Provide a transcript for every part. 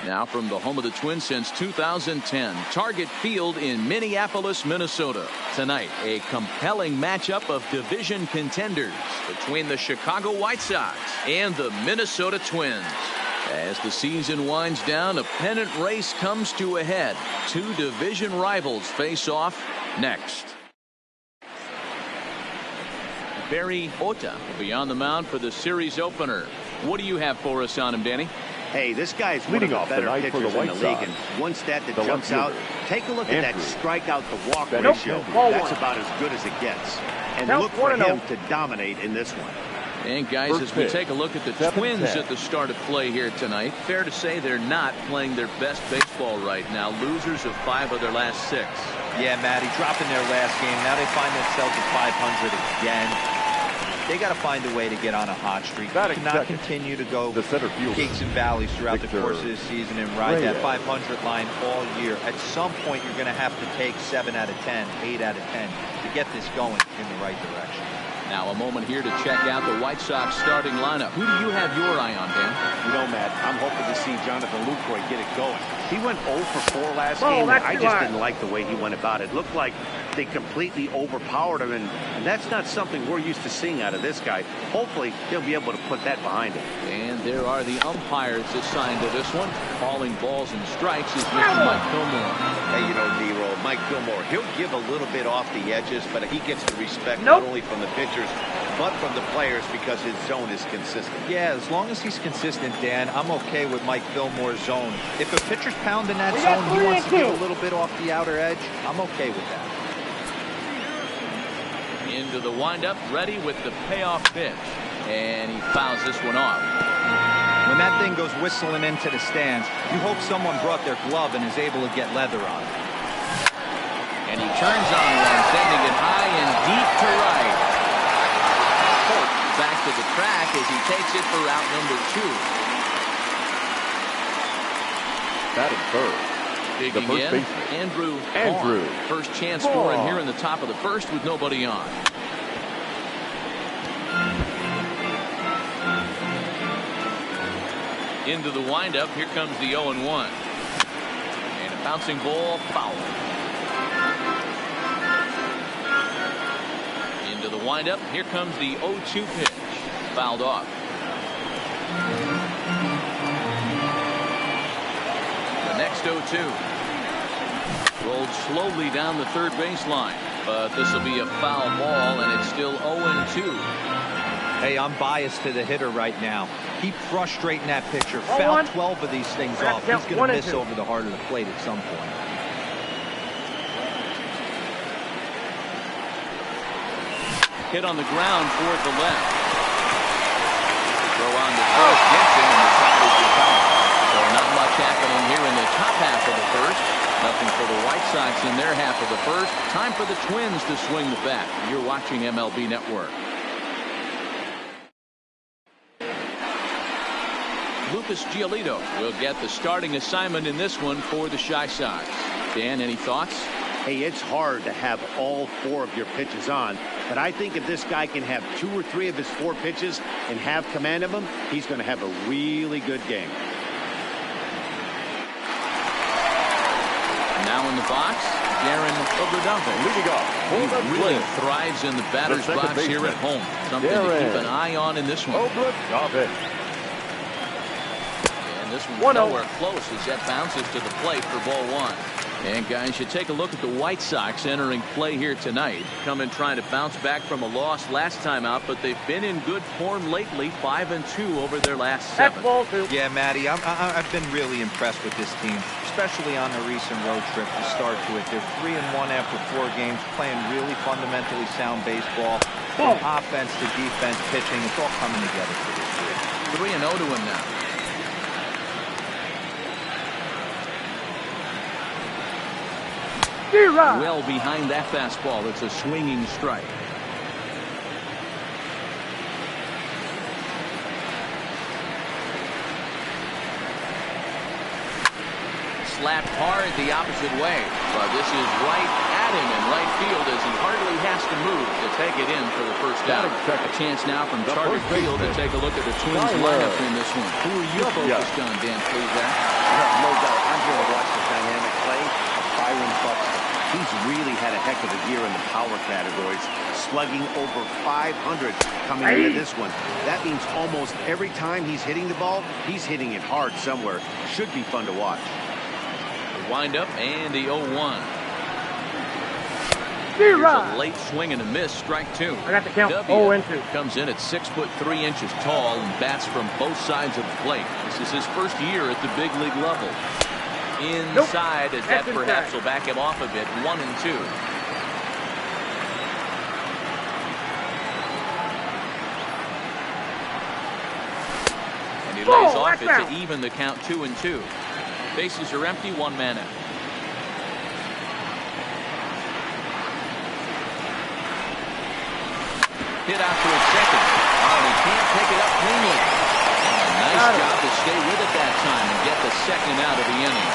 Now from the home of the Twins since 2010, Target Field in Minneapolis, Minnesota. Tonight, a compelling matchup of division contenders between the Chicago White Sox and the Minnesota Twins. As the season winds down, a pennant race comes to a head. Two division rivals face off next. Barry Ota will be on the mound for the series opener. What do you have for us on him, Danny? Hey, this guy is one of the better pitchers in the league, and one stat that jumps out, take a look at that strikeout to walk ratio. That's about as good as it gets. And look for him to dominate in this one. And guys, as we take a look at the Twins at the start of play here tonight, fair to say they're not playing their best baseball right now. Losers of 5 of their last 6. Yeah, Matty, dropping their last game. Now they find themselves at 500 again. They got to find a way to get on a hot streak. They cannot continue to go peaks and valleys throughout the course of this season and ride that 500 line all year. At some point, you're going to have to take 7 out of 10, 8 out of 10 to get this going in the right direction. Now a moment here to check out the White Sox starting lineup. Who do you have your eye on, Dan? You know, Matt, I'm hoping to see Jonathan Lucroy get it going. He went 0 for 4 last game, and I just didn't like the way he went about it. It looked like they completely overpowered him, and that's not something we're used to seeing out of this guy. Hopefully, he'll be able to put that behind him. And there are the umpires assigned to this one. Calling balls and strikes is Mr. Mike Fillmore. Hey, you know, Nero, Mike Fillmore, he'll give a little bit off the edges, but he gets the respect not only from the pitchers, but from the players because his zone is consistent. Yeah, as long as he's consistent, Dan, I'm okay with Mike Fillmore's zone. If a pitcher's pounding that zone, he wants to give a little bit off the outer edge, I'm okay with that. Into the windup, ready with the payoff pitch. And he fouls this one off. When that thing goes whistling into the stands, you hope someone brought their glove and is able to get leather on it. And he turns on one, sending it high and deep to right. Holt back to the track as he takes it for out number 2. Batting third. Digging in, Andrew. First chance scoring here in the top of the first with nobody on. Into the windup, here comes the 0-1. And a bouncing ball, foul. Into the windup, here comes the 0-2 pitch, fouled off. The next 0-2. Rolled slowly down the third baseline, but this will be a foul ball, and it's still 0-2. Hey, I'm biased to the hitter right now. Keep frustrating that pitcher. Foul 12 of these things off. He's going to miss over the heart of the plate at some point. Hit on the ground toward the left. Throw on the first, gets in, and the side is recovered. So not much happening here in the top half of the first. Nothing for the White Sox in their half of the first. Time for the Twins to swing the bat. You're watching MLB Network. Lucas Giolito will get the starting assignment in this one for the Chi Sox. Dan, any thoughts? Hey, it's hard to have all 4 of your pitches on, but I think if this guy can have 2 or 3 of his 4 pitches and have command of them, he's going to have a really good game. Now in the box, Darren Obradavo. Leading off. He really thrives in the batter's box here at home. Something to keep an eye on in this one. Obradavo. And this one's nowhere close as that bounces to the plate for ball 1. And guys, you take a look at the White Sox entering play here tonight. Coming trying to bounce back from a loss last time out, but they've been in good form lately. 5-2 over their last 7. Yeah, Matty, I've been really impressed with this team, especially on the recent road trip to start to it. They're 3-1 after 4 games, playing really fundamentally sound baseball. From offense to defense, pitching, it's all coming together for this year. 3-0 to him now. Well behind that fastball. It's a swinging strike. Slapped hard the opposite way. But this is right at him in right field as he hardly has to move to take it in for the first out. A chance now from Target Field to take a look at the Twins lineup in this one. Who are you focused on, Dan? Please, here to watch the dynamic play of Byron Buxton. He's really had a heck of a year in the power categories, slugging over 500 coming into this one. That means almost every time he's hitting the ball, he's hitting it hard somewhere. Should be fun to watch. The windup and the 0-1. Here's a late swing and a miss, strike two. I got the count. W comes in at 6'3" tall and bats from both sides of the plate. This is his first year at the big league level. Inside, as that perhaps will back him off a bit. 1-2. And he lays off it to even the count. 2-2. Bases are empty. One man out. Hit out to his second. Oh, and he can't pick it up cleanly. Nice job to stay with it that time and get the second out of the inning.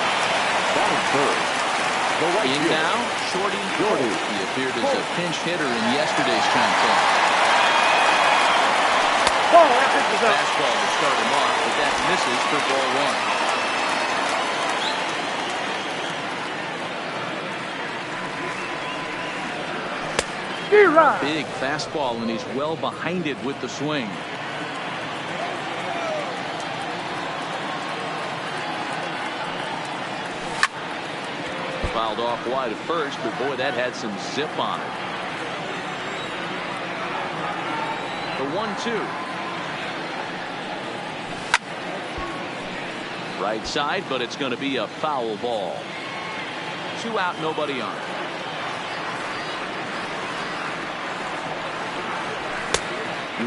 That is third. In now, Shorty. He appeared as a pinch hitter in yesterday's contest. Fastball to start him off, but that misses for ball one. Big fastball, and he's well behind it with the swing. Fouled off wide at first, but boy, that had some zip on it. The 1-2. Right side, but it's going to be a foul ball. 2 out, nobody on.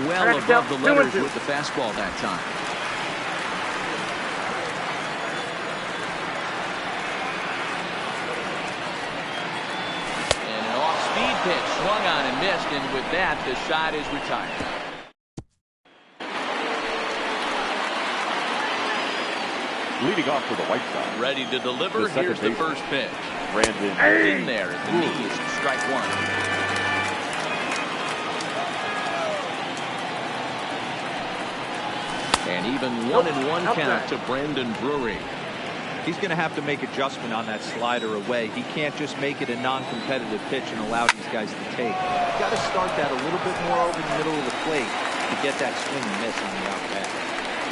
Well above the letters with the fastball that time. And an off-speed pitch swung on and missed, and with that, the side is retired. Leading off for the White Sox. Ready to deliver. Here's the first pitch. Brandon in there at the knees. Strike one. And even 1-1 count to Brandon Drury. He's going to have to make adjustment on that slider away. He can't just make it a non-competitive pitch and allow these guys to take. You've got to start that a little bit more over the middle of the plate to get that swing and miss on the out bat.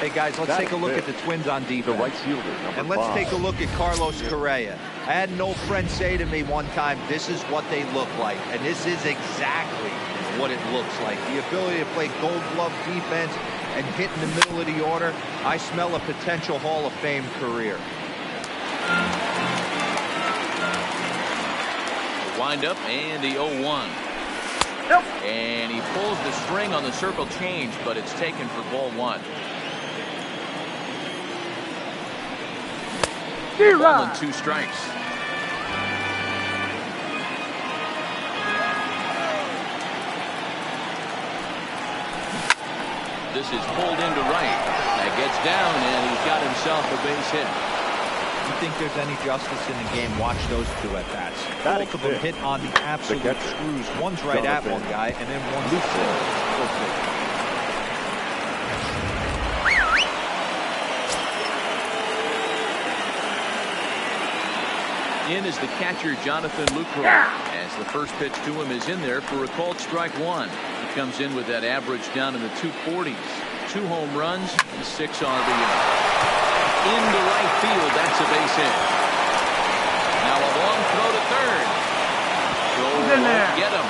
Hey guys, let's take a look at the Twins on defense. The right fielder, and let's take a look at Carlos Correa. I had an old friend say to me one time, this is what they look like. And this is exactly what it looks like. The ability to play gold glove defense and hit in the middle of the order. I smell a potential Hall of Fame career. The windup and the 0-1. And he pulls the string on the circle change, but it's taken for ball one. 1-2 strikes. This is pulled into right. That gets down, and he's got himself a base hit. You think there's any justice in the game? Watch those two at bats. Both of them hit on the absolute screws. One's right at one guy, and then one's loose. In is the catcher, Jonathan Lucroy. As the first pitch to him is in there for a called strike one. He comes in with that average down in the 240s. 2 home runs, 6 RBI. Into right field, that's a base hit. Now a long throw to third. Throw in there. Get him.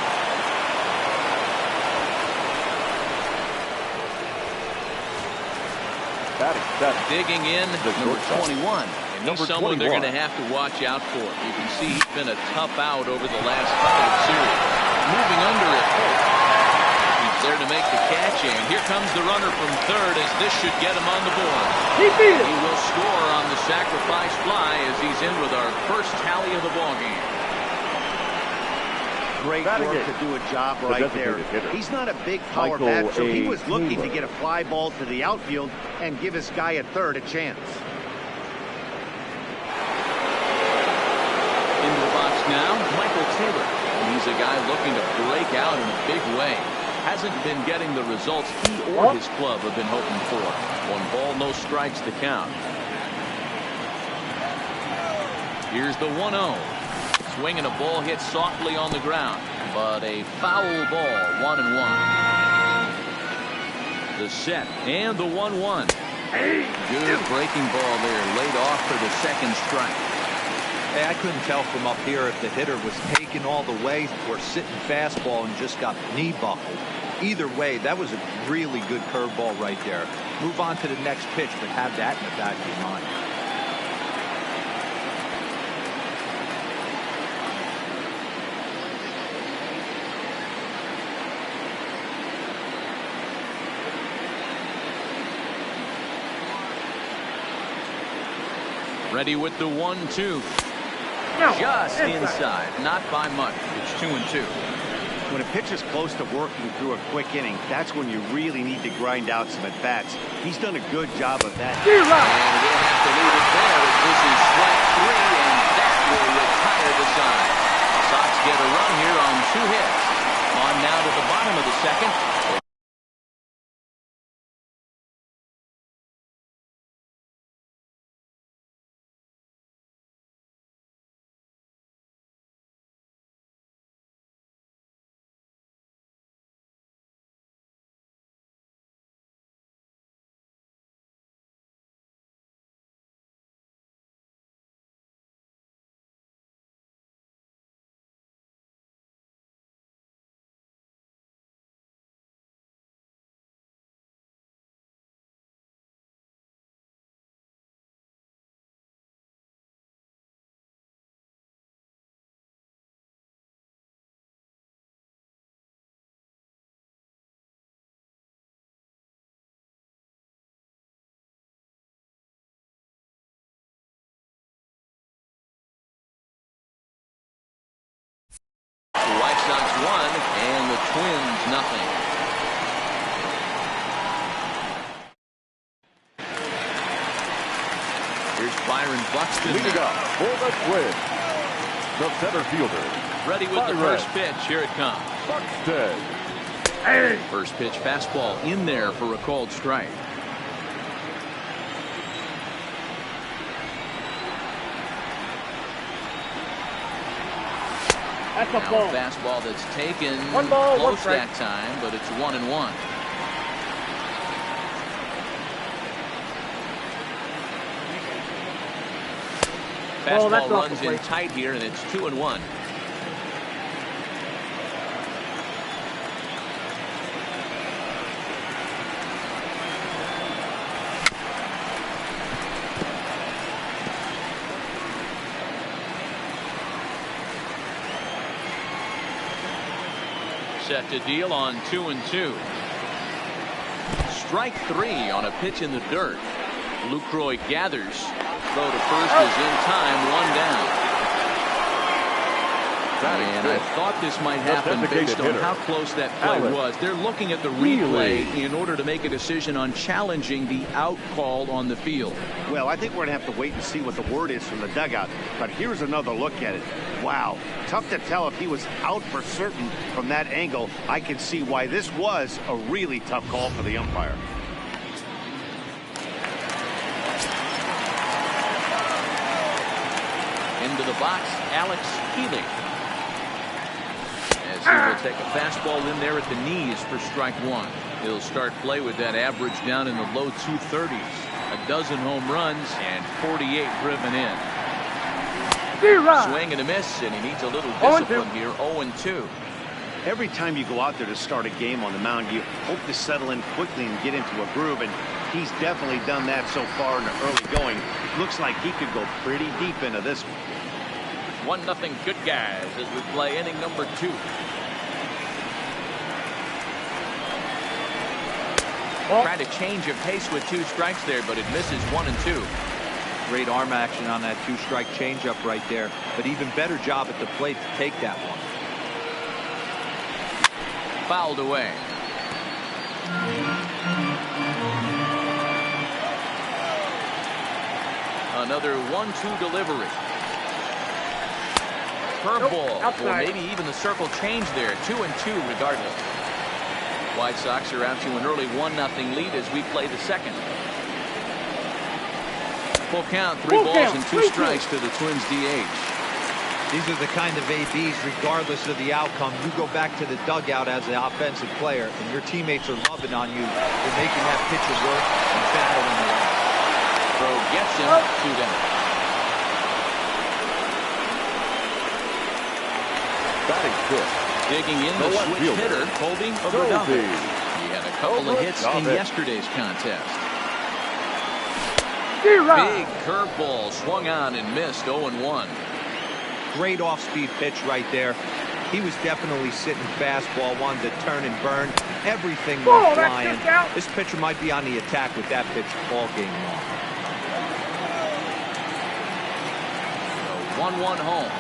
Digging in, number 21. He's someone they're going to have to watch out for. You can see he's been a tough out over the last couple of series. Moving under at first. He's there to make the catch, and here comes the runner from third as this should get him on the board. He will score on the sacrifice fly as he's in with our first tally of the ballgame. Great work to do a job right there. He's not a big power bat, so he was looking to get a fly ball to the outfield and give his guy at third a chance. Into the box now, Michael Taylor. He's a guy looking to break out in a big way. Hasn't been getting the results he or his club have been hoping for. 1 ball, no strikes to count. Here's the 1-0. Swinging a ball hit softly on the ground, but a foul ball. 1-1. The set and the 1-1. Good breaking ball there, laid off for the second strike. Hey, I couldn't tell from up here if the hitter was taking all the way or sitting fastball and just got knee buckled. Either way, that was a really good curveball right there. Move on to the next pitch, but have that in the back of your mind. Ready with the 1-2. Just inside, not by much. It's 2-2. When a pitcher's close to working through a quick inning, that's when you really need to grind out some at-bats. He's done a good job of that. And we'll have to leave it there as this is strike 3, and that will retire the side. Sox get a run here on 2 hits. On now to the bottom of the second. The White Sox won, and the Twins nothing. Here's Byron Buxton. Leading up for the Twins, the center fielder. Ready with the first pitch. Here it comes. Buxton. First pitch fastball in there for a called strike. That's a Now ball. a fastball that's taken 1 ball, 1 close strike. that time, but it's 1-1. Fastball that's off the runs in plate. tight here, and it's 2-1. Set to deal on 2-2. Strike 3 on a pitch in the dirt. Lucroy gathers. Throw to first is in time. 1 down. And I thought this might happen based on how close that play was. They're looking at the replay in order to make a decision on challenging the out call on the field. Well, I think we're going to have to wait and see what the word is from the dugout. But here's another look at it. Wow. Tough to tell if he was out for certain from that angle. I can see why this was a really tough call for the umpire. Into the box, Alex Healy. As he will take a fastball in there at the knees for strike 1. He'll start play with that average down in the low 230s. A dozen home runs and 48 driven in. Swing and a miss, and he needs a little discipline here. 0-2. Every time you go out there to start a game on the mound, you hope to settle in quickly and get into a groove, and he's definitely done that so far in the early going. Looks like he could go pretty deep into this one. 1-0 good guys as we play inning number 2. Tried a change of pace with 2 strikes there, but it misses 1-2. Great arm action on that 2-strike changeup right there, but even better job at the plate to take that one. Fouled away. Another 1-2 delivery. Curveball, or maybe even the circle change there. 2-2 regardless. White Sox are out to an early 1-0 lead as we play the second. Full count, 3 balls and 2 strikes to the Twins DH. These are the kind of ABs, regardless of the outcome. You go back to the dugout as an offensive player, and your teammates are loving on you. You're making that pitcher work and battling it out. Throw gets him, 2 down. Batting fifth. Digging in the switch hitter, Colby Oberdahl. He had a couple of hits in yesterday's contest. Big curveball swung on and missed, 0-1. Great off-speed pitch right there. He was definitely sitting fastball, wanted to turn and burn. Everything went flying. This pitcher might be on the attack with that pitch all game long. So 1-1 home.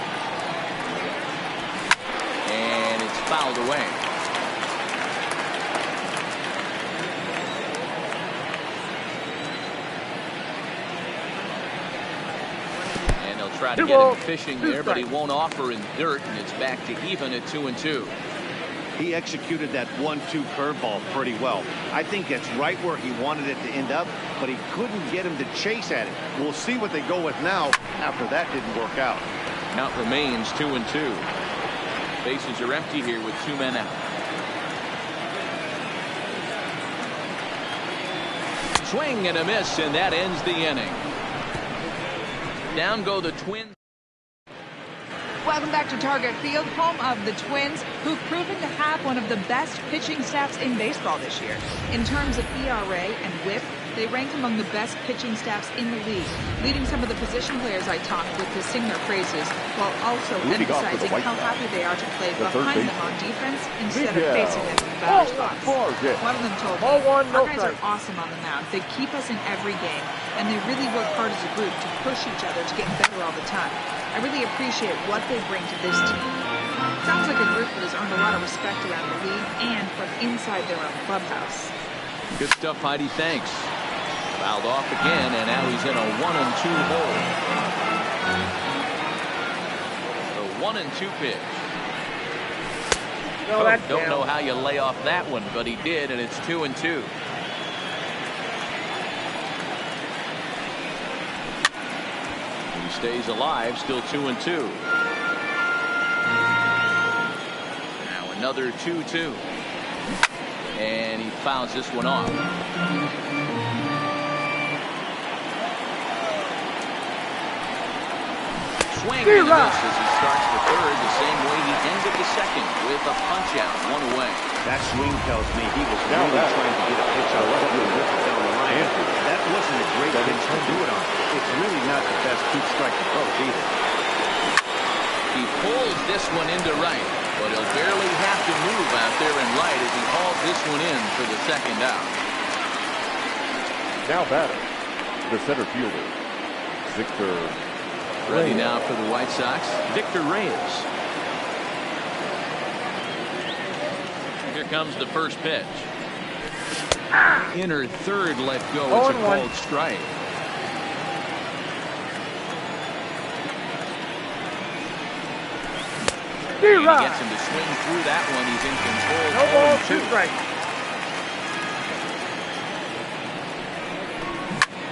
And it's fouled away. Try to get him fishing there, but he won't offer in dirt, and it's back to even at 2-2. He executed that 1-2 curveball pretty well. I think that's right where he wanted it to end up, but he couldn't get him to chase at it. We'll see what they go with now after that didn't work out. Count remains 2-2. Bases are empty here with 2 men out. Swing and a miss, and that ends the inning. Down go the Twins. Welcome back to Target Field, home of the Twins, who've proven to have one of the best pitching staffs in baseball this year. In terms of ERA and WHIP, they rank among the best pitching staffs in the league, leading some of the position players I talked with to sing their praises, while also emphasizing how happy they are to play behind them on defense instead of facing them in the batter's box. One of them told me, our guys are awesome on the mound. They keep us in every game, and they really work hard as a group to push each other to get better all the time. I really appreciate what they bring to this team. Sounds like a group that has earned a lot of respect around the league and from inside their own clubhouse. Good stuff, Heidi. Thanks. Fouled off again, and now he's in a 1-2 hole. The 1-2 pitch. Don't know how you lay off that one, but he did, and it's 2-2. He stays alive, still 2-2. Now another 2-2. And he fouls this one off. Swing and a miss as he starts the third the same way he ended the second with a punch out, 1 away. That swing tells me he was really trying to get a pitch out down the line. That wasn't a great pitch to do it on. It's really not the best two-strike approach either. He pulls this one into right, but he'll barely have to move out there in right as he hauls this one in for the second out. Now batter, the center fielder, Victor. Ready now for the White Sox, Victor Reyes. Here comes the first pitch. Inner third let go. It's a called strike. And he gets him to swing through that one. He's in control. No ball, 2 strikes.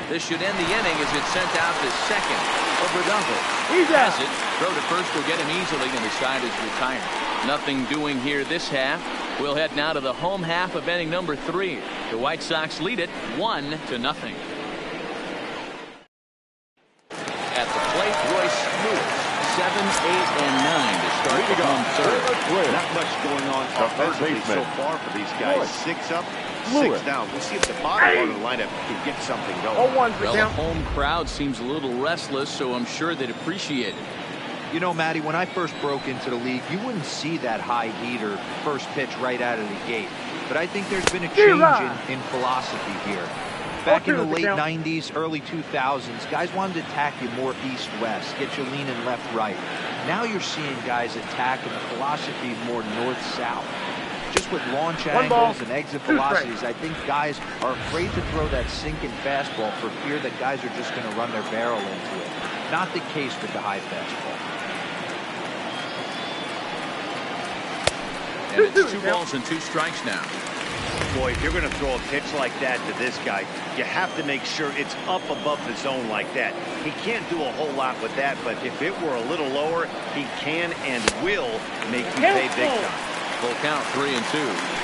This should end the inning as it's sent out to second. Oberdahl has it. Throw to first will get him easily, and the side is retired. Nothing doing here this half. We'll head now to the home half of inning number 3. The White Sox lead it 1-0. At the plate, Royce Lewis, 7, 8, and 9 to start the home third. Not much going on offensively so far for these guys. 6 up, 6 down. We'll see if the bottom part of the lineup can get something going. Well, the home crowd seems a little restless, so I'm sure they'd appreciate it. You know, Matty, when I first broke into the league, you wouldn't see that high heater first pitch right out of the gate. But I think there's been a change in philosophy here. Back in the late 90s, early 2000s, guys wanted to attack you more east-west, get you leaning left-right. Now you're seeing guys attack, and the philosophy more north-south. Just with launch angles and exit velocities, I think guys are afraid to throw that sinking fastball for fear that guys are just going to run their barrel into it. Not the case with the high fastball. And it's 2 balls and 2 strikes now. Boy, if you're going to throw a pitch like that to this guy, you have to make sure it's up above the zone like that. He can't do a whole lot with that, but if it were a little lower, he can and will make you pay big time. Full count, 3-2.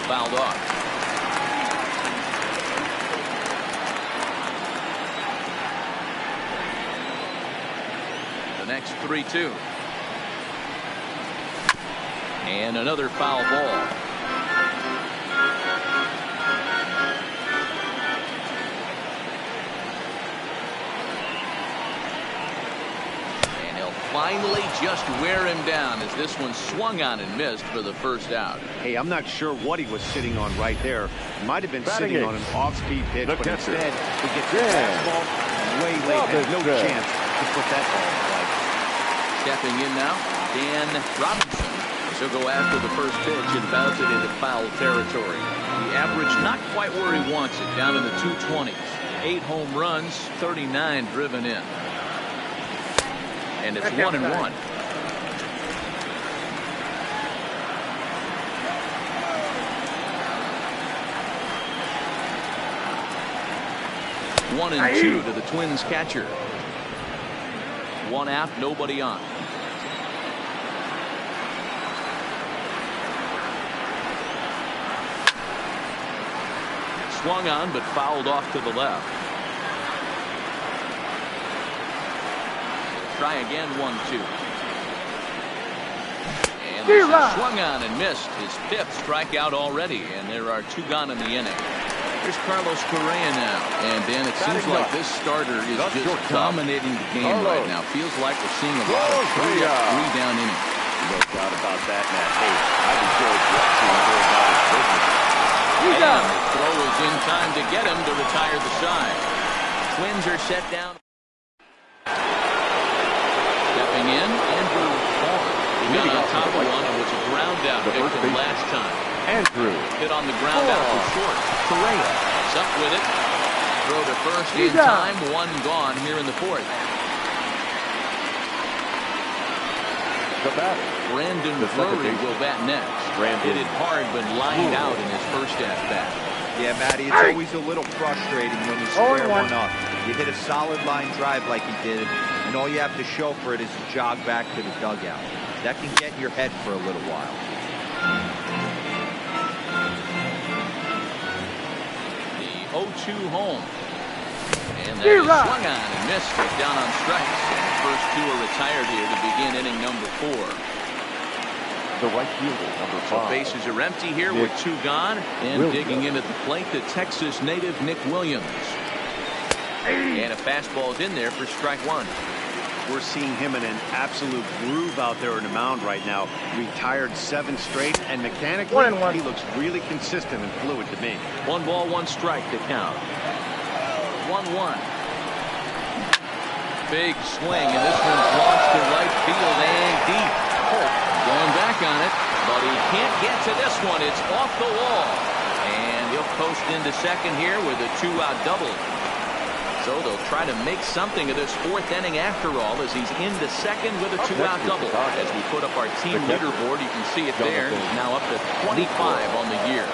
Fouled off. The next 3-2. And another foul ball. Finally just wear him down as this one swung on and missed for the first out. Hey, I'm not sure what he was sitting on right there. Might have been sitting on an off-speed pitch, but instead he gets the fastball way late. Had no chance to put that ball in play. Stepping in now, Dan Robinson. He'll go after the first pitch and bounce it into foul territory. The average not quite where he wants it, down in the 220s. 8 home runs, 39 driven in. And it's 1-1. One and 2 to the Twins catcher. 1 out, nobody on. Swung on, but fouled off to the left. Try again, 1-2. And this is swung on and missed. His 5th strikeout already, and there are 2 gone in the inning. Here's Carlos Correa now. And Dan, it seems like this starter is just dominating the game right now. Feels like we're seeing a lot of 3-down innings. No doubt about that, Matt. Hey, I've enjoyed watching him go about his business. And the throw is in time to get him to retire the side. Twins are set down. Stepping in, Andrew Vaughn. He got on top of one and was a ground out victim last time. Andrew hit on the ground out to short. Correa is up with it. Throw to first in time. 1 gone here in the 4th. The batter, Brandon Drury will bat next. Hit it hard but lined out in his first at-bat. Yeah, Matty, it's always a little frustrating when you square one up. You hit a solid line drive like he did, and all you have to show for it is to jog back to the dugout. That can get in your head for a little while. The 0-2 home. And that is swung on and missed it down on strikes. And the first 2 are retired here to begin inning number 4. The right fielder, number 5. So bases are empty here with 2 gone. And digging in at the plate, the Texas native Nick Williams. And a fastball is in there for strike 1. We're seeing him in an absolute groove out there in the mound right now. Retired 7 straight, and mechanically, he looks really consistent and fluid to me. 1 ball, 1 strike to count. 1-1. Big swing, and this one's launched to right field and deep. Going back on it, but he can't get to this one. It's off the wall. And he'll post into second here with a 2-out double. So they'll try to make something of this 4th inning after all, as he's into second with a 2-out double. As we put up our team leaderboard, you can see it there. He's now up to 25 on the year.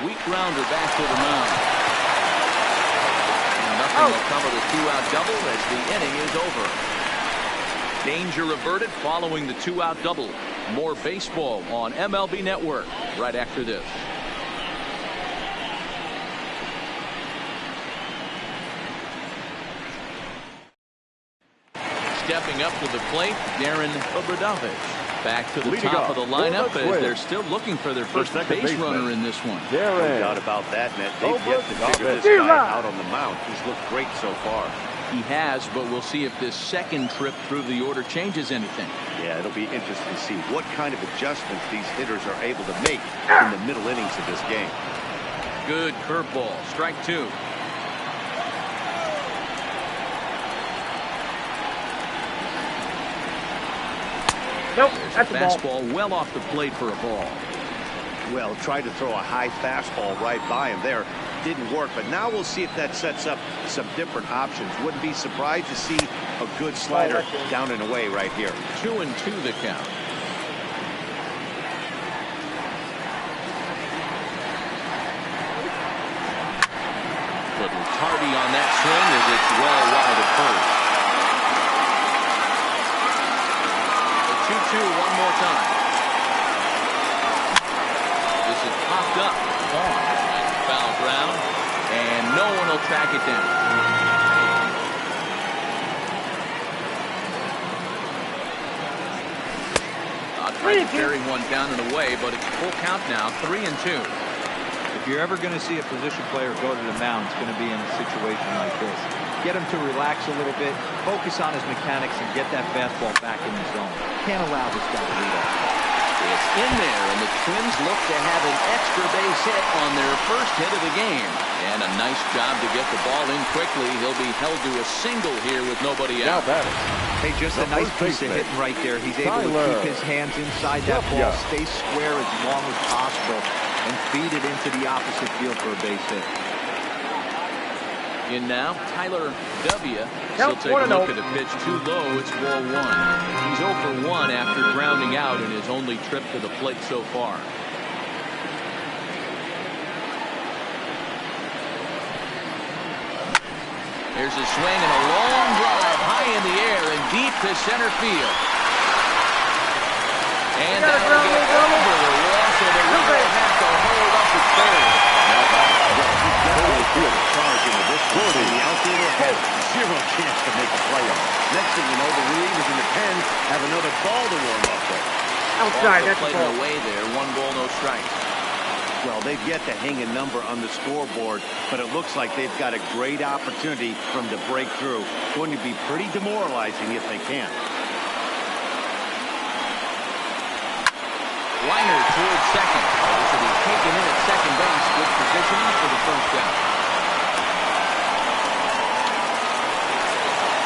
Weak grounder back to the mound. And nothing will cover the 2-out double as the inning is over. Danger averted following the 2-out double. More baseball on MLB Network right after this. Stepping up to the plate, Darren Obradovich. Back to the top of the lineup as they're still looking for their first base runner in this one. No doubt about that, Matt. They've yet to figure this guy out on the mound. He's looked great so far. He has, but we'll see if this second trip through the order changes anything. Yeah, it'll be interesting to see what kind of adjustments these hitters are able to make in the middle innings of this game. Good curveball. Strike 2. Nope, There's that's a a ball. fastball well off the plate for a ball. Well, tried to throw a high fastball right by him there. Didn't work, but now we'll see if that sets up some different options. Wouldn't be surprised to see a good slider down and away right here. 2-2 the count. Little tardy on that swing as it's well wide of first. The 2-2 one more time. This is popped up. Foul ground, and no one will track it down. Trying to carry one down and away, but it's full count now, 3-2. If you're ever going to see a position player go to the mound, it's going to be in a situation like this. Get him to relax a little bit, focus on his mechanics, and get that fastball back in the zone. Can't allow this guy to lead off. It's in there, and the Twins look to have an extra base hit on their first hit of the game. And a nice job to get the ball in quickly. He'll be held to a single here with nobody out. Hey, just a nice piece of hitting right there. He's able to keep his hands inside that ball, stay square as long as possible, and feed it into the opposite field for a base hit. In now, Tyler W. He'll take a look at a pitch too low. It's ball one. He's 0 for 1 after grounding out in his only trip to the plate so far. Here's a swing and a long drive high in the air and deep to center field. And that'll get over the wall, so the runner will have to hold up at third. Charge into this one. The outfielder has zero chance to make a play on. Next thing you know, the relievers in the pen have another ball to warm up with. Outside, that's a played ball. away there. 1 ball, no strikes. Well, they've yet to hang a number on the scoreboard, but it looks like they've got a great opportunity for them to break through. Going to be pretty demoralizing if they can. Liner towards second. This will be taken in at second base with positioning for the first out.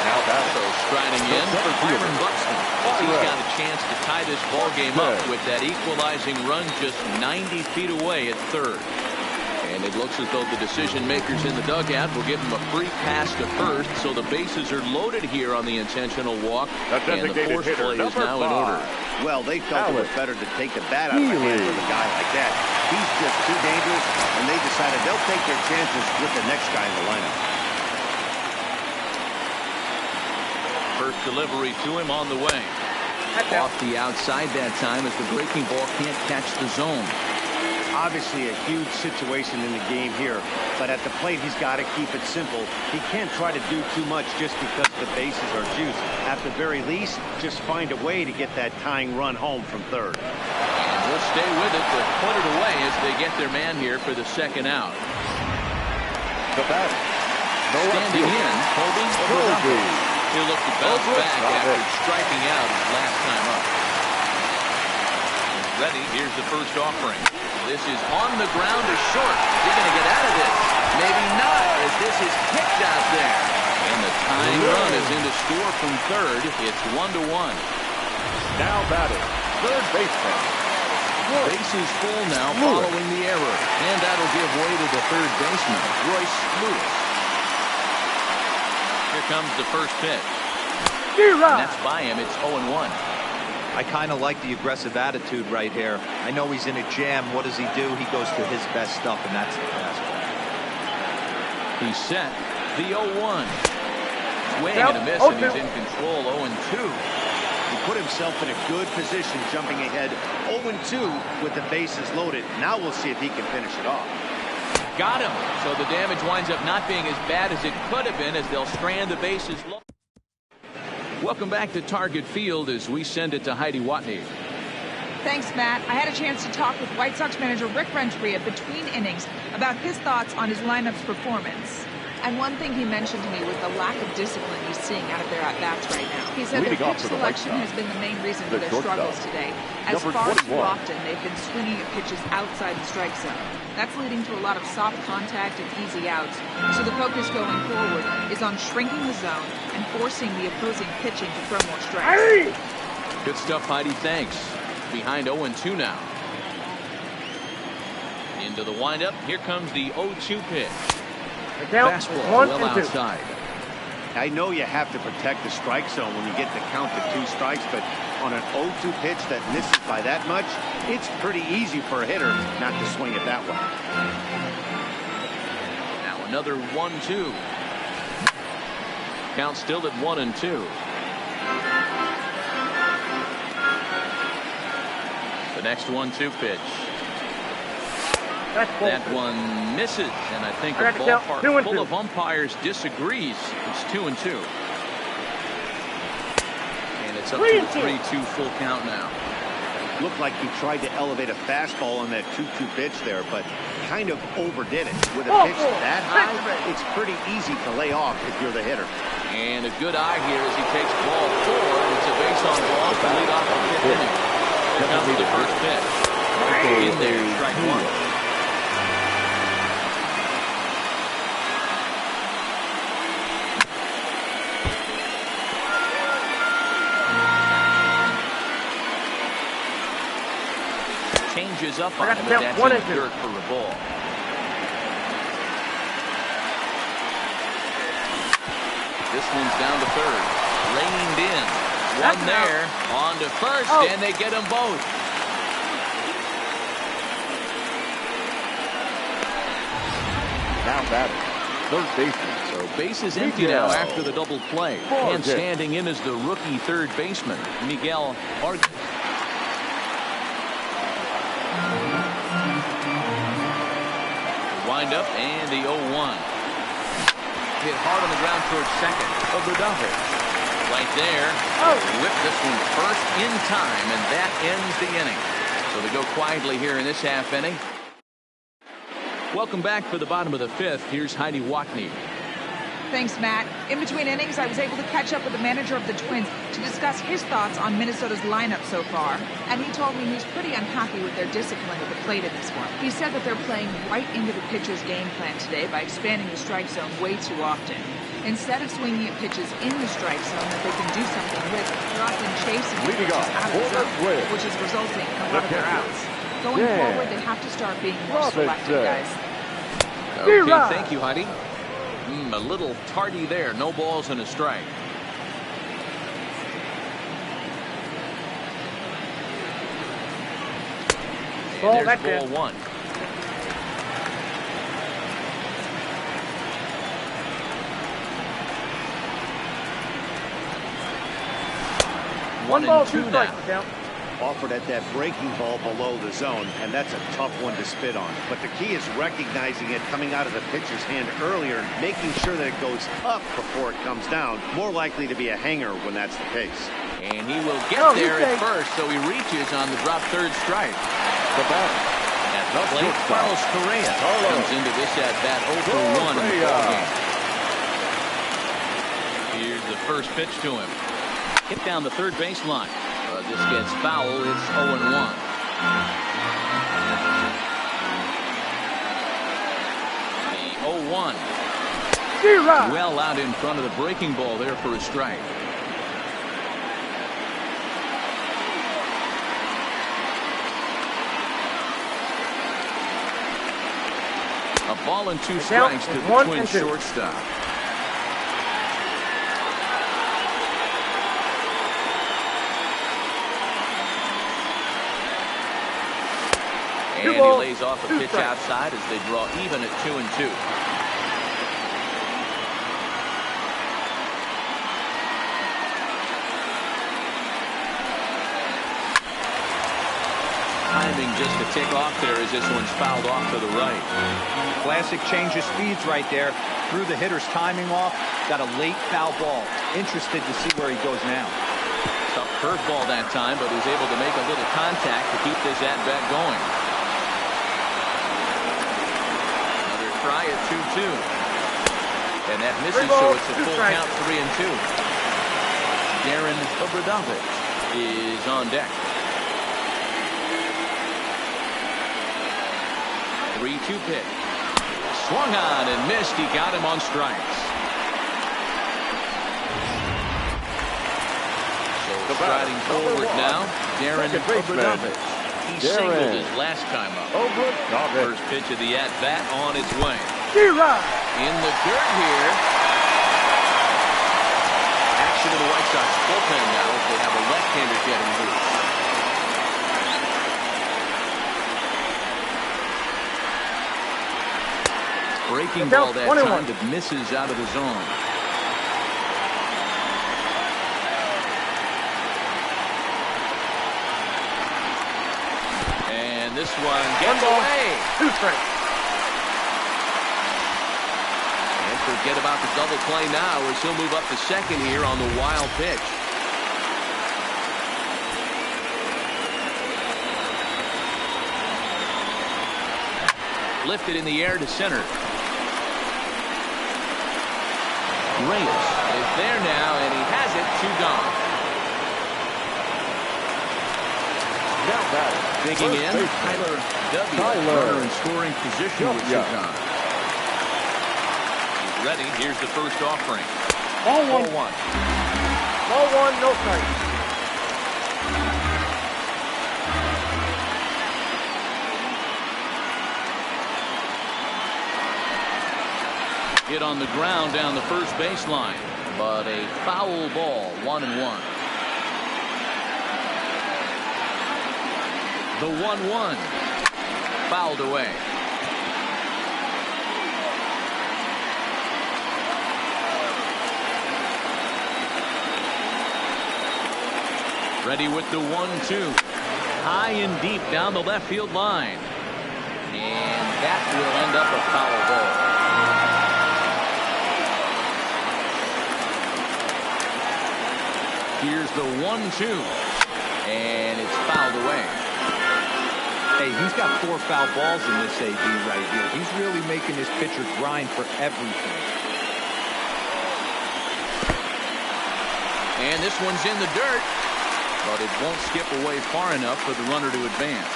Now Basso striding in for Byron Buxton. He's got a chance to tie this ball game up with that equalizing run just 90 feet away at third. And it looks as though the decision makers in the dugout will give him a free pass to first, so the bases are loaded here on the intentional walk, and the force play is now in order. Well, they felt it was better to take the bat out of the hands of a guy like that. He's just too dangerous, and they decided they'll take their chances with the next guy in the lineup. First delivery to him on the way. Off the outside that time as the breaking ball can't catch the zone. Obviously a huge situation in the game here, but at the plate he's got to keep it simple. He can't try to do too much just because the bases are juiced. At the very least, just find a way to get that tying run home from third. And we'll stay with it to put it away as they get their man here for the second out. The bat. Standing in, Colby. He'll look to bounce back after striking out his last time up. Ready, here's the first offering. This is on the ground to short. Is he going to get out of this? Maybe not, as this is kicked out there. And the tying run is in to score from third. It's 1-1. Now batting, third baseman. Bases full now following the error. And that'll give way to the third baseman, Royce Lewis. Here comes the first pitch. And that's by him. It's 0-1. I kind of like the aggressive attitude right here. I know he's in a jam. What does he do? He goes to his best stuff, and that's the fastball. He's set. The 0-1. Swing and a miss, and he's in control. 0-2. He put himself in a good position, jumping ahead 0-2 with the bases loaded. Now we'll see if he can finish it off. Got him. So the damage winds up not being as bad as it could have been as they'll strand the bases low. Welcome back to Target Field as we send it to Heidi Watney. Thanks, Matt. I had a chance to talk with White Sox manager Rick Renteria between innings about his thoughts on his lineup's performance. And one thing he mentioned to me was the lack of discipline he's seeing out of their at-bats right now. He said their pitch selection has been the main reason for their struggles today. As far too often, they've been swinging at pitches outside the strike zone. That's leading to a lot of soft contact and easy outs. So the focus going forward is on shrinking the zone and forcing the opposing pitching to throw more strikes. Good stuff, Heidi. Thanks. Behind 0-2 now. Into the windup. Here comes the 0-2 pitch. Fastball well outside. I know you have to protect the strike zone when you get the count to 2 strikes, but on an 0-2 pitch that misses by that much, it's pretty easy for a hitter not to swing it that way. Now another 1-2. Count still at 1-2. The next 1-2 pitch. That one misses, and I think a ballpark full of umpires disagrees. It's 2-2. And it's up to a 3-2 full count now. Looked like he tried to elevate a fastball on that 2-2 pitch there, but kind of overdid it. With a pitch that high, it's pretty easy to lay off if you're the hitter. And a good eye here as he takes ball 4, and it's a base on ball to lead off the 5th inning. Here comes the first pitch. In there, strike 1. Changes up on him, but that's in the dirt for a ball. This one's down to third. Reined in. One there. On to first, and they get them both. Now batting, third baseman. So base is empty now after the double play. And standing in is the rookie third baseman, Miguel Argin. Wind up and the 0-1. Hit hard on the ground towards second. Obradovich right there. Whip this one first in time, and that ends the inning. So they go quietly here in this half inning. Welcome back for the bottom of the 5th. Here's Heidi Watney. Thanks, Matt. In between innings, I was able to catch up with the manager of the Twins to discuss his thoughts on Minnesota's lineup so far. And he told me he's pretty unhappy with their discipline at the plate in this one. He said that they're playing right into the pitcher's game plan today by expanding the strike zone way too often. Instead of swinging at pitches in the strike zone that they can do something with, they're often chasing pitches out of the zone, which is resulting in a lot of their outs. Going forward, they have to start being more selective, guys. Okay, thank you, Heidi. A little tardy there. No balls and a strike. And there's ball 1. One and 2 now. Offered at that breaking ball below the zone, and that's a tough one to spit on. But the key is recognizing it coming out of the pitcher's hand earlier, making sure that it goes up before it comes down. More likely to be a hanger when that's the case. And he will get there at first, so he reaches on the drop third strike. The batter. At the plate, Carlos Correa comes into this at-bat 0-1 in the ballgame. Here's the first pitch to him. Hit down the third baseline. This gets foul. It's 0-1. The 0-1. Well out in front of the breaking ball there for a strike. A ball and 2 strikes to the Twins shortstop. And he lays off a pitch outside as they draw even at 2-2. Timing just to tick off there as this one's fouled off to the right. Classic change of speeds right there. Threw the hitter's timing off. Got a late foul ball. Interested to see where he goes now. Tough curveball that time, but he's able to make a little contact to keep this at-bat going. Try at 2-2. And that misses, so it's a full count, 3-2. Darren Obradovich is on deck. 3-2 pitch. Swung on and missed. He got him on strikes. So Striding forward now, Darren Obradovich. He singled his last time up. First pitch of the at-bat on its way. In the dirt here. Action in the White Sox bullpen now as they have a left-hander getting loose. Breaking ball that time that misses out of the zone. And this one gets away. 2 strikes. And forget about the double play now as he'll move up to second here on the wild pitch. Lifted in the air to center. Reyes is there now, and he has it. 2 gone. Now batting. Digging in, Tyler W. Runner in scoring position with 2 gone. He's ready. Here's the first offering. Ball 1. Ball 1. Ball 1, no strikes. Hit on the ground down the first baseline, but a foul ball, 1-1. The 1-1 fouled away. Ready with the 1-2. High and deep down the left field line. And that will end up a foul ball. Here's the 1-2. And it's fouled away. Hey, he's got 4 foul balls in this AB right here. He's really making his pitcher grind for everything. And this one's in the dirt, but it won't skip away far enough for the runner to advance.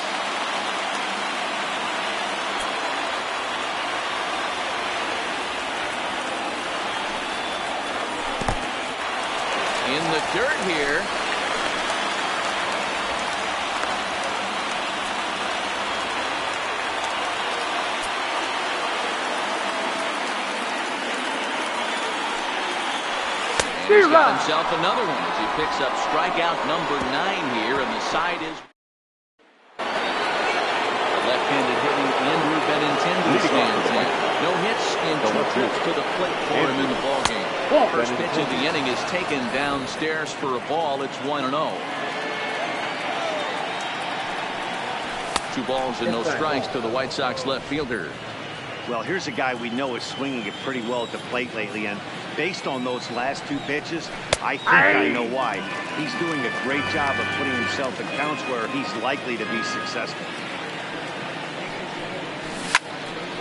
In the dirt here. And he's got himself another one as he picks up strikeout number 9 here, and the side is left-handed hitting Andrew Benintendi stands in. No hits and 2 trips to the plate for him in the ballgame. First pitch of the inning is taken downstairs for a ball. It's 1-0. 2 balls and no strikes to the White Sox left fielder. Well, here's a guy we know is swinging it pretty well at the plate lately, and based on those last 2 pitches, I think I know why. He's doing a great job of putting himself in counts where he's likely to be successful.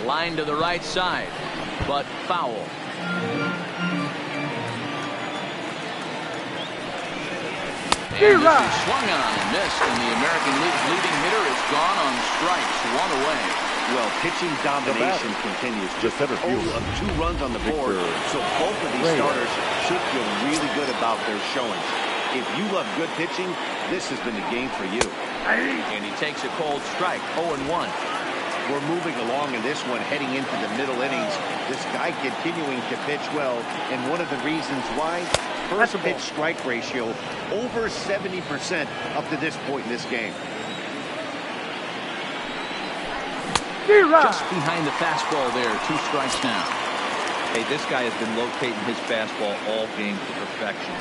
Line to the right side, but foul. And this is swung on and missed, and the American League's leading hitter is gone on strikes, 1 away. Well, pitching domination continues. Just a total of 2 runs on the board, so both of these starters should feel really good about their showings. If you love good pitching, this has been the game for you. And he takes a cold strike, 0-1. We're moving along in this one, heading into the middle innings. This guy continuing to pitch well, and one of the reasons why, first pitch strike ratio over 70% up to this point in this game. Just behind the fastball there, 2 strikes now. Hey, this guy has been locating his fastball all game to perfection.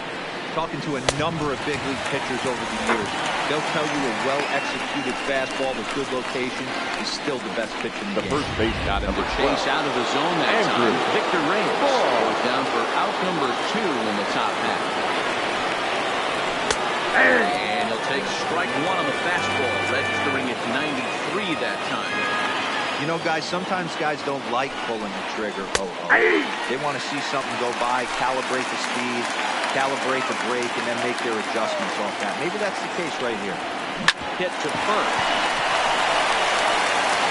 Talking to a number of big league pitchers over the years, they'll tell you a well-executed fastball with good location is still the best pitch in the game. First base got him to chase out of the zone that time. Victor Reyes goes down for out number 2 in the top half. And he'll take strike 1 on the fastball, registering at 93 that time. You know, guys, sometimes guys don't like pulling the trigger. They want to see something go by, calibrate the speed, calibrate the brake, and then make their adjustments off that. Maybe that's the case right here. Hit to first.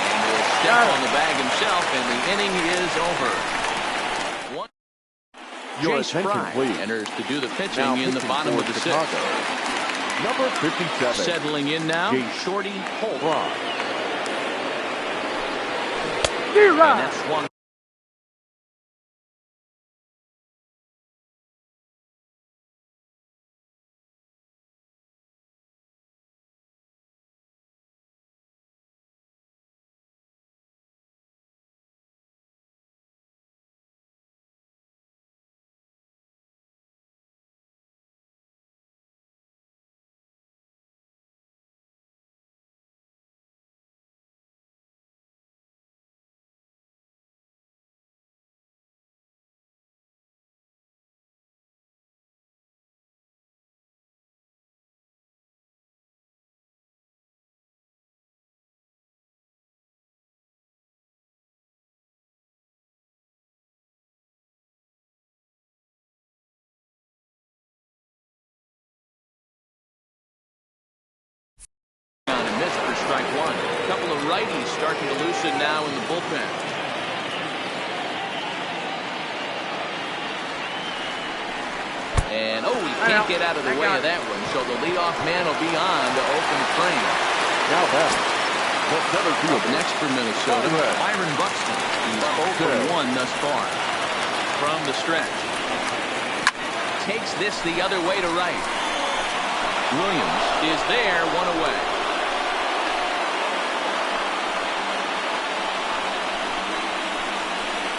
And he'll step on the bag himself, and the inning is over. Your Jace attention, Fry please. enters to do the pitching Now in the pitching bottom for of the Chicago. sixth. Number 57. Settling in now, Jace Shorty Holt. Fry. And that's swung. And missed for strike one. A couple of righties starting to loosen now in the bullpen. And, he can't get out of the way of that one, so the leadoff man will be on to open the frame. Now batting, the center Up fielder. next for Minnesota, Byron Buxton. He's 0 for 1 thus far. From the stretch. Takes this the other way to right. Williams is there, one away.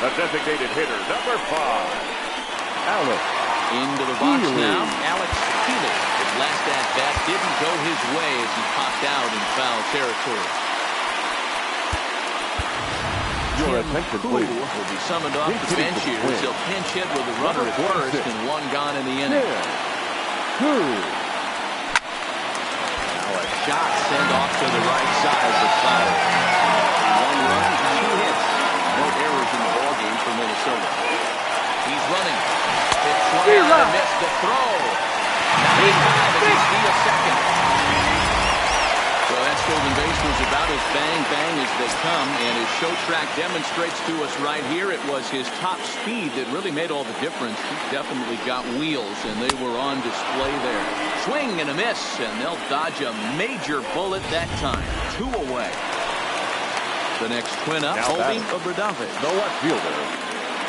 The designated hitter, number 5. Alex Into the box Healy. now, Alex Healy. His last at-bat didn't go his way as he popped out in foul territory. Your Tim attention, Koo please. will be summoned off the Hitting bench for the here. Twins. He'll pinch hit with a runner at Number first 46. and one gone in the inning. Koo. Now a shot sent off to the right side, but foul. 1 run, 2 hits. No errors in the ballgame for Minnesota. He's running. Hit swing on and missed the throw. 95 as he steals second. Well, that stolen base was about as bang-bang as they come, and his show track demonstrates to us right here it was his top speed that really made all the difference. He definitely got wheels, and they were on display there. Swing and a miss, and they'll dodge a major bullet that time. 2 away. The next twin up, Now Colby batting. Obradovich. The left fielder,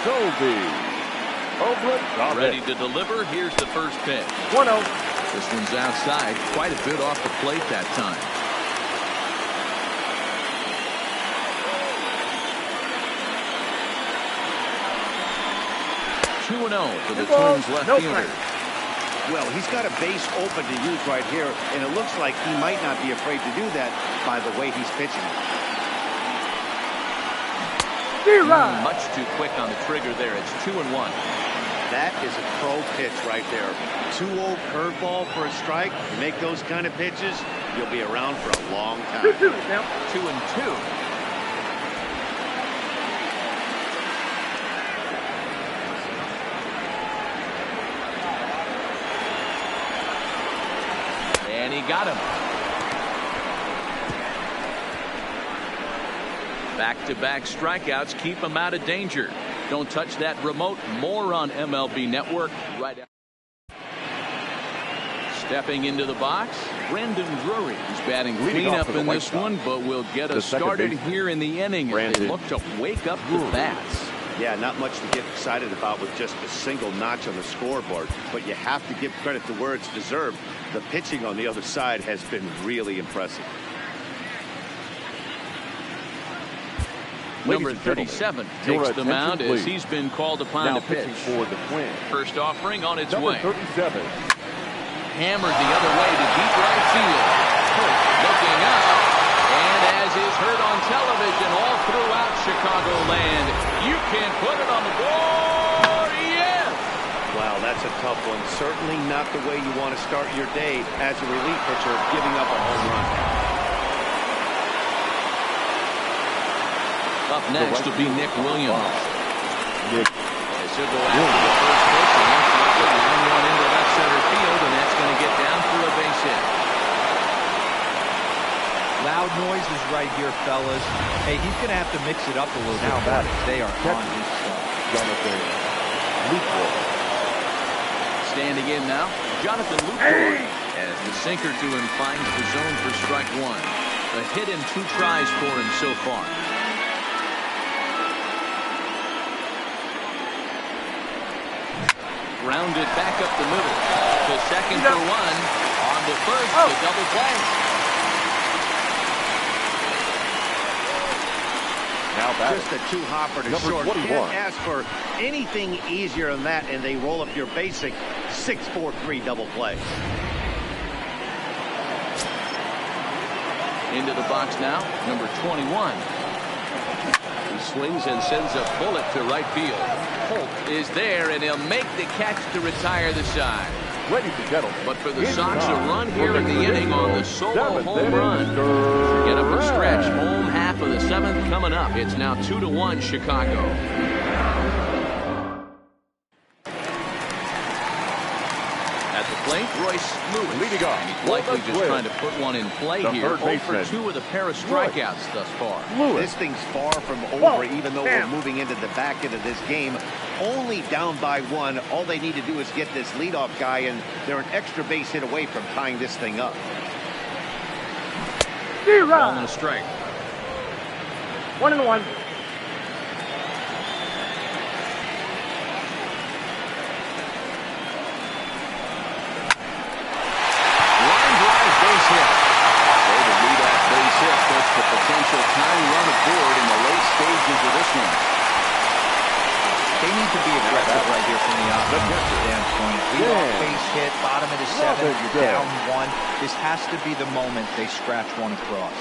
Colby Obradovich. Ready to deliver. Here's the first pitch. 1-0. This one's outside, quite a bit off the plate that time. Two and 0 for the Twins left fielder. Well, he's got a base open to use right here, and it looks like he might not be afraid to do that by the way he's pitching. Much too quick on the trigger there. It's 2-1. That is a pro pitch right there. 2-0 curveball for a strike. You make those kind of pitches, you'll be around for a long time. 2-2 now. 2-2. And he got him. Back-to-back strikeouts keep him out of danger. Don't touch that remote. More on MLB Network right after. Stepping into the box, Brandon Drury. He's batting cleanup in this one, but will get us started here in the inning as they look to wake up the bats. Yeah, not much to get excited about with just a single notch on the scoreboard, but you have to give credit to where it's deserved. The pitching on the other side has been really impressive. Number 37 takes the mound as he's been called upon to pitch. For the Twins. First offering on its Number way. 37. Hammered the other way to deep right field. Looking up, and as is heard on television all throughout Chicagoland, you can put it on the board. Yes! Wow, that's a tough one. Certainly not the way you want to start your day as a relief pitcher, giving up a home run. Up next will be Nick Williams. Nick As he'll go after the first pitch, and most likely line one into left center field, and that's going to get down for a base hit. Loud noises right here, fellas. Hey, he's going to have to mix it up a little Now bit. batting. They are on his stuff. Jonathan Lucroy. Standing in now, Jonathan Lucroy, as the sinker to him finds the zone for strike one. A hit and 2 tries for him so far. Rounded back up the middle. To second for one. On to first, the double play. Now just a 2-hopper to short. 21. Can't ask for anything easier than that, and they roll up your basic 6-4-3 double play. Into the box now, number 21. He swings and sends a bullet to right field. Holt is there, and he'll make the catch to retire the side. Ready to settle. But for the Sox, a run here in the inning on the solo home run. Get up the stretch. Home half of the 7th coming up. It's now 2-1 Chicago. At the plate, Royce Lewis. Leading off. He's likely just trying to put one in play here. 0 for 2 with a pair of strikeouts thus far. This thing's far from over, even though we're moving into the back end of this game. Only down by 1. All they need to do is get this leadoff guy, and they're an extra base hit away from tying this thing up. Ball and a strike. 1-1. Potential time run aboard in the late stages of this one. They need to be aggressive right here from the offensive standpoint. Leadoff base hit, bottom of the 7th, you're down 1. This has to be the moment they scratch one across.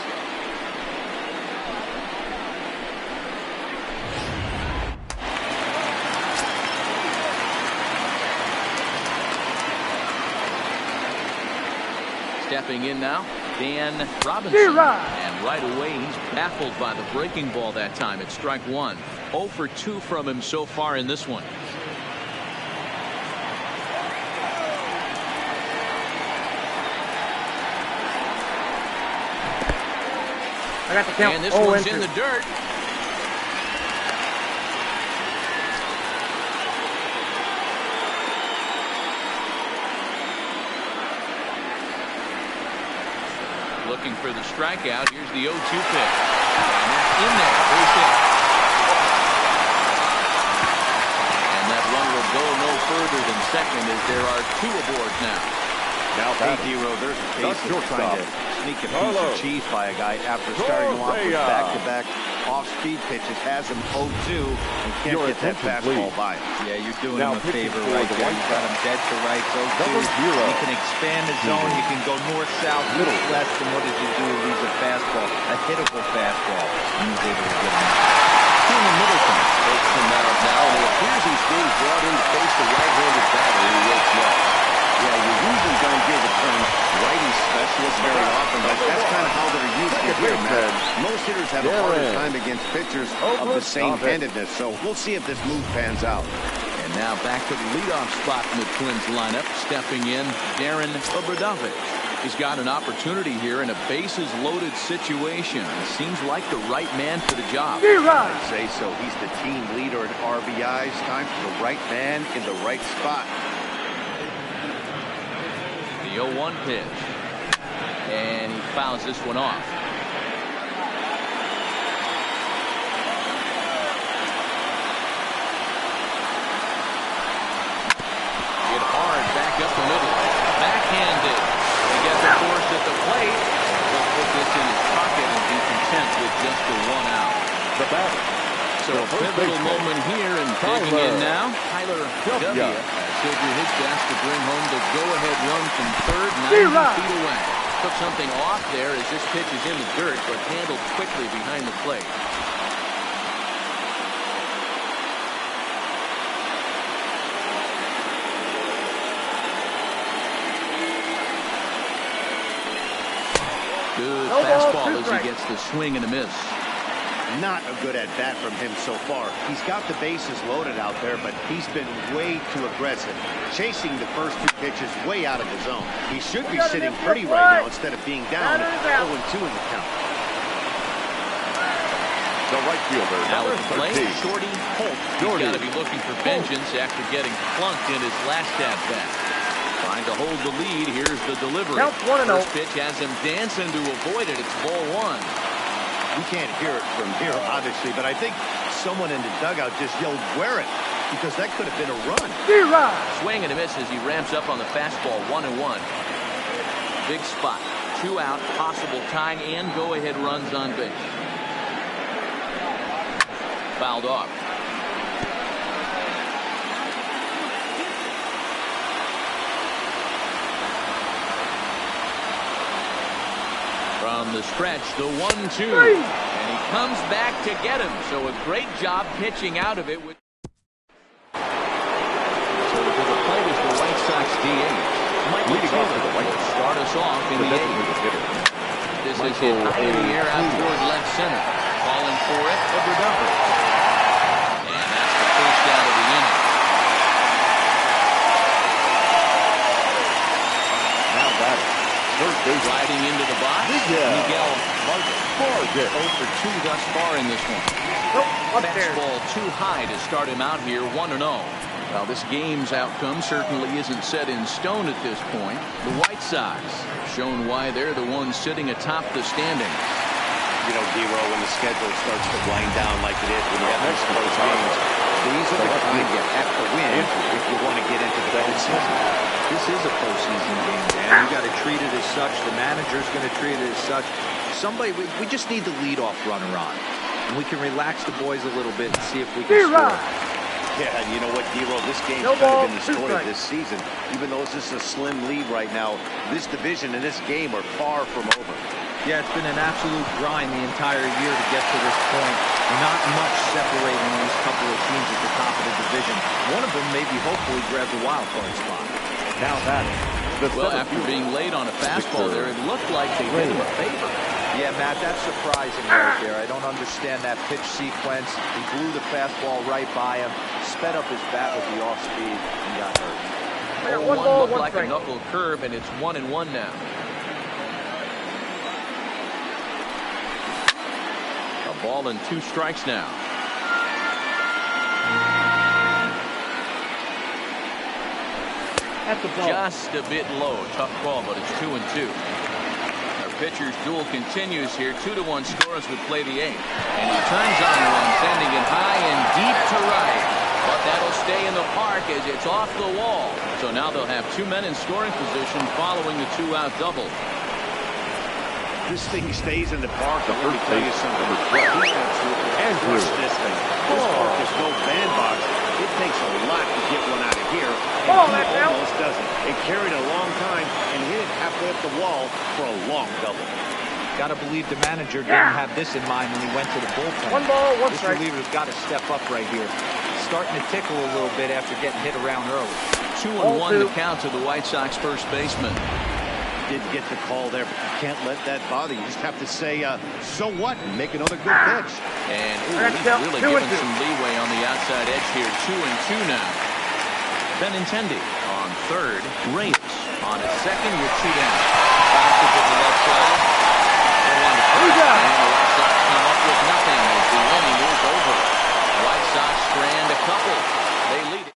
Stepping in now, Dan Robinson. And right away, he's baffled by the breaking ball that time. It's strike 1. 0 for 2 from him so far in this one. I got the count. And this one's in the dirt. Looking for the strikeout. Here's the 0-2 pitch. And that's in there. Base hit. And that run will go no further than second as there are 2 aboard now. Now, Hero, there's a case of trying to sneak a piece of cheese by a guy after starting off with back-to-back off-speed pitches. Has him 0-2 and can't get that fastball by him. Yeah, you're doing him a favor right there. You got him dead to right, 0-2. He can expand his zone. He can go north, south, west. And what does he do? He leaves a fastball, a hittable fastball. And he's able to get him. Tony Middleton takes him out now, and it appears he's being brought in to face the right-handed batter who works well. Yeah, you usually don't hear the term righty specialist very often, but that's kind of how they're used to here, man. Most hitters have a harder time against pitchers of the same handedness, so we'll see if this move pans out. And now back to the leadoff spot in the Twins lineup. Stepping in, Darren Obradovic. He's got an opportunity here in a bases-loaded situation. He seems like the right man for the job. I'd say so. He's the team leader in RBIs. Time for the right man in the right spot. The 0-1 pitch. And he fouls this one off. Hit hard back up the middle. Backhanded. He gets the force at the plate. He'll put this in his pocket and be content with just the 1 out. The batter. So a pivotal moment here, and taking in now, Tyler W. He'll do his best to bring home the go-ahead run from third, 90 feet away. Took something off there as this pitch is in the dirt, but handled quickly behind the plate. Good fastball as he gets the swing and a miss. Not a good at-bat from him so far. He's got the bases loaded out there, but he's been way too aggressive, chasing the first 2 pitches way out of the zone. He should be sitting pretty right now instead of being down 0-2 in the count. The right fielder, now number at the plate, 13. Shorty Holt. He's got to be looking for vengeance after getting plunked in his last at-bat. to hold the lead. Here's the delivery. Count 1-0. First pitch has him dancing to avoid it. It's ball one. We can't hear it from here, obviously, but I think someone in the dugout just yelled, "Wear it," because that could have been a run. Swing and a miss as he ramps up on the fastball. 1-1. Big spot. 2 out, possible tying and go-ahead runs on base. Fouled off. From the stretch, the 1-2. And he comes back to get him. So a great job pitching out of it. So to the plate is the White Sox DH. Leading off to the White Sox. Start us off in the 8th. This is hit high in the air out toward left center. Calling for it, Oberduper. And that's the first out of the inning. Now batting. Third base. Riding into the box. Miguel Vargas. 0 for 2 thus far in this one. Fastball too high to start him out here. 1-0. Well, this game's outcome certainly isn't set in stone at this point. The White Sox shown why they're the ones sitting atop the standings. You know, D-Row, when the schedule starts to wind down like it is when you have these close games, these are the kind you have to win if you want to get into the postseason. This is a postseason game, Dan. You got to treat it as such. The manager's going to treat it as such. We just need the leadoff runner on. And we can relax the boys a little bit and see if we can score. Yeah, and you know what, D-Row, this game's kind of been the story of this season. Even though this is a slim lead right now, this division and this game are far from over. Yeah, it's been an absolute grind the entire year to get to this point. Not much separating these couple of teams at the top of the division. One of them maybe hopefully grab the wild card spot. Now batting. Well, after being late on a fastball there, it looked like they did him a favor. Yeah, Matt, that's surprising right there. I don't understand that pitch sequence. He blew the fastball right by him, sped up his bat with the off speed, and got hurt. 1 looked like a knuckle curve, and it's 1-1 now. A ball and 2 strikes now. That's a ball. Just a bit low. Tough call, but it's 2-2. Pitcher's duel continues here. 2-1 score as we play the 8th. And he turns on one, sending it high and deep to right. But that'll stay in the park as it's off the wall. So now they'll have 2 men in scoring position following the 2-out double. This thing stays in the park. Let me tell you something. He absolutely crushed this thing. This park is no bandbox. It takes a lot to get one out of here. And he almost doesn't. It carried a long time and hit it halfway up the wall for a long double. Got to believe the manager didn't have this in mind when he went to the bullpen. 1 ball, 1 This strike. reliever's got to step up right here. Starting to tickle a little bit after getting hit around early. 2-1 the count to the White Sox first baseman. Didn't get the call there, but you can't let that bother you. You just have to say, so what, and make another good pitch. And he's really giving some leeway on the outside edge here. 2-2 now. Benintendi on third. Reyes on a second with 2 down. Bounces to the left side. And the White Sox come up with nothing as the inning is over. The White Sox strand a couple. They lead it.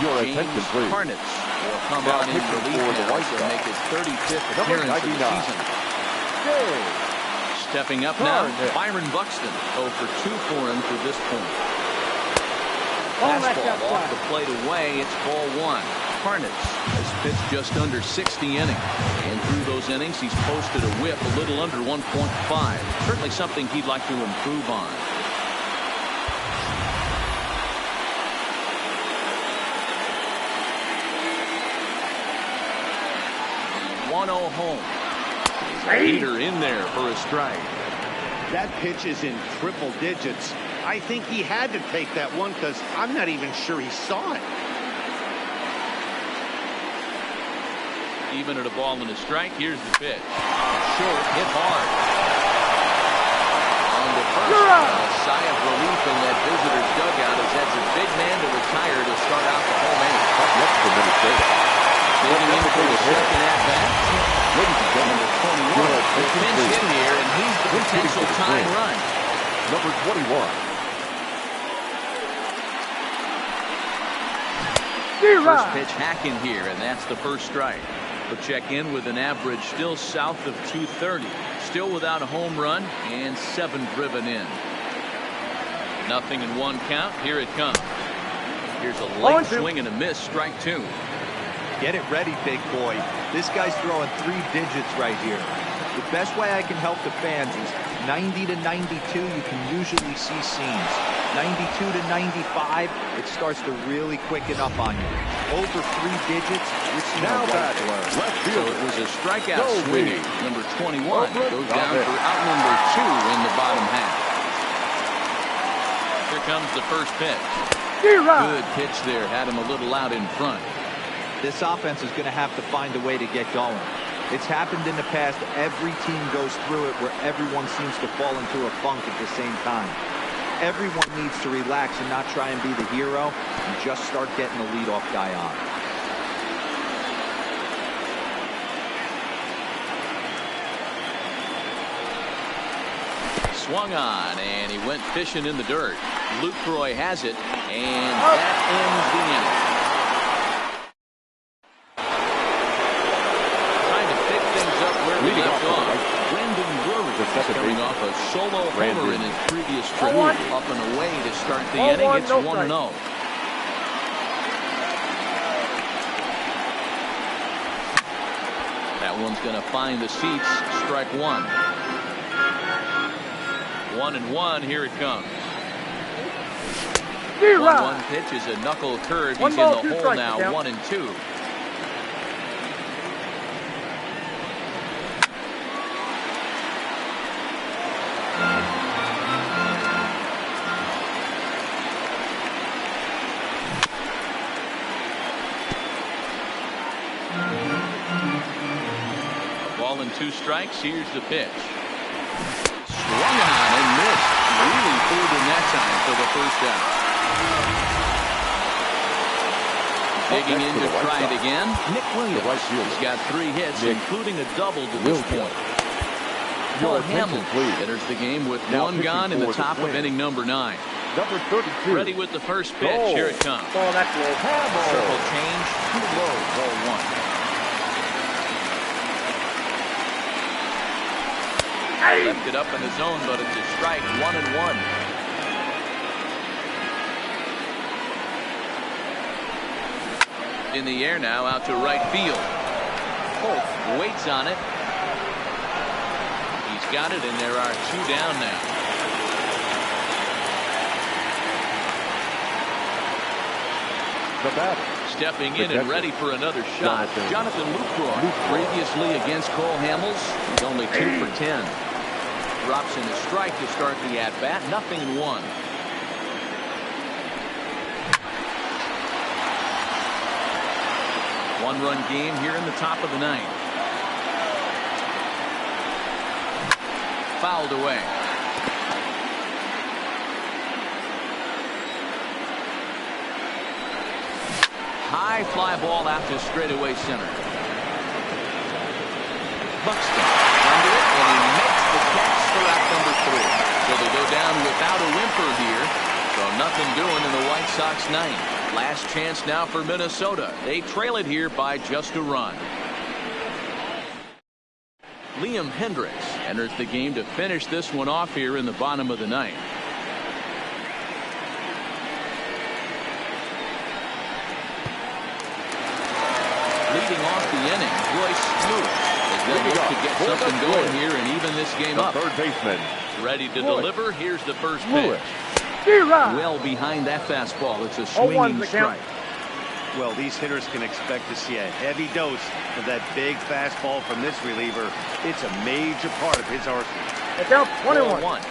Your attention, please. Harnitz will come on in relief for the White to Sox. make his 35th Number appearance of the 99. season. Stepping up now, Byron Buxton. 0 for 2 for him to this point. Fastball off the plate away. It's ball 1. Harnitz has pitched just under 60 innings. And through those innings, he's posted a whip a little under 1.5. Certainly something he'd like to improve on. Home. Heater in there for a strike. That pitch is in triple digits. I think he had to take that one because I'm not even sure he saw it. Even at a ball and a strike, here's the pitch. Short, hit hard. On the first, a sigh of relief in that visitor's dugout as that's a big man to retire to start out the home inning. Next for Minnesota. Getting in for the second at-bat. Number 21. The pinch hit here, and he's the potential tying run. Number 21. First pitch hacking here, and that's the first strike. We'll check in with an average still south of 230. Still without a home run and 7 driven in. 0-1 count. Here it comes. Here's a late swing and a miss. Strike 2. Get it ready, big boy. This guy's throwing 3 digits right here. The best way I can help the fans is 90 to 92, you can usually see seams. 92 to 95, it starts to really quicken up on you. Over 3 digits, you're seeing now a white blur. So it was a strikeout swinging. Number 21 goes down for out number 2 in the bottom half. Here comes the first pitch. Good pitch there. Had him a little out in front. This offense is going to have to find a way to get going. It's happened in the past. Every team goes through it where everyone seems to fall into a funk at the same time. Everyone needs to relax and not try and be the hero and just start getting the leadoff guy on. Swung on, and he went fishing in the dirt. Lucroy has it, and that ends the inning. Trying to pick things up where we left off. Brendan Drury is coming off a solo homer in his previous trip. Up and away to start the inning. It's 1-0. That one's going to find the seats. Strike 1. 1-1. Here it comes. 1-1 pitch is a knuckle curve. He's in the hole now. 1-2. Ball and 2 strikes. Here's the pitch. Swung on and missed. Really pulled in that time for the first out. Digging in to try it again. Nick Williams. He's got 3 hits, including a double to this point. Cole Hamels enters the game with 1 gone in the top of inning number 9. Number 32. Ready with the first pitch. Here it comes. Oh, that's low. Circle change. Too low. Ball 1. Left it up in the zone, but it's a strike. 1-1. In the air now, out to right field. Holt waits on it. He's got it, and there are 2 down now. The batter. Stepping in and ready for another shot. Jonathan Lucroy. Previously against Cole Hamels, he's only 2 for 10. Drops in a strike to start the at-bat. 0-1. One-run game here in the top of the 9th. Fouled away. High fly ball out to straightaway center. Buxton under it, and he makes the catch for out number 3. So they go down without a whimper here. So nothing doing in the White Sox 9th. Last chance now for Minnesota. They trail it here by just a run. Liam Hendriks enters the game to finish this one off here in the bottom of the 9th. Leading off the inning, Royce Lewis is going to look to get something going here and even this game up. Third baseman. Ready to deliver. Here's the first pitch. Well behind that fastball. It's a swinging strike. Well, these hitters can expect to see a heavy dose of that big fastball from this reliever. It's a major part of his arsenal. It's out 1-1.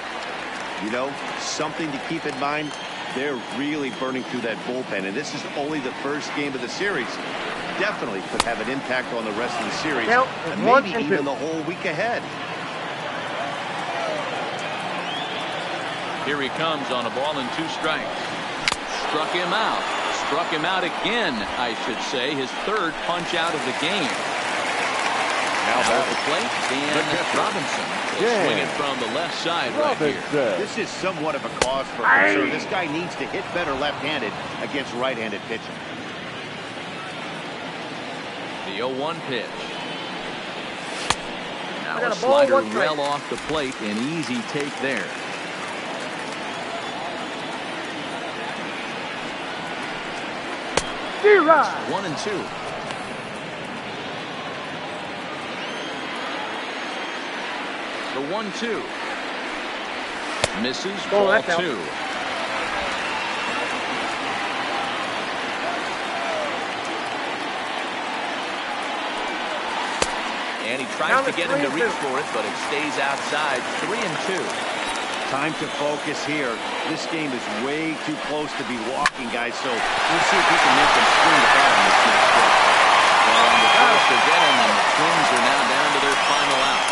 You know, something to keep in mind, they're really burning through that bullpen, and this is only the first game of the series. Definitely could have an impact on the rest of the series, and maybe even the whole week ahead. Here he comes on a ball and 2 strikes. Struck him out. Struck him out again, I should say. His 3rd punch out of the game. Now at the plate, Dan Robinson. Swinging from the left side right here. This is somewhat of a cause for concern. This guy needs to hit better left-handed against right-handed pitching. The 0-1 pitch. Now a slider well off the plate. An easy take there. Right. 1-2. The 1-2. Misses. Ball 2. And he tries to get him to reach for it, but it stays outside. 3-2. Time to focus here. This game is way too close to be walking, guys, so we'll see if he can make them swing the bat on this next pitch. Well, on the first to get him, and the Twins are now down to their final out.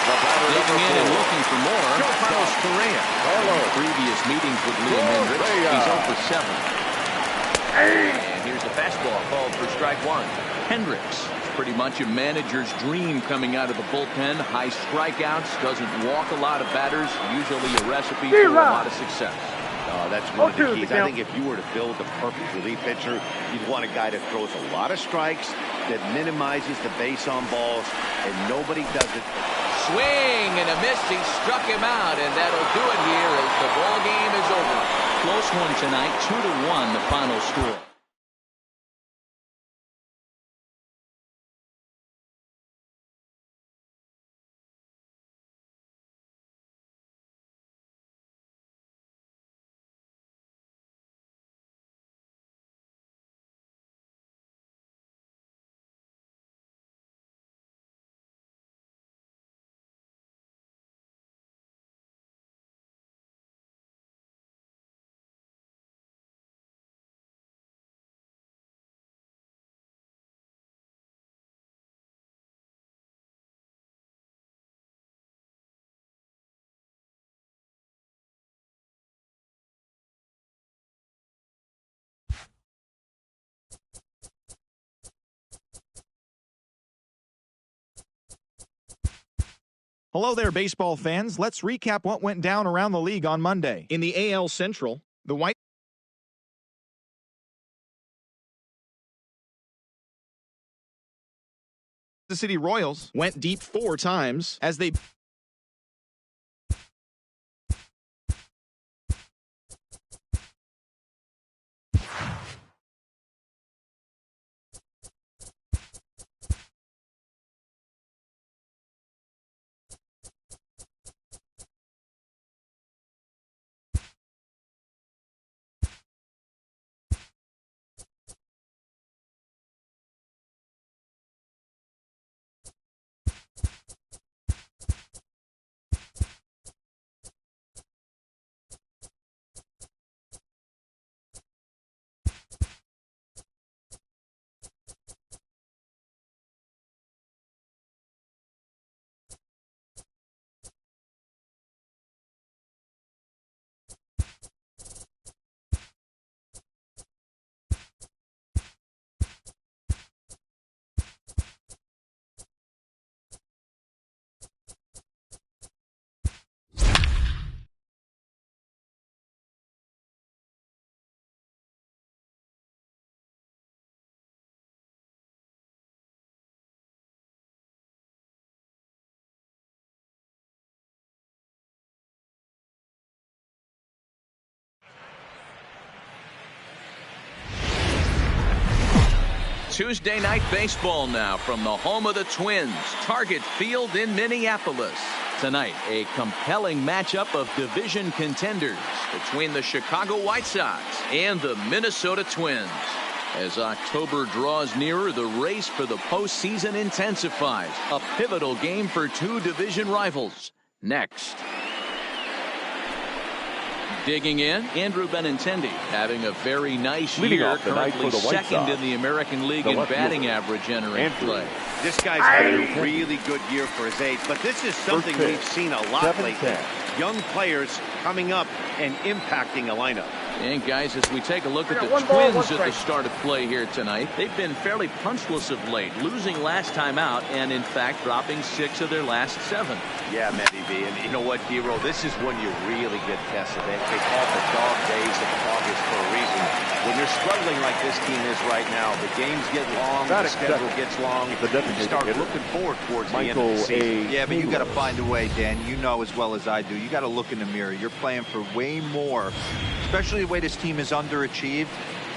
Digging in and looking for more, Carlos Correa. In previous meetings with Liam Hendricks, he's 0 for 7. And here's a fastball called for strike 1. Hendricks. Pretty much a manager's dream coming out of the bullpen. High strikeouts, doesn't walk a lot of batters. Usually a recipe for a lot of success. That's one of the keys. I think if you were to build the perfect relief pitcher, you'd want a guy that throws a lot of strikes, that minimizes the base on balls, and nobody does it. Swing and a miss. He struck him out, and that'll do it here as the ball game is over. Close one tonight, 2-1 the final score. Hello there, baseball fans. Let's recap what went down around the league on Monday. In the AL Central, the Kansas City Royals went deep 4 times as they Tuesday night baseball now from the home of the Twins, Target Field in Minneapolis. Tonight, a compelling matchup of division contenders between the Chicago White Sox and the Minnesota Twins. As October draws nearer, the race for the postseason intensifies. A pivotal game for 2 division rivals. Next. Digging in, Andrew Benintendi having a very nice year, currently second in the American League in batting average entering play. This guy's had a really good year for his age, but this is something we've seen a lot lately. Young players coming up and impacting a lineup. And guys, as we take a look at the Twins at the start of play here tonight, they've been fairly punchless of late, losing last time out and in fact dropping 6 of their last 7. Yeah, Matty B. And you know what, D-Roll, this is when you really get tested. They call it the dog days of August for a reason. When you're struggling like this team is right now, the games get long, the schedule gets long, you start looking forward towards the end of the season. Yeah, but you got to find a way, Dan. You know as well as I do. You got to look in the mirror. You're playing for way more, especially the way this team is underachieved.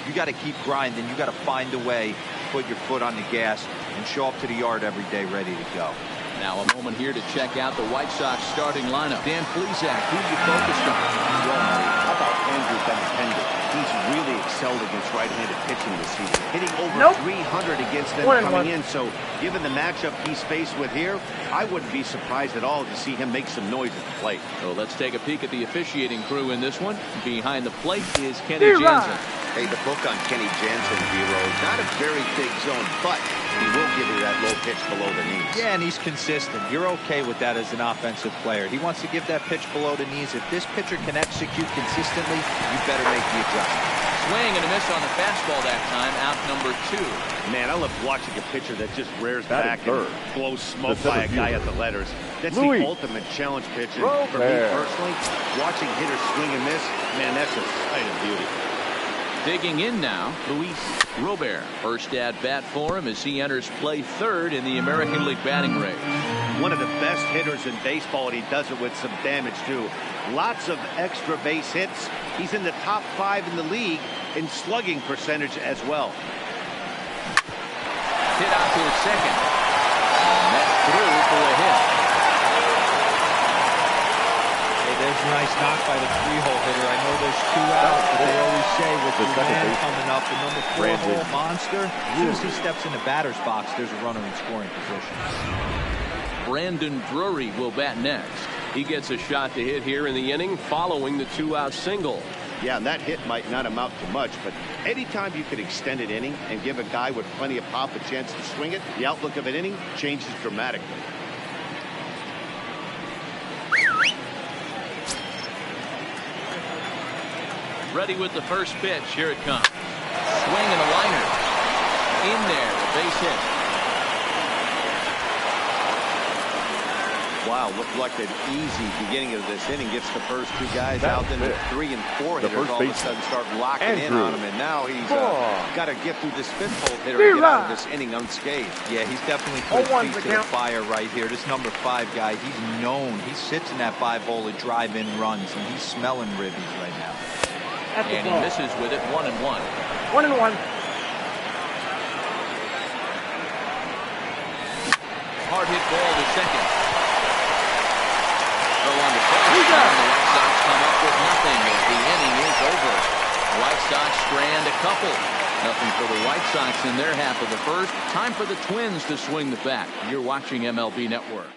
You got to keep grinding. You got to find a way to put your foot on the gas and show up to the yard every day ready to go. Now a moment here to check out the White Sox starting lineup. Dan Plesac, who you focused on? Well, how about Andrew Benintendi? He's really excelled against right-handed pitching this season, hitting over 300 against them coming in. So given the matchup he's faced with here, I wouldn't be surprised at all to see him make some noise at the plate. So let's take a peek at the officiating crew in this one. Behind the plate is Kenny Jansen. Hey, the book on Kenny Jansen, D-Roll, not a very big zone, but he will give you that low pitch below the knees. Yeah, and he's consistent. You're okay with that as an offensive player. He wants to give that pitch below the knees. If this pitcher can execute consistently, you better make the adjustment. Swing and a miss on the fastball that time, out number 2. Man, I love watching a pitcher that just rears back and blows smoke by a guy at the letters. That's the ultimate challenge pitch. And for me personally, watching hitters swing and miss, man, that's a sight of beauty. Digging in now, Luis Robert. First at bat for him as he enters play 3rd in the American League batting range. One of the best hitters in baseball, and he does it with some damage too. Lots of extra base hits. He's in the top 5 in the league in slugging percentage as well. Hit out to his second. And that's through for a hit. There's a nice knock by the 3-hole hitter. I know there's 2 outs, but they always say with the man coming up, the number 4-hole monster, as soon as he steps in the batter's box, there's a runner in scoring position. Brandon Drury will bat next. He gets a shot to hit here in the inning following the 2-out single. Yeah, and that hit might not amount to much, but anytime you can extend an inning and give a guy with plenty of pop a chance to swing it, the outlook of an inning changes dramatically. Ready with the first pitch. Here it comes. Swing and a liner. In there, a base hit. Wow, looked like an easy beginning of this inning. Gets the first 2 guys out, then the 3 and 4 hitters all of a sudden start locking in on him, and now he's got to get through this 5th-hole hitter and get out of this inning unscathed. Yeah, he's definitely put his feet to the fire right here. This number 5 guy, he's known. He sits in that 5-hole to drive in runs, and he's smelling ribbies right now. And he misses with it, 1-1. 1-1. Hard hit ball to second. Throw on the first. The White Sox come up with nothing as the inning is over. The White Sox strand a couple. Nothing for the White Sox in their half of the first. Time for the Twins to swing the bat. You're watching MLB Network.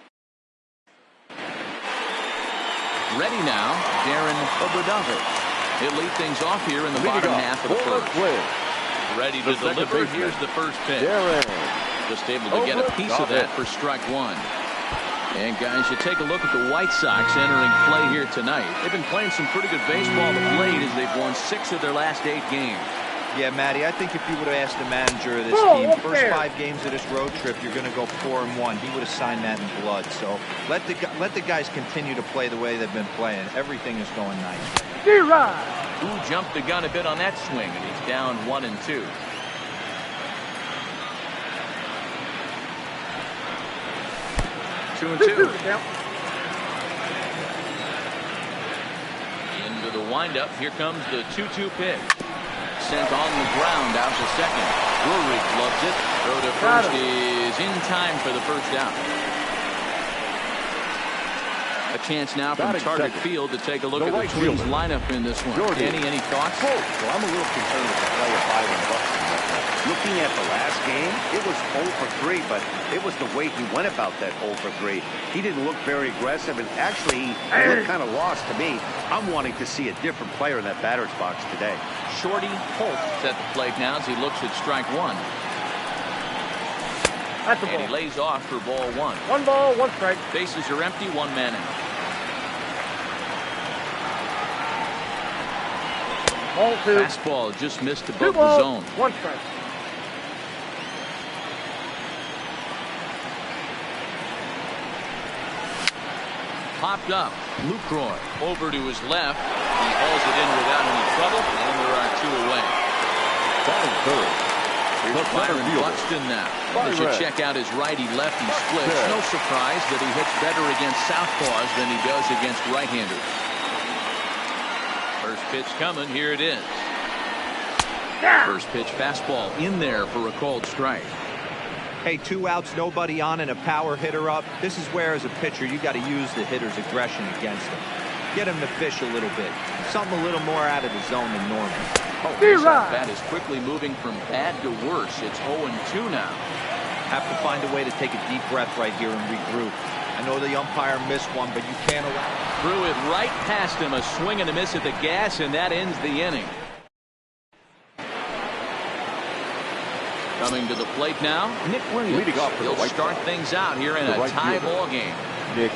Ready now, Darren Obradovich. He'll lead things off here in the bottom half of the first. Ready to deliver. Here's the first pitch. Just able to get a piece of that for strike 1. And guys, you take a look at the White Sox entering play here tonight. They've been playing some pretty good baseball of late as they've won 6 of their last 8 games. Yeah, Matty, I think if you would have asked the manager of this team, first 5 games of this road trip, you're going to go 4-1. He would have signed that in blood. So let the guys continue to play the way they've been playing. Everything is going nice. Who jumped the gun a bit on that swing, and he's down 1-2. Two and two. Into the windup. Here comes the 2-2 pitch. Sent on the ground out to second. Drury loves it. Throw to first is in time for the first out. A chance now from Target Field to take a look at the Twins lineup in this one. Danny, any thoughts? Well, I'm a little concerned with the play of Byron Buxton. Looking at the last game, it was 0 for 3, but it was the way he went about that 0 for 3. He didn't look very aggressive, and actually he looked kind of lost to me. I'm wanting to see a different player in that batter's box today. Shorty Holt at the plate now as he looks at strike 1. That's a and ball. He lays off for ball 1. 1 ball, 1 strike. Bases are empty, 1 man out. Ball 2. Fastball just missed 2 above the balls, zone. 1 strike. Popped up. Lucroy over to his left. He hauls it in without any trouble, and there are 2 away. Batting third. Here's Byron Buxton now. As you check out his righty-lefty splits, no surprise that he hits better against southpaws than he does against right-handers. First pitch coming. Here it is. First pitch fastball in there for a called strike. Hey, 2 outs, nobody on, and a power hitter up. This is where, as a pitcher, you got to use the hitter's aggression against him. Get him to fish a little bit. Something a little more out of the zone than normal. Oh, this bat is quickly moving from bad to worse. It's 0-2 now. Have to find a way to take a deep breath right here and regroup. I know the umpire missed one, but you can't allow it. Threw it right past him. A swing and a miss at the gas, and that ends the inning. Coming to the plate now, Nick Williams. Leading off for the He'll White start Sox. things out here in a tie ball game. Nick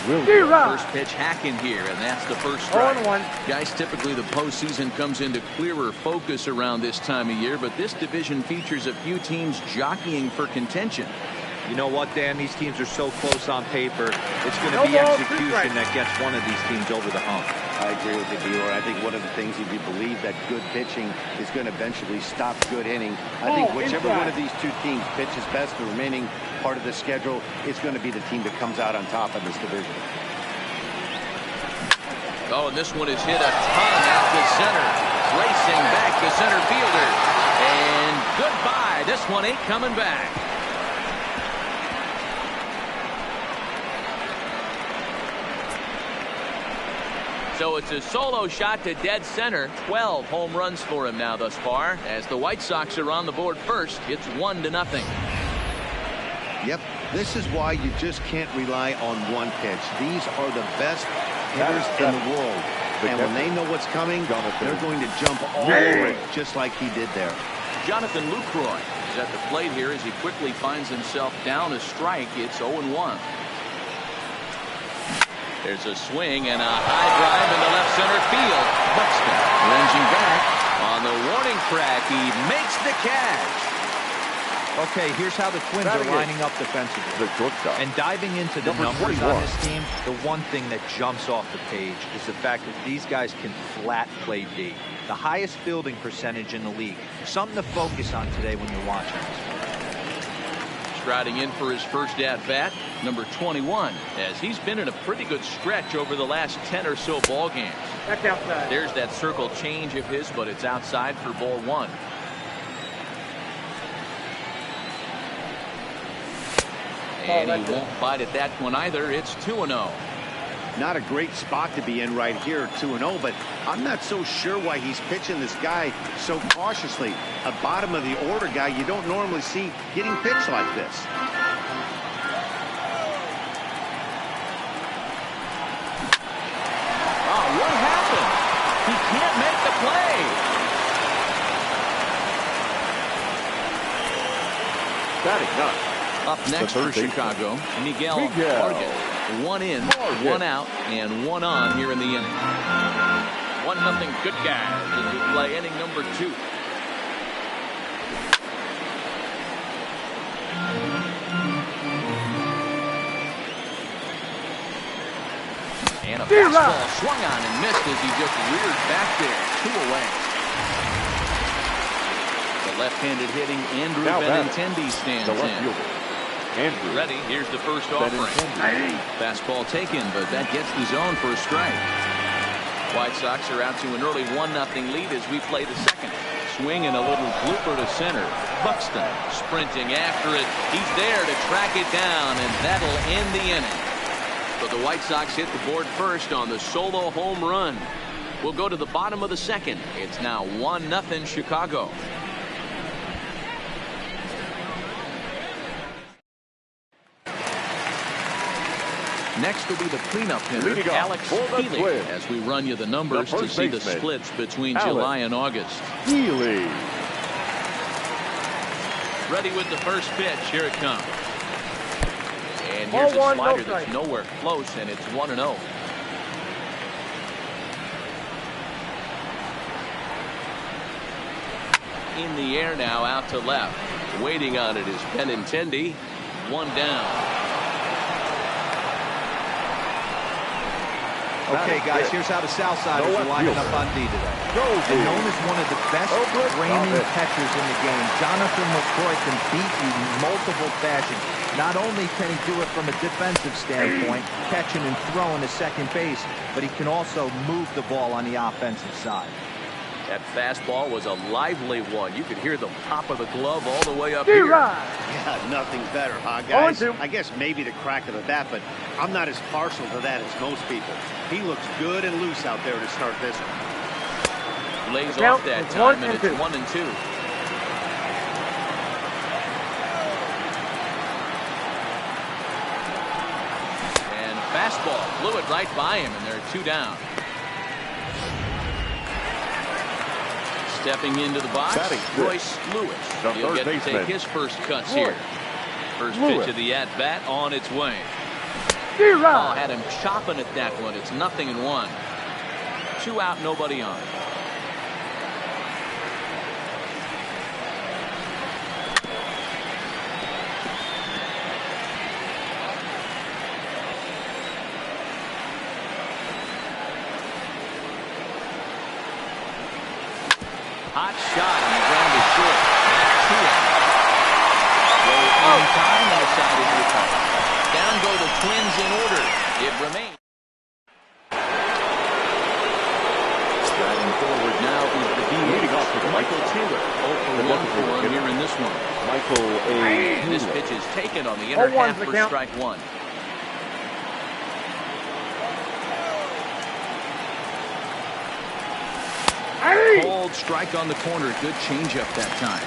Williams. First pitch hacking here, and that's the first strike. 0-1. Guys, typically the postseason comes into clearer focus around this time of year, but this division features a few teams jockeying for contention. You know what, Dan? These teams are so close on paper. It's going to be execution that gets one of these teams over the hump. I agree with you, Bueller. I think one of the things, if you believe that good pitching is going to eventually stop good hitting, I think whichever one of these 2 teams pitches best the remaining part of the schedule is going to be the team that comes out on top in this division. Oh, and this one is hit a ton out to center. Racing back to center fielder. And goodbye. This one ain't coming back. So it's a solo shot to dead center. 12 home runs for him now thus far. As the White Sox are on the board first, it's 1-0. Yep, this is why you just can't rely on one pitch. These are the best hitters in the world. And when they know what's coming, they're going to jump all over it, just like he did there. Jonathan Lucroy is at the plate here as he quickly finds himself down a strike. It's 0-1. There's a swing and a high drive into left center field. Buxton lunging back on the warning track. He makes the catch. Okay, here's how the Twins are lining up defensively. And diving into the numbers on this team, the one thing that jumps off the page is the fact that these guys can flat play D. The highest fielding percentage in the league. Something to focus on today when you're watching this. Striding in for his first at-bat, number 21, as he's been in a pretty good stretch over the last 10 or so ball games. That's outside. There's that circle change of his, but it's outside for ball 1. And he won't bite at that one either. It's 2-0. Not a great spot to be in right here, 2-0, but I'm not so sure why he's pitching this guy so cautiously. A bottom of the order guy you don't normally see getting pitched like this. Oh, what happened? He can't make the play. Batting ninth. Up next for Chicago, Miguel Vargas. 1 in, 1 out, and 1 on here in the inning. 1-0 good guys as we play inning number 2. And a fastball swung on and missed as he just reared back there. 2 away. The left-handed hitting Andrew Benintendi stands in. Andrew. Ready, here's the first offering. Fastball taken, but that gets the zone for a strike. White Sox are out to an early 1-0 lead as we play the second. Swing and a little blooper to center. Buxton sprinting after it. He's there to track it down, and that'll end the inning. But the White Sox hit the board first on the solo home run. We'll go to the bottom of the second. It's now 1-0 Chicago. Next will be the cleanup hitter, Alex Healy, as we run you the numbers to see the splits between July and August. Healy. Ready with the first pitch. Here it comes. And here's a slider that's nowhere close, and it's 1-0. in the air now out to left. Waiting on it is Benintendi. One down. Okay, guys, here's how the Southsiders are lining up on D today. And known as one of the best framing catchers in the game, Jonathan Lucroy can beat you in multiple fashions. Not only can he do it from a defensive standpoint, catching and throwing to second base, but he can also move the ball on the offensive side. That fastball was a lively one. You could hear the pop of the glove all the way up here. Yeah, nothing better, huh, guys? I guess maybe the crack of the bat, but I'm not as partial to that as most people. He looks good and loose out there to start this one. Lays off that time, and it's 1-2. And fastball blew it right by him, and there are 2 down. Stepping into the box, Royce Lewis. He'll get to take his first cuts here. First pitch of the at-bat on its way. Ball had him chopping at that one. It's 0-1. 2 out, nobody on. Hot shot, and the ground is short. That's 2 out. Roll in time, and the side is recovered. Down go the Twins in order. It remains. Driving forward now is the leading off with Michael Taylor. 0 for 1 for him here in this one. Michael A. And this pitch is taken on the inner half for strike 1. Cold strike on the corner. Good changeup that time.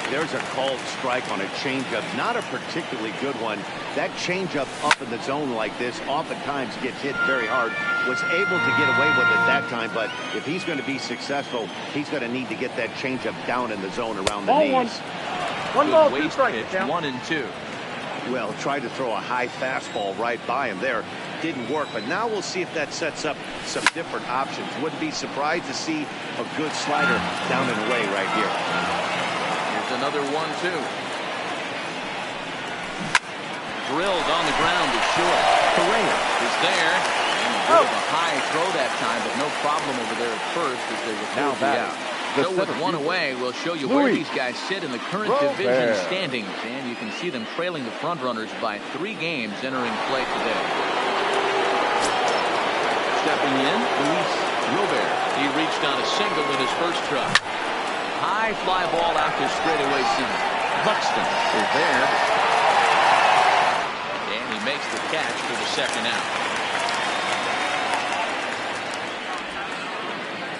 There's a called strike on a changeup. Not a particularly good one. That changeup up in the zone like this oftentimes gets hit very hard. Was able to get away with it that time, but if he's going to be successful, he's going to need to get that changeup down in the zone around the knees. One ball, 2 strikes. 1-2. Well, tried to throw a high fastball right by him there. Didn't work, but now we'll see if that sets up some different options. Wouldn't be surprised to see a good slider down and away right here. Here's another 1-2. Drilled on the ground is short. Correa is there. And a bit of a high throw that time, but no problem over there at first as they were out. So with 1 away, we'll show you where these guys sit in the current division standings. And you can see them trailing the front runners by 3 games entering play today. Stepping in, Luis Robert. He reached on a single in his first try. High fly ball out to straightaway center. Buxton is there. And he makes the catch for the second out.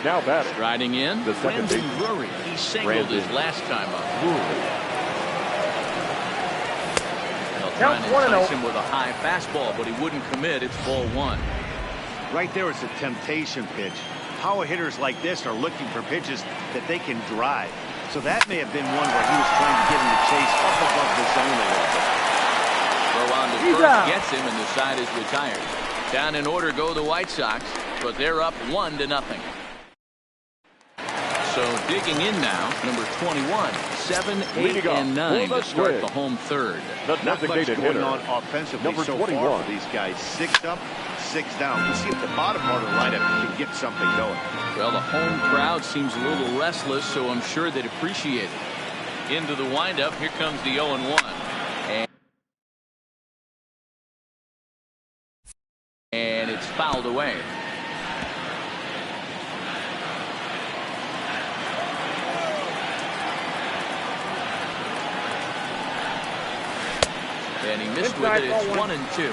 Now batting. Striding in, the second Brandon Drury. He singled his last time up. They'll try and entice him with a high fastball, but he wouldn't commit. It's ball 1. Right there is a temptation pitch. Power hitters like this are looking for pitches that they can drive. So that may have been one where he was trying to get him to chase up above the zone a little bit. Throw on to first gets him, and the side is retired. Down in order go the White Sox, but they're up 1-0. So digging in now, number 21, 7, 8, and 9 to start the home third. Not much going on offensively so far for these guys. 6 up, 6 down. We'll see if the bottom part of the lineup can get something going. Well, the home crowd seems a little restless, so I'm sure they'd appreciate it. Into the windup, here comes the 0-1. And it's fouled away. And he missed with it. It's 1-2.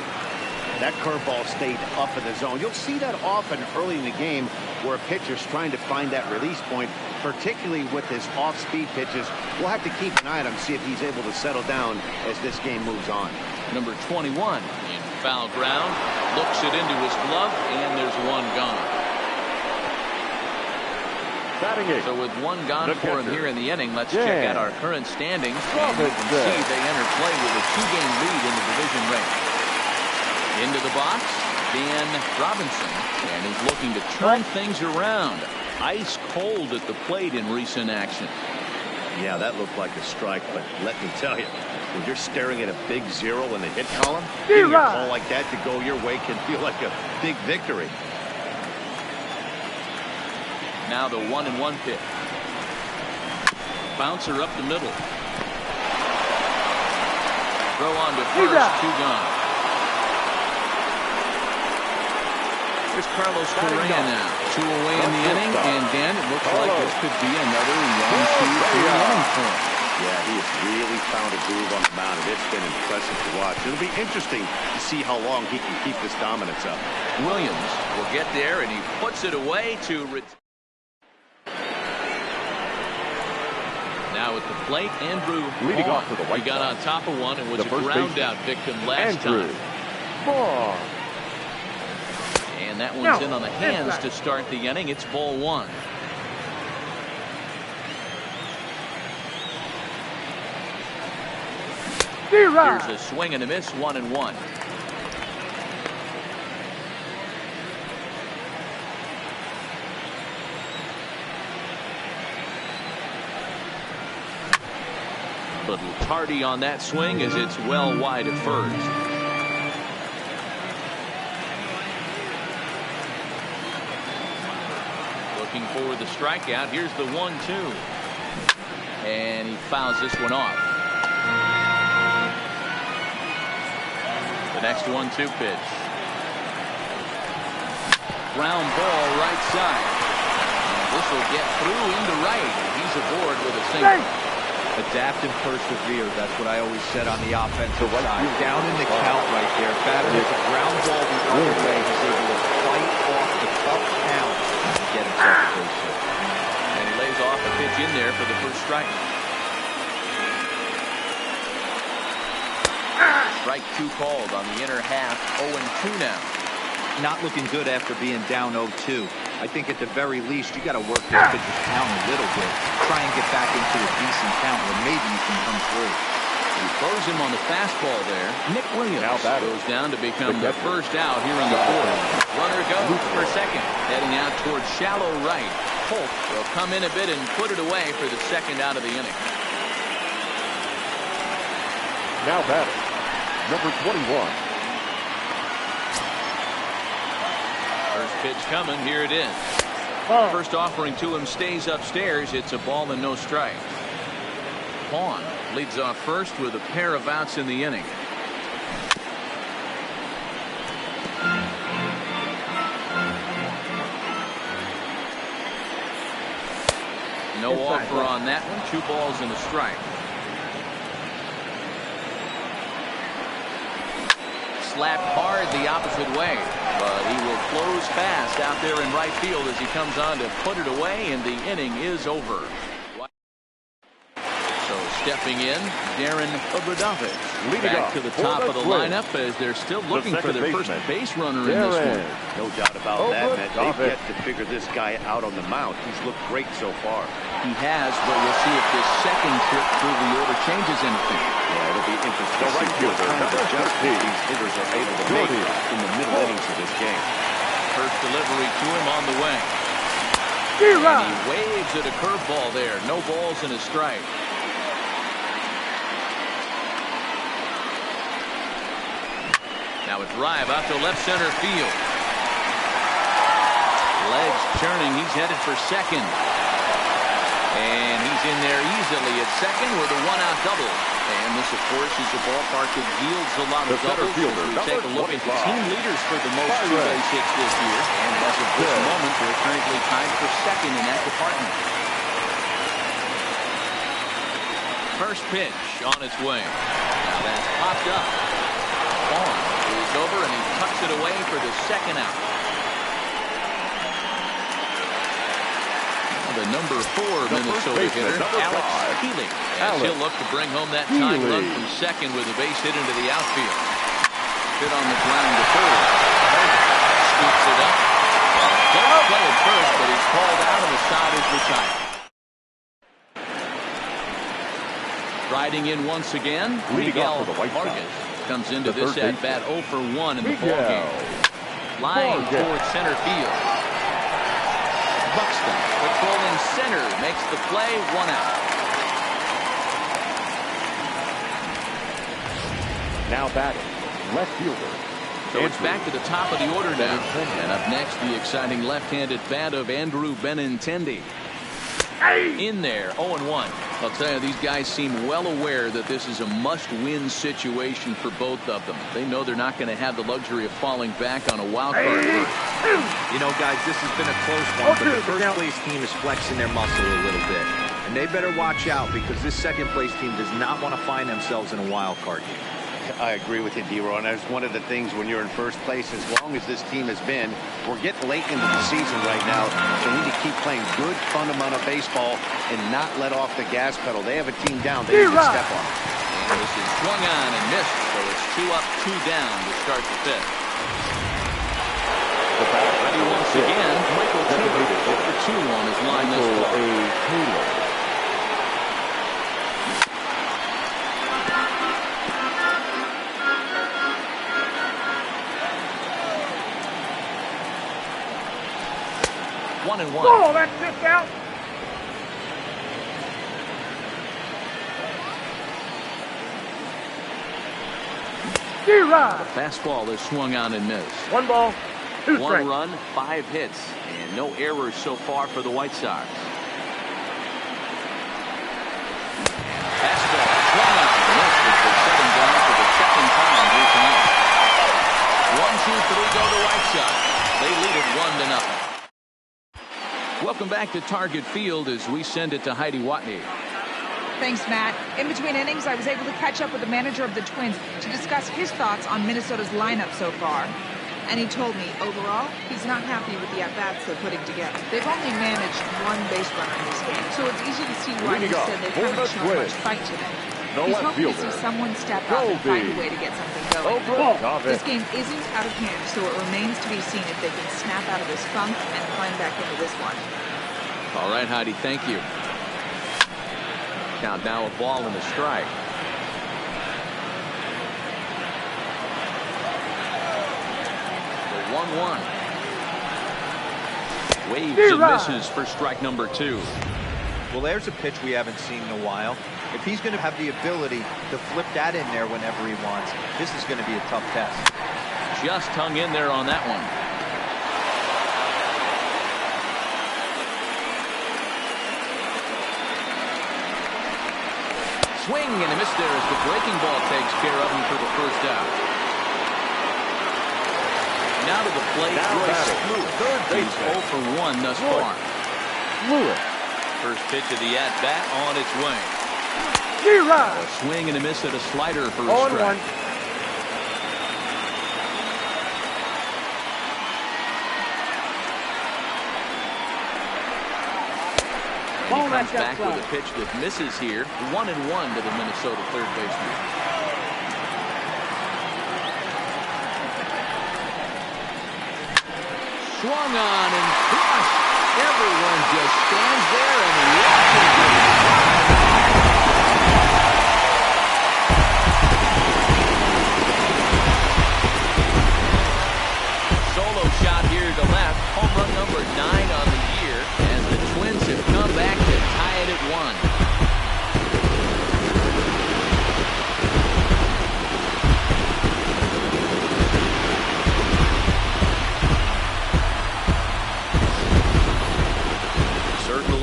That curveball stayed up in the zone. You'll see that often early in the game where a pitcher's trying to find that release point, particularly with his off-speed pitches. We'll have to keep an eye on him, see if he's able to settle down as this game moves on. Number 21 in foul ground, looks it into his glove, and there's 1 gone. So with 1 gone for him here in the inning, let's check out our current standings. And you can see they enter play with a 2-game lead in the division race. Into the box, Dan Robinson, and he's looking to turn things around. Ice cold at the plate in recent action. Yeah, that looked like a strike, but let me tell you, when you're staring at a big 0 in the hit column, getting a call like that to go your way can feel like a big victory. Now the 1-1 pitch. Bouncer up the middle. Throw on to first, 2 gone. Here's Carlos Correa now. 2 away in the inning, and Dan, it looks like this could be another 1-2-3 inning for him. Yeah, he has really found a groove on the mound, and it's been impressive to watch. It'll be interesting to see how long he can keep this dominance up. Williams will get there, and he puts it away to now at the plate, Andrew leading Vaughn. off to the White He got on top of one and was a ground out victim last time. Vaughn. And that one's in on the hands to start the inning. It's ball 1. Here's a swing and a miss, 1-1. Little tardy on that swing as it's well wide at first. Looking for the strikeout. Here's the 1-2. And he fouls this one off. The next 1-2 pitch. Ground ball right side. And this will get through into right. He's aboard with a single. Adapt and persevere. That's what I always said on the offensive side. Down in the count right there. Batter has a ground ball the other way. He's able to fight off the tough count and get himself a base hit. And he lays off a pitch in there for the first strike. Strike 2 called on the inner half. 0-2 now. Not looking good after being down 0-2. I think at the very least you got to work this pitcher's count a little bit. Try and get back into a decent count where maybe you can come through. He throws him on the fastball there. Nick Williams goes down to become the first out here in the 4th. Runner goes for second. Heading out towards shallow right. Polk will come in a bit and put it away for the second out of the inning. Now batter, number 21. First pitch coming. Here it is. First offering to him stays upstairs. It's a ball and no strike. Vaughn leads off first with a pair of outs in the inning. No offer on that one. 2 balls and a strike. Slapped hard the opposite way, but he will close fast out there in right field as he comes on to put it away, and the inning is over. So stepping in, Darren Obradovich back to the top of the lineup as they're still looking for their first base runner in this one. No doubt about that, man. They've yet to figure this guy out on the mound. He's looked great so far. He has, but we'll see if this second trip through the order changes anything. Yeah, it'll be interesting to see what kind of adjustment these hitters are able to make in the middle innings of this game. First delivery to him on the way. And he waves at a curveball there. No balls and a strike. Now a drive out to left center field. Legs churning. He's headed for second. And he's in there easily at second with a 1-out double. And this, of course, is a ballpark that yields a lot of doubles. We take a look at the team leaders for the most 2-base hits this year. And as of this moment, they're currently tied for second in that department. First pitch on its way. Now that's popped up. Vaughn is over and he tucks it away for the second out. The number 4 Minnesota hitter, Alex Healy. As he'll look to bring home that tying run from second with a base hit into the outfield. Hit on the ground to third. Scoops it up. Don't play at first, but he's called out and the side is retired. Riding in once again, Miguel Vargas comes into this at-bat 0 for 1 in the ballgame. Line towards center field. Buxton patrolling center makes the play, 1 out. Now batting, left fielder. So it's back to the top of the order now. And up next, the exciting left-handed bat of Andrew Benintendi. In there, 0-1. I'll tell you, these guys seem well aware that this is a must-win situation for both of them. They know they're not going to have the luxury of falling back on a wild card berth. You know, guys, this has been a close one, but the first-place team is flexing their muscle a little bit. And they better watch out because this second-place team does not want to find themselves in a wild card game. I agree with you, D-Roy, and that's one of the things when you're in first place, as long as this team has been, we're getting late into the season right now, so we need to keep playing good, fundamental baseball and not let off the gas pedal. They have a team down. They need to step up. And this is swung on and missed, so it's 2 up, 2 down to start the fifth. Ready once again, Michael Taylor, 0 for 2 on his line this far. 1-1. Oh, that's just out. The fastball is swung on and missed. 1 ball, 2 strikes. 1 run, 5 hits, and no errors so far for the White Sox. Fastball swung on and missed as they set him down for the second time here tonight. 1-2-3 go the White Sox. They lead it 1-0. Welcome back to Target Field as we send it to Heidi Watney. Thanks, Matt. In between innings, I was able to catch up with the manager of the Twins to discuss his thoughts on Minnesota's lineup so far. And he told me, overall, he's not happy with the at-bats they're putting together. They've only managed 1 base runner in this game, so it's easy to see why he said they haven't shown much fight today. He's hoping to see someone step up and find a way to get something going. This game isn't out of hand, so it remains to be seen if they can snap out of this funk and climb back into this one. All right, Heidi, thank you. Count now, a ball and a strike. The 1-1. Waves and misses for strike number 2. Well, there's a pitch we haven't seen in a while. If he's going to have the ability to flip that in there whenever he wants, this is going to be a tough test. Just hung in there on that one. Swing and a miss there as the breaking ball takes care of him for the first out. Now to the plate, Royce Lewis. Third base 0 for 1 thus far. Lewis. First pitch of the at-bat on its way. A swing and a miss at a slider for a strike. And he comes back with a pitch that misses here. 1-1 to the Minnesota third baseman. Swung on and crushed. Everyone just stands there and watches it. Solo shot here to left. Home run number 9 on the year. And the Twins have come back to tie it at 1.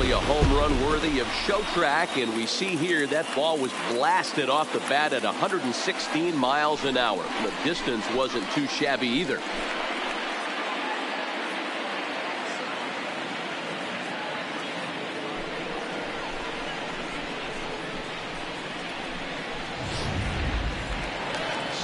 A home run worthy of show track, and we see here that ball was blasted off the bat at 116 miles an hour. The distance wasn't too shabby either.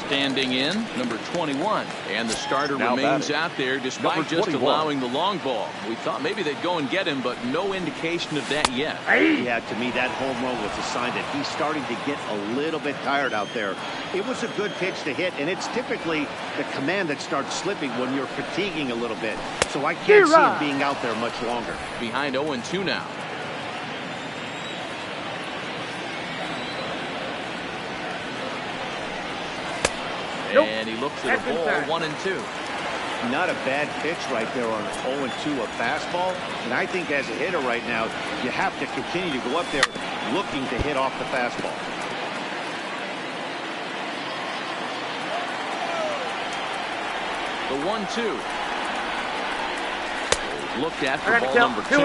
Standing in, number 21. And the starter remains out there despite just allowing the long ball. We thought maybe they'd go and get him, but no indication of that yet. Yeah, to me, that home run was a sign that he's starting to get a little bit tired out there. It was a good pitch to hit, and it's typically the command that starts slipping when you're fatiguing a little bit. So I can't see him being out there much longer. Behind 0-2 now. And he looks at a ball, 1-2. Not a bad pitch right there on 0-2, a fastball. And I think as a hitter right now, you have to continue to go up there looking to hit off the fastball. 1-2. Looked at for ball number 2.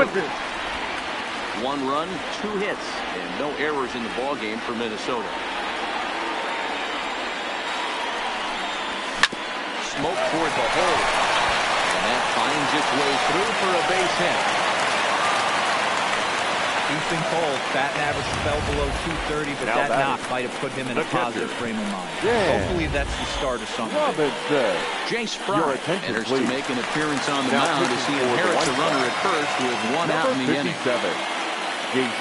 1 run, 2 hits, and no errors in the ball game for Minnesota. Smoke toward the hole, and that finds its way through for a base hit. He's been told batting average fell below 230, but that knock might have put him in a positive frame of mind. Hopefully that's the start of something. Jace Fry enters to make an appearance on the mound as he inherits a runner at first with 1 out in the inning.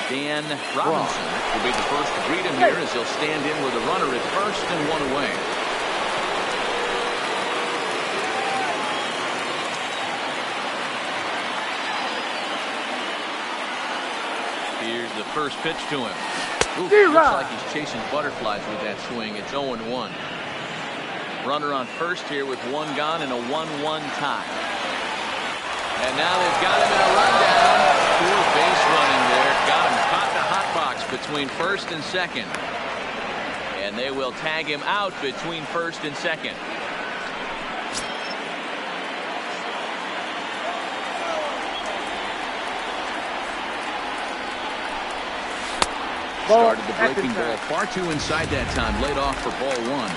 Dan Robinson will be the first to greet him here as he'll stand in with a runner at first and 1 away. Here's the first pitch to him. Ooh, looks like he's chasing butterflies with that swing. It's 0-1. Runner on first here with 1 gone and a 1-1 tie. And now they've got him in a rundown. Poor base running there. Got him caught in the hot box between first and second. And they will tag him out between first and second. Started the breaking ball far too inside that time. Laid off for ball 1.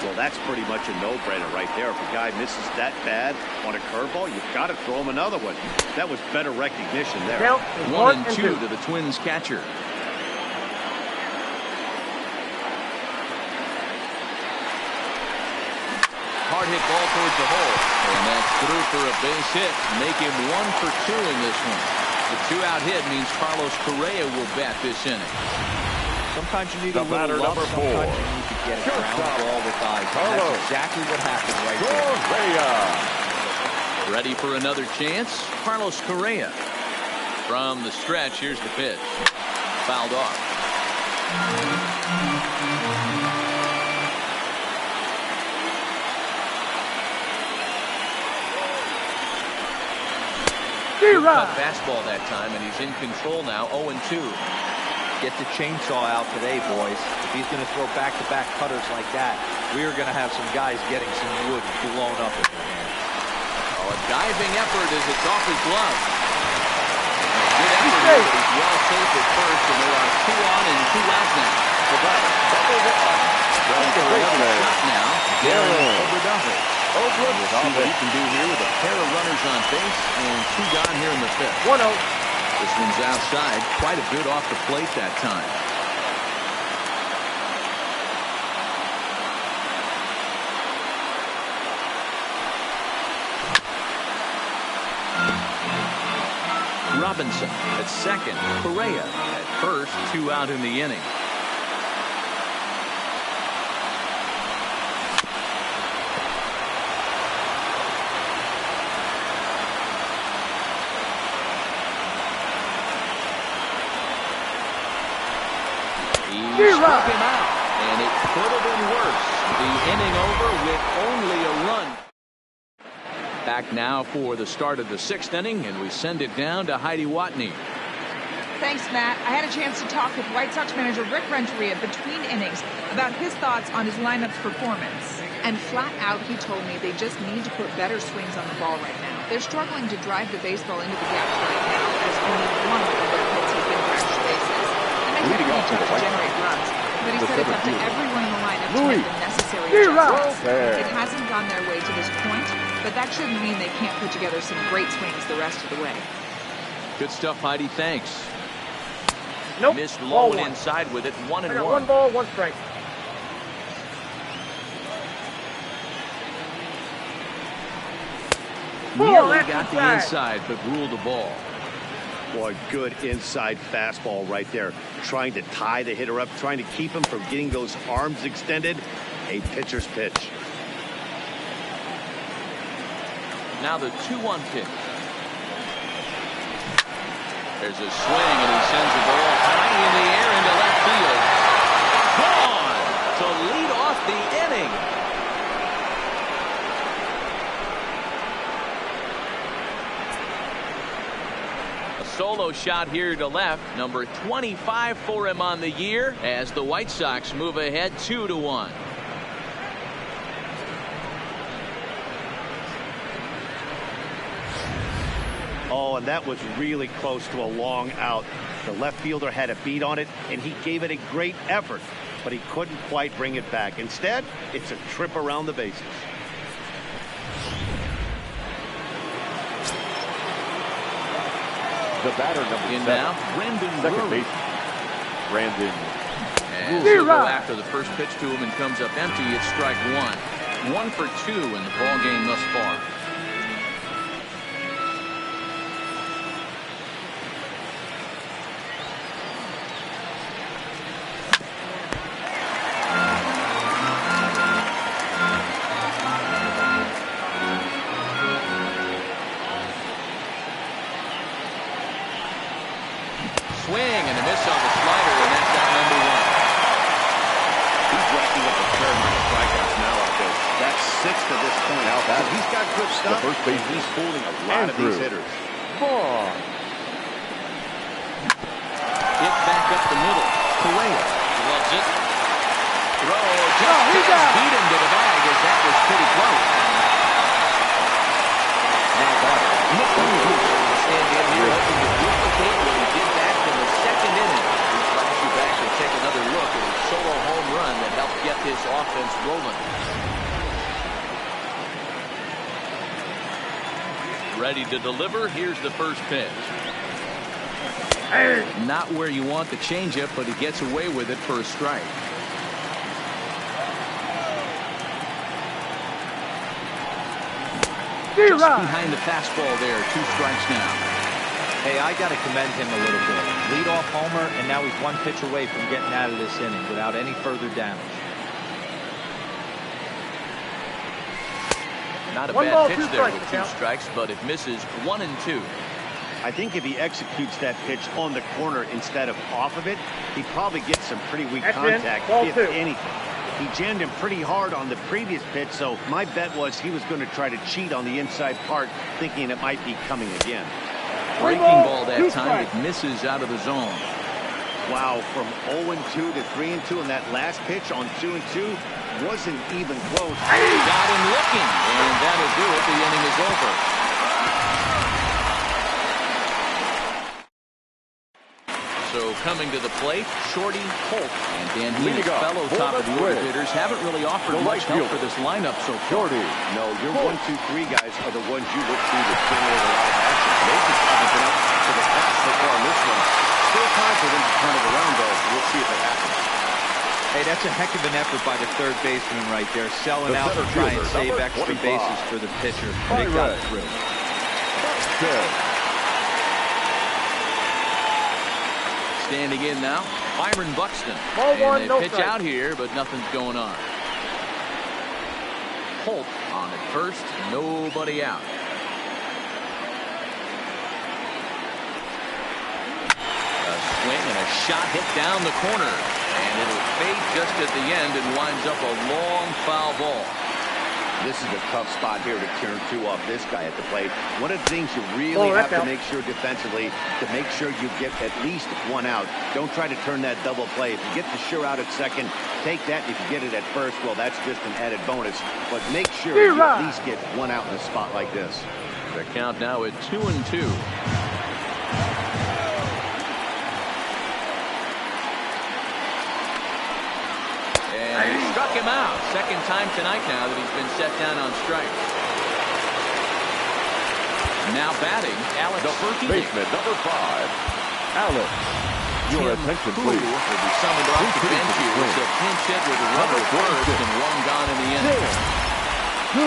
Well, that's pretty much a no-brainer right there. If a guy misses that bad on a curveball, you've got to throw him another one. That was better recognition there. 1-2 to the Twins catcher. Hard hit ball towards the hole. And that's through for a base hit. Make him 1 for 2 in this one. The 2-out hit means Carlos Correa will bat this inning. Sometimes you need a little luck, sometimes you need to get a ground ball with eyes. That's exactly what happened right there. Ready for another chance? Carlos Correa. From the stretch, here's the pitch. Fouled off. Good cut fastball that time, and he's in control now. 0-2. Get the chainsaw out today, boys. If he's going to throw back-to-back cutters like that, we're going to have some guys getting some wood blown up in their hands. Oh, a diving effort as it's off his glove. Good effort here, but he's well safe at first, and there are 2 on and 2 out now. Ready for another shot now. Darren Obradovich. Let's see what he can do here with a pair of runners on base and 2 gone here in the 5th. 1-0. This one's outside, quite a bit off the plate that time. Robinson at second, Correa at first, 2 out in the inning. Struck him out, and it could have been worse. The inning over with only a run. Back now for the start of the 6th inning, and we send it down to Heidi Watney. Thanks, Matt. I had a chance to talk with White Sox manager Rick Renteria between innings about his thoughts on his lineup's performance. And flat out, he told me they just need to put better swings on the ball right now. They're struggling to drive the baseball into the gaps right now, as only one of their hits has been for extra bases. Leading off to the right. Generate runs, but he said it's up to everyone in the lineup to make the necessary adjustments. It hasn't gone their way to this point, but that shouldn't mean they can't put together some great swings the rest of the way. Good stuff, Heidi. Thanks. Nope. Missed low and inside with it. 1-1. 1 ball, 1 strike. Nearly got the inside, but ruled the ball. Boy, good inside fastball right there. Trying to tie the hitter up, trying to keep him from getting those arms extended. A pitcher's pitch. Now the 2-1 pitch. There's a swing, and he sends the ball high in the air into left field. Gone to lead off the inning. Solo shot here to left, number 25 for him on the year, as the White Sox move ahead 2-1. Oh, and that was really close to a long out. The left fielder had a beat on it, and he gave it a great effort, but he couldn't quite bring it back. Instead, it's a trip around the bases. The batter, number 7. Now, Brandon Second base. Brandon. And he'll go after the first pitch to him and comes up empty. It's strike one. 1 for 2 in the ball game thus far. Swing and a miss on the slider, and that's out number 1. He's racking up a fair amount of strikeouts now out there. That's 6 to this point. Now so he's got good stuff. The first base. He's fooling a lot of these hitters. Ball. Hit back up the middle. Correa loves it. Throw just beat him to the bag as that was pretty close. Now batter. Stand in here hoping to duplicate what he did back in the second inning. He flash you back and take another look at his solo home run that helped get this offense rolling. Ready to deliver. Here's the first pitch. Not where you want the changeup, but he gets away with it for a strike. Just behind the fastball there. 2 strikes now. Hey, I got to commend him a little bit. Leadoff homer, and now he's 1 pitch away from getting out of this inning without any further damage. Not a bad pitch there with 2 strikes, but it misses 1 and 2. I think if he executes that pitch on the corner instead of off of it, he probably gets some pretty weak contact, if anything. He jammed him pretty hard on the previous pitch, so my bet was he was going to try to cheat on the inside part, thinking it might be coming again. Breaking ball that time. It misses out of the zone. Wow, from 0-2 to 3-2, and that last pitch on 2-2 wasn't even close. Got him looking, and that'll do it. The inning is over. So coming to the plate, Shorty Holt. And Dan Healy's fellow top of the order hitters haven't really offered much help for this lineup so far. No, your 1, 2, 3 guys are the ones you look to generate a lot of action. They just haven't been up to the task so far in this one. Still time for them to turn it around, though. We'll see if it happens. Hey, that's a heck of an effort by the third baseman right there, selling out to try and save extra bases for the pitcher. They got through. Standing in now, Byron Buxton. And they pitch out here, but nothing's going on. Holt on at first, nobody out. A swing and a shot hit down the corner. And it'll fade just at the end and winds up a long foul ball. This is a tough spot here to turn 2 off this guy at the plate. One of the things you really have to make sure defensively, to make sure you get at least 1 out. Don't try to turn that double play. If you get the sure out at second, take that. If you get it at first, well, that's just an added bonus. But make sure you at least get 1 out in a spot like this. The count now at 2-2. And struck him out. Second time tonight now that he's been set down on strikes. Now batting, Alex the first baseman, number 5, Alex. Your attention, please. Will be summoned off the bench here. It's a pinch hit with a runner first and 1 gone in the inning. 2.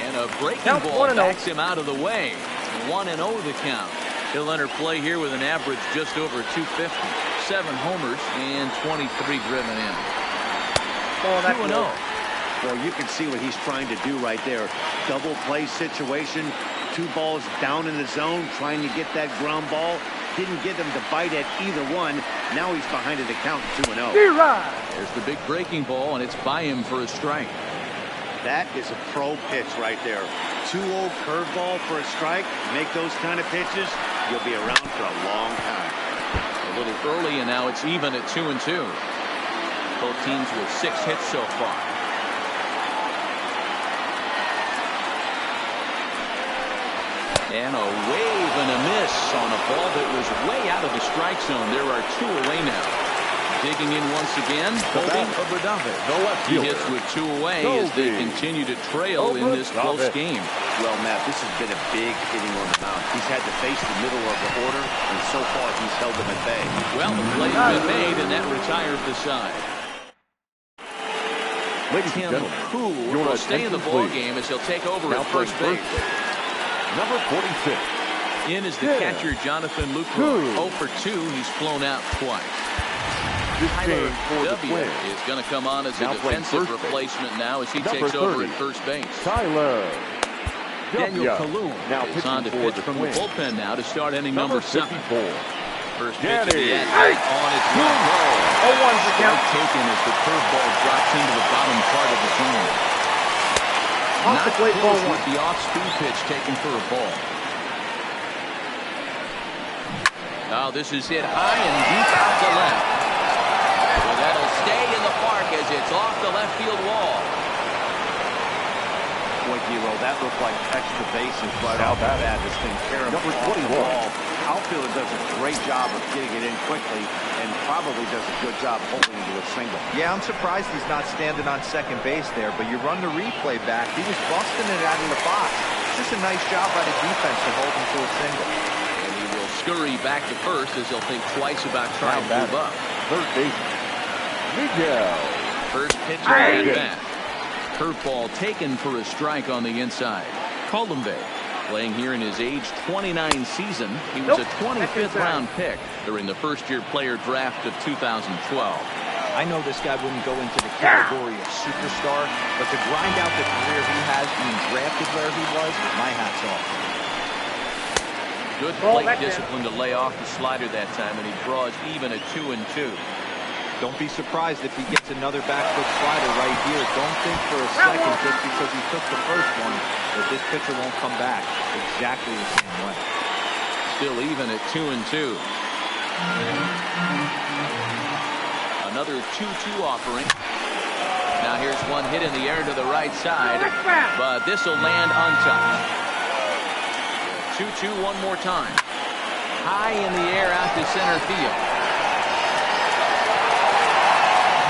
And a breaking ball backs him out of the way. 1-0 the count. He'll enter play here with an average just over 250. 7 homers and 23 driven in. 2-0. Well, you can see what he's trying to do right there. Double play situation. 2 balls down in the zone, trying to get that ground ball. Didn't get him to bite at either one. Now he's behind it to count 2-0. There's the big breaking ball, and it's by him for a strike. That is a pro pitch right there. 2-0 curveball for a strike. Make those kind of pitches, you'll be around for a long time. A little early, and now it's even at 2-2. Both teams with 6 hits so far. And a wave and a miss on a ball that was way out of the strike zone. There are 2 away now. Digging in once again, Kobe Obradave. He hits with 2 away as they continue to trail in this close game. Well, Matt, this has been a big inning on the mound. He's had to face the middle of the order, and so far he's held them at bay. Well, the play's been made, and that retires the side. Tim Cool will stay in the ball game as he'll take over at first base. Number 46. In is the catcher, Jonathan Lucroy. 0 for 2. He's flown out twice. Tyler W. is going to come on as a defensive replacement now as he takes over at first base. Tyler Daniel Kalum is on to pitch from the bullpen now to start inning number 7. First pitch of the at-bat on its way. 0-1's the count. Taken as the curveball drops into the bottom part of the zone. Off the plate, ball 1. With the off-speed pitch taken for a ball. Oh, this is hit high and deep out to left. Well, that'll stay in the park as it's off the left field wall. Boy, Giro, that looked like extra bases right off the bat. This thing carrying off the ball. Outfielder does a great job of getting it in quickly and probably does a good job holding it to a single. Yeah, I'm surprised he's not standing on second base there, but you run the replay back. He was busting it out of the box. It's just a nice job by the defense to hold him to a single. And he will scurry back to first as he'll think twice about trying to move up. Third baseman, Miguel. First pitch of the bat. Curveball taken for a strike on the inside. Colombe playing here in his age 29 season. He was a 25th round pick during the first-year player draft of 2012. I know this guy wouldn't go into the category of superstar, but to grind out the career he has being drafted where he was, my hat's off. Good plate discipline to lay off the slider that time, and he draws even at 2-2. Don't be surprised if he gets another back foot slider right here. Don't think for a second just because he took the first one that this pitcher won't come back exactly the same way. Still even at 2-2. Another 2-2 offering. Now here's one hit in the air to the right side, but this will land untouched. 2-2 one more time. High in the air out to center field.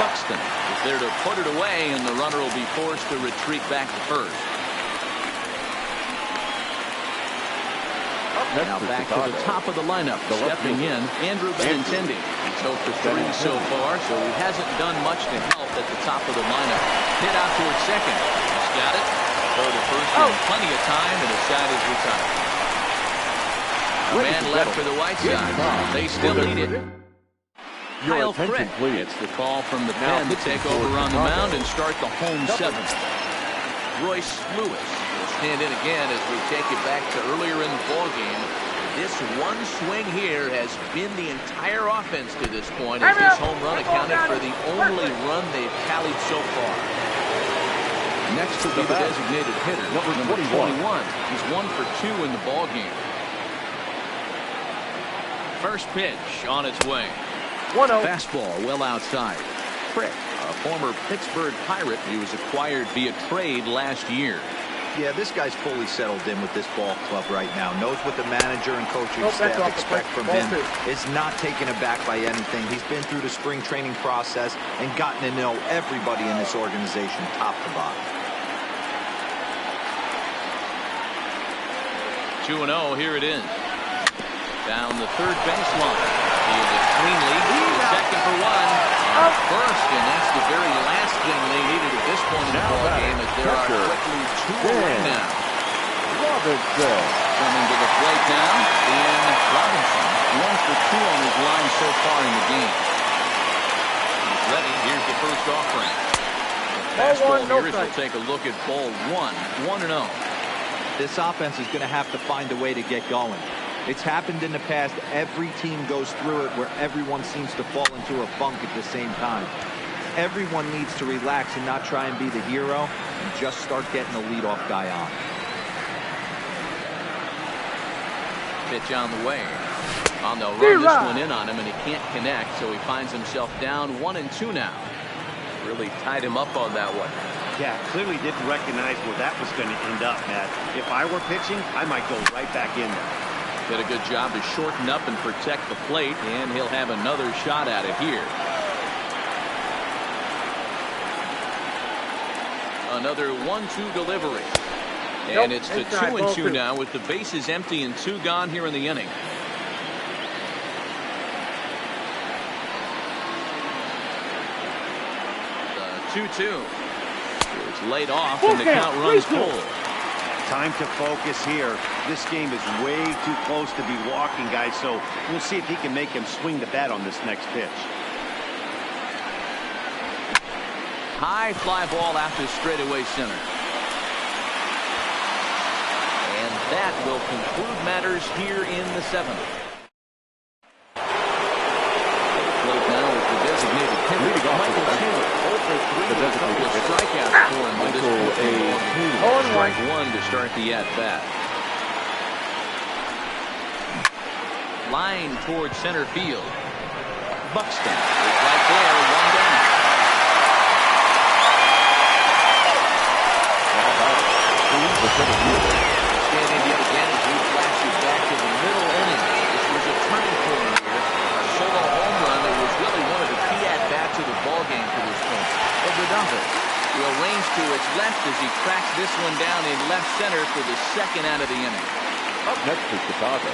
Buxton is there to put it away, and the runner will be forced to retreat back to first. Now back to the top of the lineup. Stepping in, Andrew Benintendi. He's 0 for 3 so far, so he hasn't done much to help at the top of the lineup. Hit out towards second. He's got it. Throw to first in plenty of time, and his side is retired. A man left for the White Sox. They still lead it. Kyle Crick gets the call from the pen to take over on the mound and start the home 7th. Royce Lewis will stand in again as we take it back to earlier in the ballgame. This one swing here has been the entire offense to this point, as this home run accounted for the only run they've tallied so far. Next will be the designated hitter, number 21. He's 1 for 2 in the ballgame. First pitch on its way. 1-0. Fastball well outside. Crick, a former Pittsburgh Pirate, he was acquired via trade last year. Yeah, this guy's fully settled in with this ball club right now. Knows what the manager and coaching staff expect from him. Is not taken aback by anything. He's been through the spring training process and gotten to know everybody in this organization top to bottom. 2-0, here it is. Down the third baseline. He is a clean lead. Second for 1. First, and that's the very last thing they needed at this point in the ball game, as there are quickly 2 away now. Robinson coming to the plate now. Dan Robinson, 1 for 2 on his line so far in the game. He's ready. Here's the first offering. Fastball here as we'll take a look at ball 1. 1-0. This offense is going to have to find a way to get going. It's happened in the past. Every team goes through it where everyone seems to fall into a funk at the same time. Everyone needs to relax and not try and be the hero and just start getting the leadoff guy on. Pitch on the way. They'll run this one in on him, and he can't connect, so he finds himself down 1-2 now. Really tied him up on that one. Yeah, clearly didn't recognize where that was going to end up, Matt. If I were pitching, I might go right back in there. Did a good job to shorten up and protect the plate, and he'll have another shot at it here. Another 1-2 delivery. And it's the 2-2 now with the bases empty and 2 gone here in the inning. The 2-2 is laid off and the count runs full. Time to focus here. This game is way too close to be walking, guys, so we'll see if he can make him swing the bat on this next pitch. High fly ball out to straightaway center. And that will conclude matters here in the 7th. Plate now is the designated hitter, Michael Taylor. The designated strikeouts for him. Michael Taylor. Strike 1 to start the at-bat. Line towards center field. Buxton is right there, 1 down. Standing yet again as we flash you back to the middle inning. This was a turning point here. A solo home run that was really one of the key at-bats of the ballgame to this point. Obradova will range to its left as he cracks this one down in left center for the 2nd out of the inning. Up next is Chicago.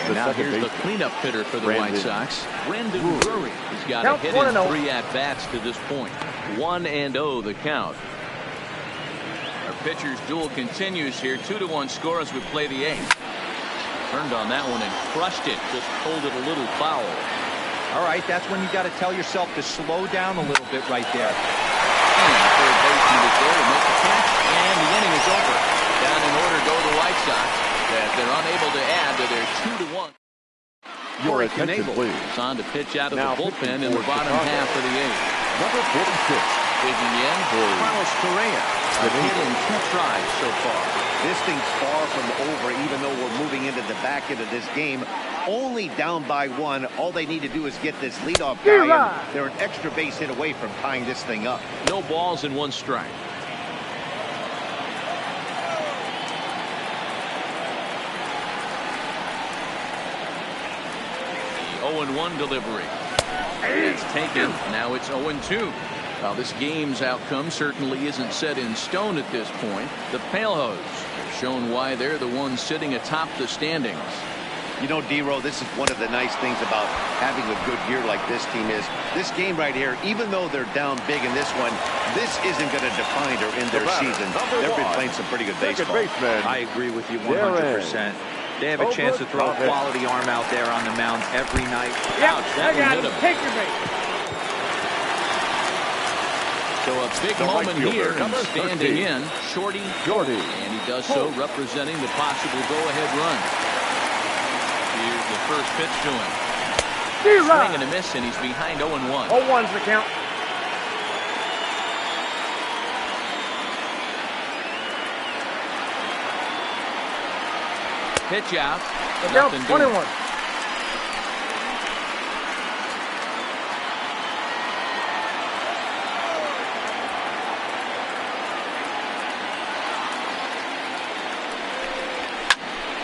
And now here's the cleanup hitter for the White Sox, Brandon Drury. He's got a hit in 3 at-bats to this point. 1-0 the count. Our pitcher's duel continues here. 2-1 score as we play the 8th. Turned on that one and crushed it. Just pulled it a little foul. All right, that's when you got to tell yourself to slow down a little bit right there. And the third baseman is there to make the catch, and the inning is over. Down in order go the White Sox, as they're unable to add to their 2-1. Your attention, please. Is on to pitch out of now the bullpen in the bottom half of the 8th. Number 46. Digging in, Carlos Correa. A hit in 2 tries so far. This thing's far from over, even though we're moving into the back end of this game. Only down by 1. All they need to do is get this leadoff guy in. They're an extra base hit away from tying this thing up. No balls and 1 strike. The 0-1 delivery. It's taken. Now it's 0-2. Well, this game's outcome certainly isn't set in stone at this point. The Palehose have shown why they're the ones sitting atop the standings. You know, D-Row, this is one of the nice things about having a good year like this team is. This game right here, even though they're down big in this one, this isn't going to define or end their season. They've been playing some pretty good baseball. I agree with you 100%. They have a chance to throw a quality arm out there on the mound every night. Ouch, that hit him. Take your base. So a big moment here, and standing in, Shorty. And he does so representing the possible go-ahead run. Here's the first pitch to him. Swing and a miss, and he's behind 0-1. 0-1's the count. Pitch out. The count 21.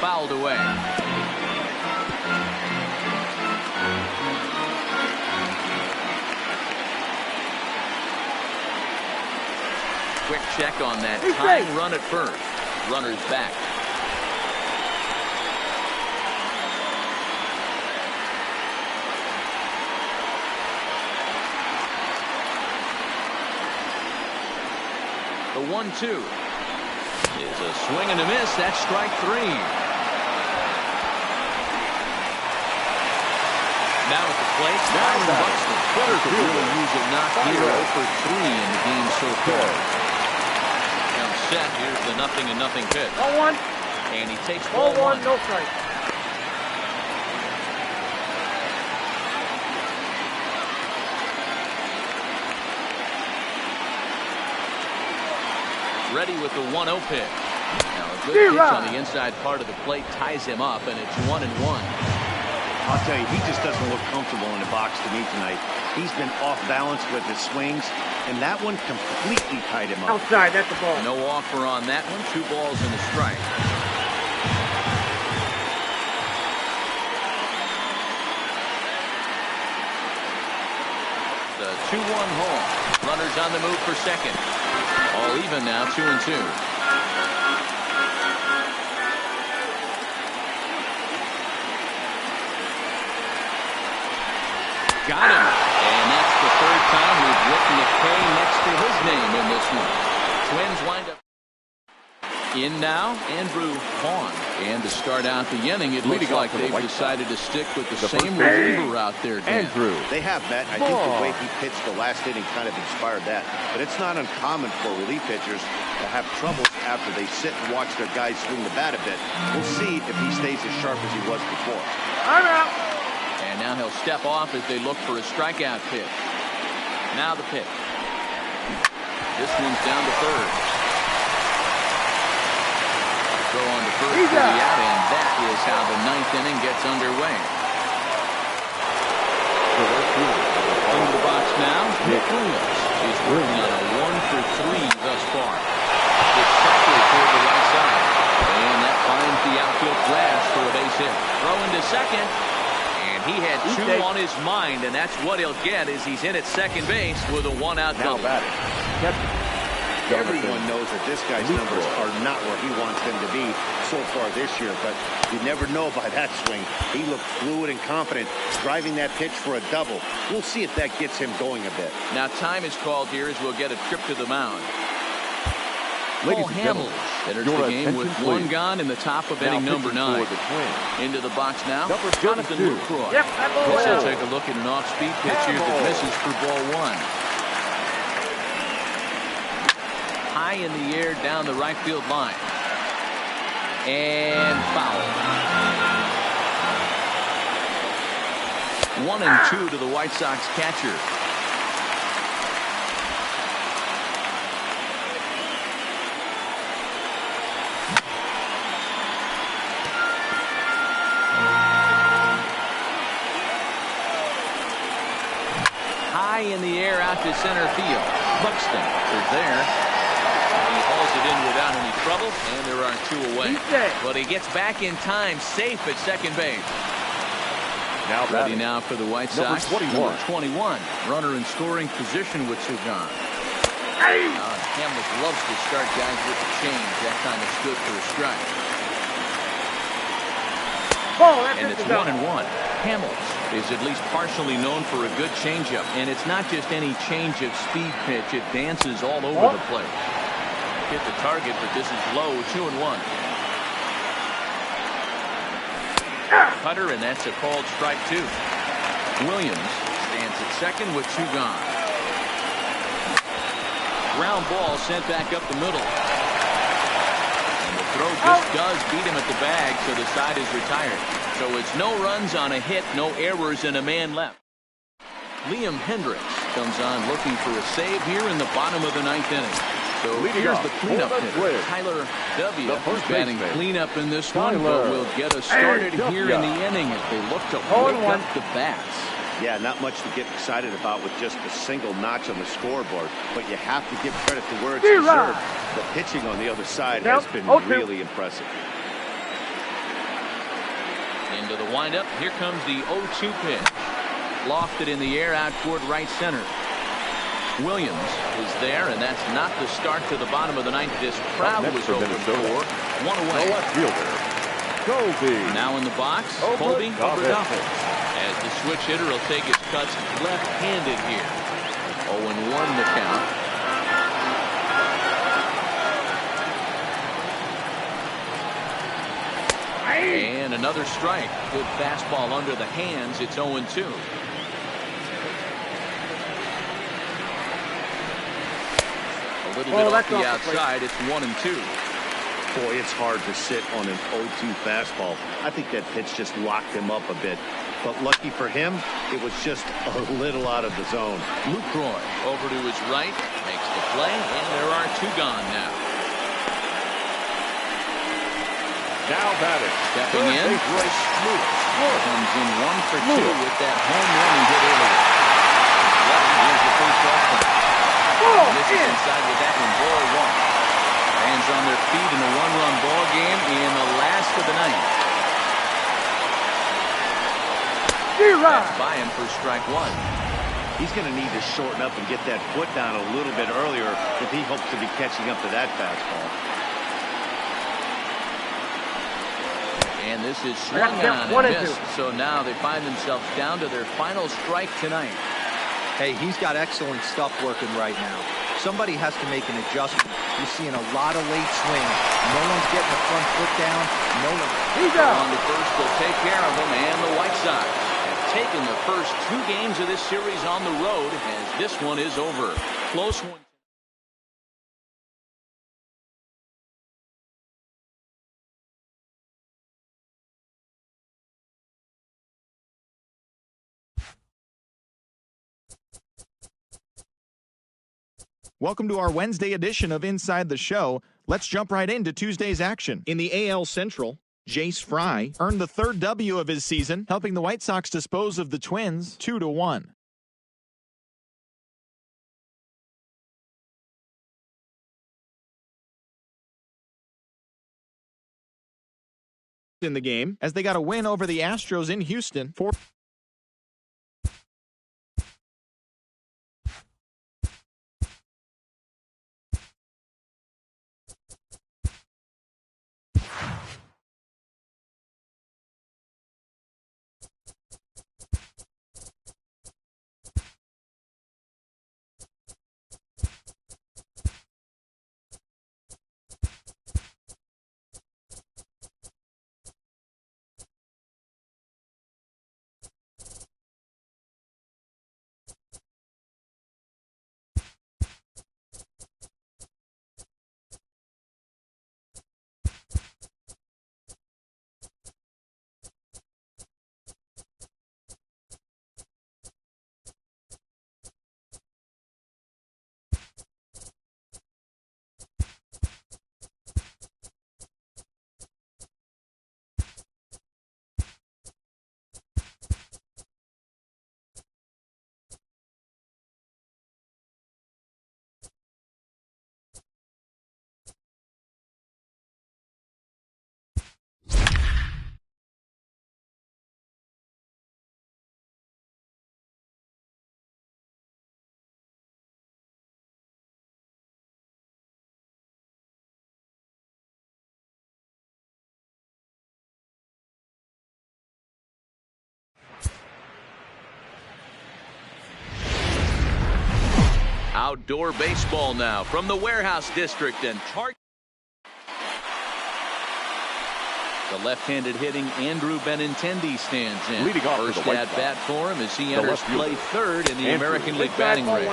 Fouled away. Quick check on that tying run at first. Runner's back. The 1-2 is a swing and a miss. That's strike 3. Now at the plate, Byron Buxton. Could really use a knock here. 0 for 3 in the game so far. Now set. Here's the 0-0 pitch. 0-1. And he takes ball 1. No strike. Ready with the 1-0 pitch. Now a good pitch on the inside part of the plate ties him up, and it's 1-1. I'll tell you, he just doesn't look comfortable in the box to me tonight. He's been off balance with his swings, and that one completely tied him up. Outside, that's the ball. No offer on that one. 2 balls and a strike. The 2-1 home. Runners on the move for second. All even now, 2-2. Got him. And that's the 3rd time we've written a K next to his name in this one. Twins wind up. In now, Andrew Vaughn. And to start out the inning, it looks like they've decided to stick with the same reliever out there, Dan. Andrew. They have, Matt. I think the way he pitched the last inning kind of inspired that. But it's not uncommon for relief pitchers to have troubles after they sit and watch their guys swing the bat a bit. We'll see if he stays as sharp as he was before. I'm out. And now he'll step off as they look for a strikeout pitch. Now the pitch. This one's down to third. Throw on to first for the out, and that is how the 9th inning gets underway. Into the box now, Nick Williams is working on a 1-for-3 thus far. It's sharply toward the right side, and that finds the outfield grass for a base hit. Throw into second. He had 2 on his mind, and that's what he'll get as he's in at second base with a 1-out double. Everyone knows that this guy's numbers are not where he wants them to be so far this year, but you never know by that swing. He looked fluid and confident, driving that pitch for a double. We'll see if that gets him going a bit. Now time is called here as we'll get a trip to the mound. Paul Hamels enters the game with 1 gone in the top of inning number 9. Into the box now, Jonathan Lucroy. He'll take a look at an off-speed pitch here that misses for ball 1. High in the air down the right field line. And foul. 1-2 to the White Sox catcher. In the air out to center field. Buxton is there. He hauls it in without any trouble, and there are 2 away. But he gets back in time, safe at second base. Now ready now for the White Sox. Number 21. Runner in scoring position with 2 gone. Hamlet loves to start guys with the change. That time it's good for a strike. And it's 1-1. Hamels is at least partially known for a good changeup, and it's not just any change of speed pitch. It dances all over the plate. Hit the target, but this is low. 2-1. Cutter, and that's a called strike 2. Williams stands at second with 2 gone. Ground ball sent back up the middle. Throw just does beat him at the bag, so the side is retired. So it's no runs on a hit, no errors, and a man left. Liam Hendricks comes on looking for a save here in the bottom of the 9th inning. So here's the cleanup hitter, Tyler W. who's batting cleanup in this one, but will get us started here in the inning as they look to wake up the bats. Yeah, not much to get excited about with just a single notch on the scoreboard, but you have to give credit to where it's deserved. The pitching on the other side has been really impressive. Into the windup, here comes the 0-2 pitch. Lofted in the air out toward right center. Williams is there, and that's not the start to the bottom of the 9th. This crowd was open for 1 away. Colby. Now in the box, Colby Oberduffel. As the switch hitter will take his cuts left-handed here. 0-1 the count. And another strike. Good fastball under the hands. It's 0-2. A little bit off the outside. It's 1-2. Boy, it's hard to sit on an 0-2 fastball. I think that pitch just locked him up a bit. But lucky for him, it was just a little out of the zone. Lucroy over to his right, makes the play, and there are 2 gone now. Now batting. Stepping in, Royce Lewis comes in 1 for 2 with that home run he hit earlier. first offering. This is inside with that one, ball one. Fans on their feet in a one-run ball game in the last of the ninth. That's by him for strike one. He's going to need to shorten up and get that foot down a little bit earlier if he hopes to be catching up to that fastball. And this is swung on and missed. So now they find themselves down to their final strike tonight. Hey, he's got excellent stuff working right now. Somebody has to make an adjustment. You're seeing a lot of late swings. No one's getting the front foot down. No one. He's out. On the first, will take care of him, and the White Sox have taken the first 2 games of this series on the road as this one is over. Close one. Welcome to our Wednesday edition of Inside the Show. Let's jump right into Tuesday's action. In the AL Central, Jace Fry earned the 3rd W of his season, helping the White Sox dispose of the Twins 2-1. In the game, as they got a win over the Astros in Houston for outdoor baseball now from the Warehouse District and Target. The left-handed hitting Andrew Benintendi stands in. Leading off First for the White at Sox, bat for him as he enters play third in the American League batting range.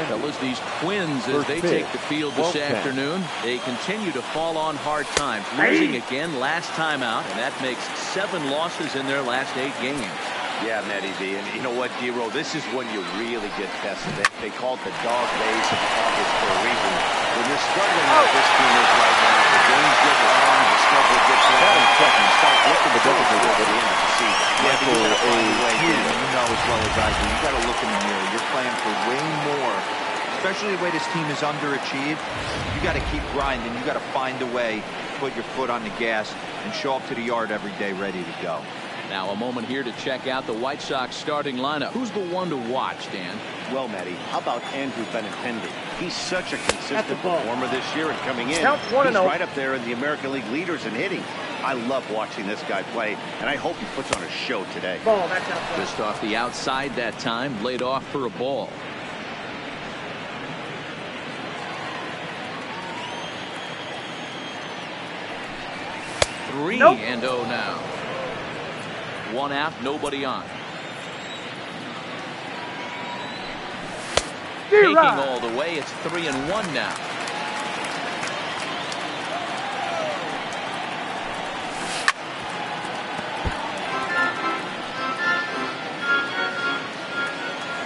Fellas, these Twins, as they take the field this afternoon, they continue to fall on hard times, losing again last time out, and that makes 7 losses in their last 8 games. Yeah, Matty V. And you know what, D-Roll? This is when you really get tested. They call it the dog days of August for a reason. When you're struggling like this team is right now, the games get long, the schedule gets long, and start looking the difficult over the end of the season. Yeah, but you got to find a way. You know as well as I do. You got to look in the mirror. You're playing for way more. Especially the way this team is underachieved. You got to keep grinding. You got to find a way to put your foot on the gas and show up to the yard every day ready to go. Now a moment here to check out the White Sox starting lineup. Who's the one to watch, Dan? Well, Matty, how about Andrew Benintendi? He's such a consistent performer this year and coming in. He's right up there in the American League leaders in hitting. I love watching this guy play, and I hope he puts on a show today. Just off the outside that time, laid off for a ball. Three and 0 now. 1 out, nobody on. Taking all the way, it's 3-1 now.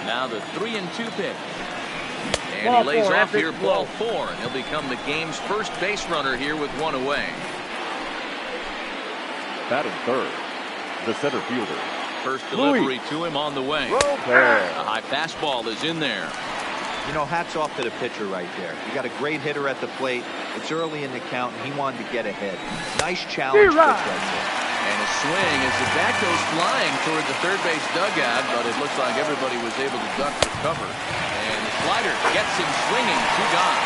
Now the 3-2 pitch. And he lays off here, ball 4, and he'll become the game's first base runner here with 1 away. Batting third, the center fielder. First delivery to him on the way. A high fastball is in there. You know, hats off to the pitcher right there. You got a great hitter at the plate. It's early in the count, and he wanted to get ahead. Nice challenge pitch right there. And a swing as the bat goes flying toward the third base dugout, but it looks like everybody was able to duck for cover. And the slider gets him swinging. 2 gone.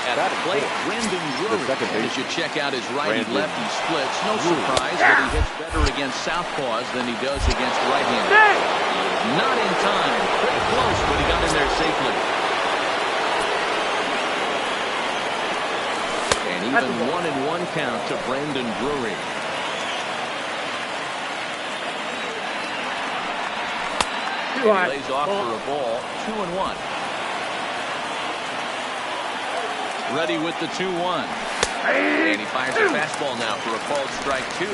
At the plate, Brandon Drury. As you check out his righty-lefty splits, no surprise that he hits better against southpaws than he does against right-handers. Not in time. Pretty close, but he got in there safely. And even 1-1 count to Brandon Drury. He lays off for a ball. 2-1. Ready with the 2-1. And he fires a fastball now for a called strike 2.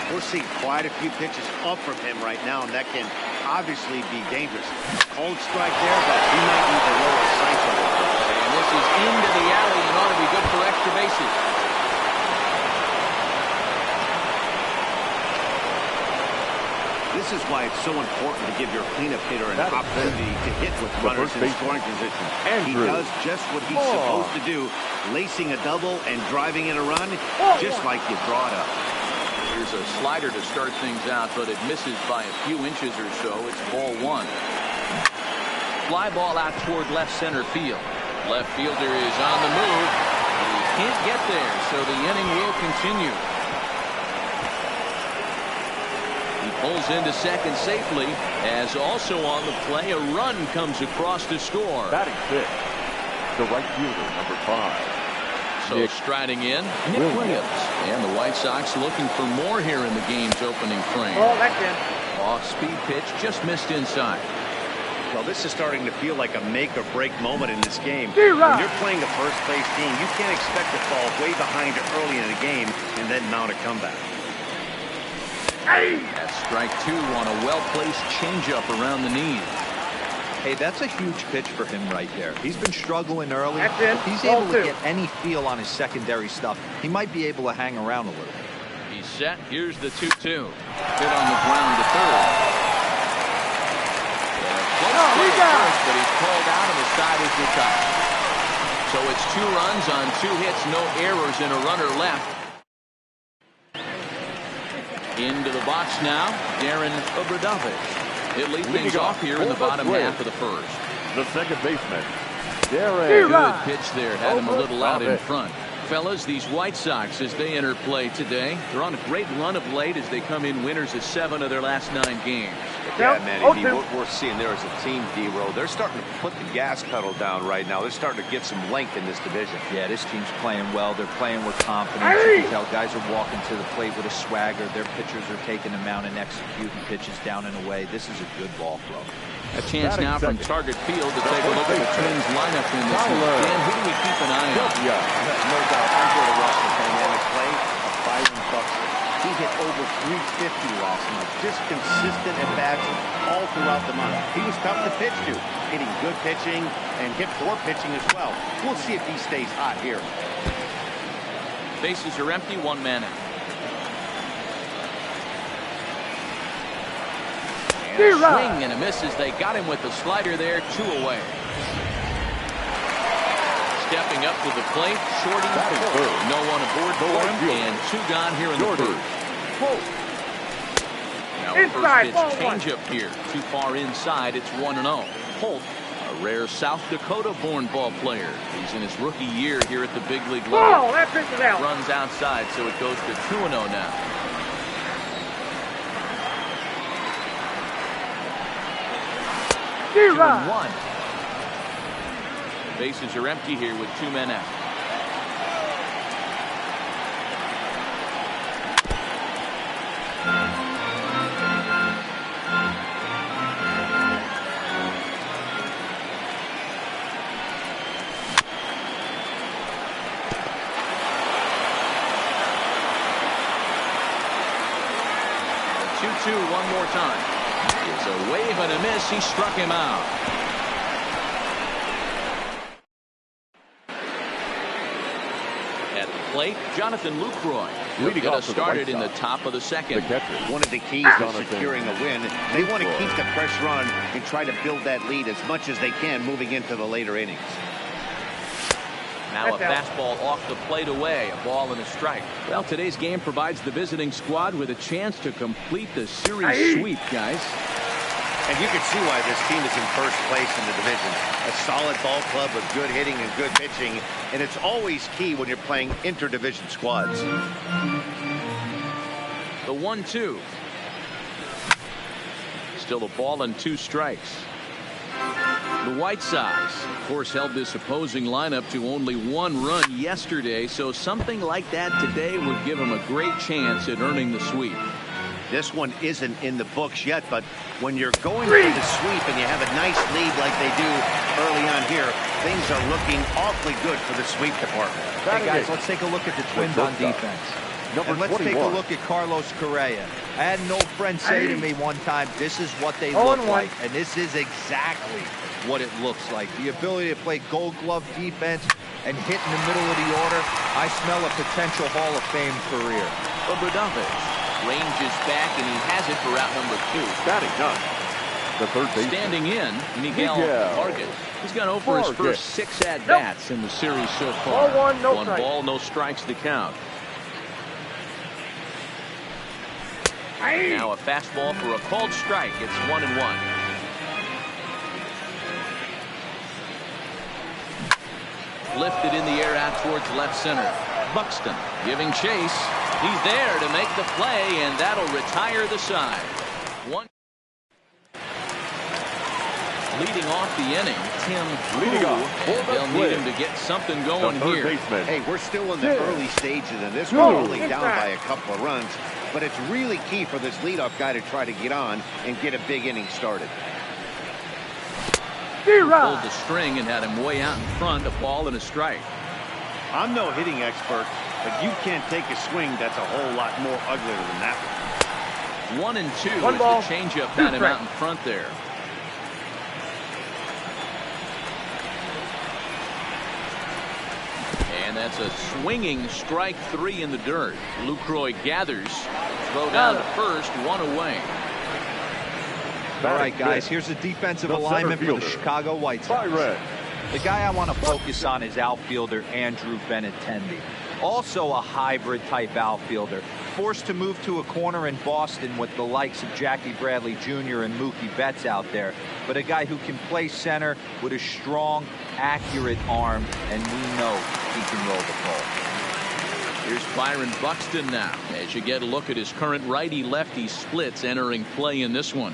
We're seeing quite a few pitches up from him right now, and that can obviously be dangerous. Cold strike there, but he might need the lower sight of it. And this is into the alley and ought to be good for extra bases. This is why it's so important to give your cleanup hitter an opportunity to hit with runners in scoring position. He does just what he's supposed to do, lacing a double and driving in a run, just like you draw it up. Here's a slider to start things out, but it misses by a few inches or so. It's ball 1. Fly ball out toward left center field. Left fielder is on the move. He can't get there, so the inning will continue. He pulls into second safely, as also on the play, a run comes across to score. Batting 6, the right fielder, number 5. So striding in, Nick Williams. And the White Sox looking for more here in the game's opening frame. Oh, that's it. Off-speed pitch, just missed inside. Well, this is starting to feel like a make-or-break moment in this game. When you're playing a first-place team, you can't expect to fall way behind early in the game and then mount a comeback. That's strike 2 on a well-placed changeup around the knees. Hey, that's a huge pitch for him right there. He's been struggling early. If he's able to get any feel on his secondary stuff, he might be able to hang around a little. He's set. Here's the 2-2. Hit on the ground to third. First, but he's called out and the side is retired. So it's 2 runs on 2 hits, no errors, and a runner left. Into the box now, Darren Obradovich. He'll lead things off here in the bottom half of the first. The second baseman, Darren. Good pitch there. Had him a little out in front. Fellas, these White Sox, as they enter play today, they're on a great run of late as they come in winners of 7 of their last 9 games. Yeah, man, what we're seeing there is a team, D-Row. They're starting to put the gas pedal down right now. They're starting to get some length in this division. Yeah, this team's playing well. They're playing with confidence. You can tell guys are walking to the plate with a swagger. Their pitchers are taking them out and executing pitches down and away. This is a good ball throw. A chance now from Target Field to take a look at the Twins lineup in this one. Dan, who do we keep an eye on? No doubt. Andre Russell, dynamic play of Byron Buxton. He hit over 350 last month. Just consistent at bats all throughout the month. He was tough to pitch to, hitting good pitching and hit poor pitching as well. We'll see if he stays hot here. Bases are empty, 1 man out. And a swing and a miss as they got him with the slider there, 2 away. Stepping up to the plate, Shorty Ford. No one aboard for him, and 2 gone here in the first. Now a first pitch changeup here. Too far inside, it's 1-0. Holt, a rare South Dakota-born ball player. He's in his rookie year here at the big league level. Oh, that pitch is out. Runs outside, so it goes to 2-0 now. Two and 1. Bases are empty here with 2 men out. The 2-2 one more time. It's a wave and a miss. He struck him out. plate, Jonathan Lucroy. He'll Leading get off us for the started White in the Sox, top of the second. the catcher. One of the keys to securing a win, they want to keep the pressure on and try to build that lead as much as they can moving into the later innings. Now a fastball off the plate away, a ball and a strike. Well, today's game provides the visiting squad with a chance to complete the series sweep, guys. And you can see why this team is in first place in the division. A solid ball club with good hitting and good pitching, and it's always key when you're playing interdivision squads. The 1-2. Still a ball and 2 strikes. The White Sox, of course, held this opposing lineup to only 1 run yesterday, so something like that today would give them a great chance at earning the sweep. This one isn't in the books yet, but when you're going for the sweep and you have a nice lead like they do early on here, things are looking awfully good for the sweep department. Hey guys, let's take a look at the Twins on defense. And let's take a look at Carlos Correa. I had an old friend say to me one time, this is what they look like, and this is exactly what it looks like. The ability to play gold glove defense and hit in the middle of the order. I smell a potential Hall of Fame career. Obradovich ranges back, and he has it for out number 2. Batting done. The third baseman. Standing in, Miguel Vargas. He's gone over his first 6 at-bats in the series so far. Ball 1, no 1 strike. ball, no strikes to count. Now a fastball for a called strike. It's 1-1. Lifted in the air out towards left center. Buxton giving chase. He's there to make the play, and that'll retire the side. Leading off the inning, Tim Wu. They'll need him to get something going here. Baseman. Hey, we're still in the early stages of this. We're only down by a couple of runs, but it's really key for this leadoff guy to try to get on and get a big inning started. Pulled the string and had him way out in front, a ball and a strike. I'm no hitting expert, but you can't take a swing that's a whole lot more uglier than that one. 1-2 1 as ball, the changeup had him out in front there. And that's a swinging strike 3 in the dirt. Lucroy gathers. Throw down to first, 1 away. All right, guys, here's the defensive alignment for the Chicago White Sox. The guy I want to focus on is outfielder Andrew Benintendi. Also a hybrid type outfielder. Forced to move to a corner in Boston with the likes of Jackie Bradley Jr. and Mookie Betts out there. But a guy who can play center with a strong, accurate arm, and we know he can roll the ball. Here's Byron Buxton now as you get a look at his current righty-lefty splits entering play in this one.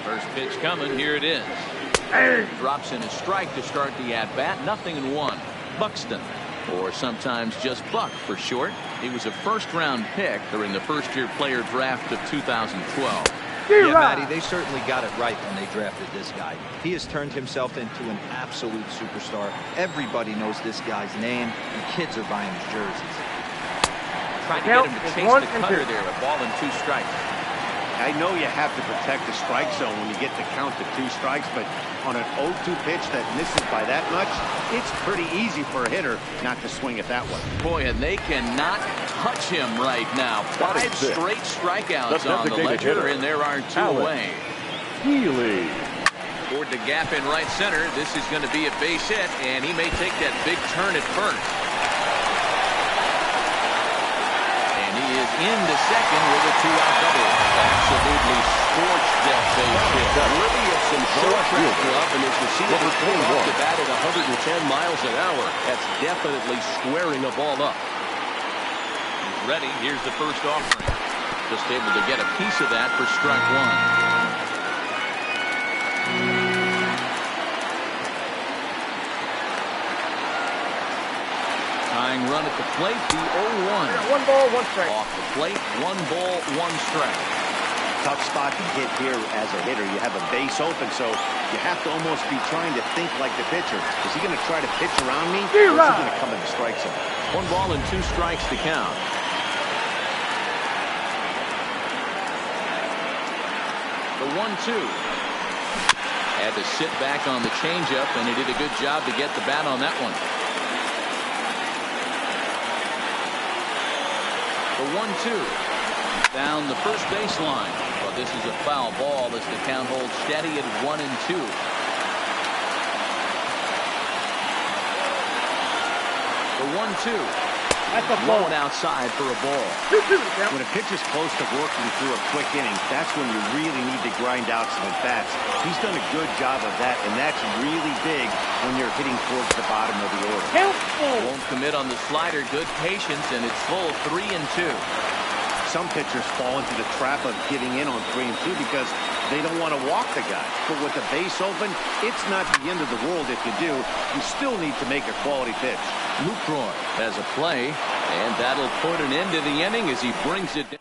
First pitch coming. Here it is. Drops in a strike to start the at-bat. 0-1. Buxton, or sometimes just Buck for short. He was a first-round pick during the first-year player draft of 2012. Yeah, Matty, they certainly got it right when they drafted this guy. He has turned himself into an absolute superstar. Everybody knows this guy's name, and kids are buying his jerseys. Trying to get him to chase the cutter there. A ball and 2 strikes. I know you have to protect the strike zone when you get the count to 2 strikes, but on an 0-2 pitch that misses by that much, it's pretty easy for a hitter not to swing at that one. Boy, and they cannot touch him right now. 5 straight strikeouts on the ledger, and there are 2 away. Healy. Toward the gap in right center. This is going to be a base hit, and he may take that big turn at first. And he is into second with a 2-out double. Absolutely scorched that base hit. Worthy of some short track love, and as you see it going off the bat at 110 miles an hour, that's definitely squaring a ball up. He's ready. Here's the first offering. Just able to get a piece of that for strike 1. Tying run at the plate, the 0-1. 1 ball, 1 strike. Off the plate, 1 ball, 1 strike. Tough spot to hit here as a hitter. You have a base open, so you have to almost be trying to think like the pitcher. Is he going to try to pitch around me, or is he going to come in the strike zone? 1 ball and 2 strikes to count. The 1-2. Had to sit back on the changeup, and he did a good job to get the bat on that one. The 1-2. Down the first baseline. Well, this is a foul ball as the count holds steady at 1-2. The 1-2. That's a blown outside for a ball. When a pitcher's close to working through a quick inning, that's when you really need to grind out some at-bats. He's done a good job of that, and that's really big when you're hitting towards the bottom of the order. Won't commit on the slider. Good patience, and it's full 3-2. Some pitchers fall into the trap of giving in on 3-2 because they don't want to walk the guy. But with the base open, it's not the end of the world if you do. You still need to make a quality pitch. Lucroy has a play, and that'll put an end to the inning as he brings it down.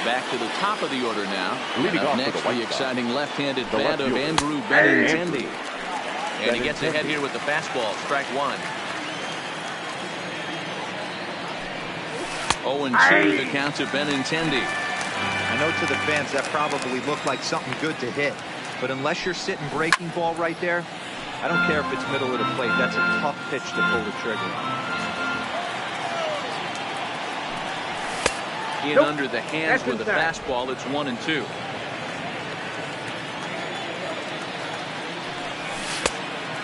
Back to the top of the order now. Leading off next, the exciting left-handed bat of fielder, Andrew Benintendi. And he gets ahead here with the fastball. Strike one. 0-2 the count to Benintendi. I know to the fans that probably looked like something good to hit, but unless you're sitting breaking ball right there, I don't care if it's middle of the plate. That's a tough pitch to pull the trigger. In under the hands with the fastball, it's 1-2.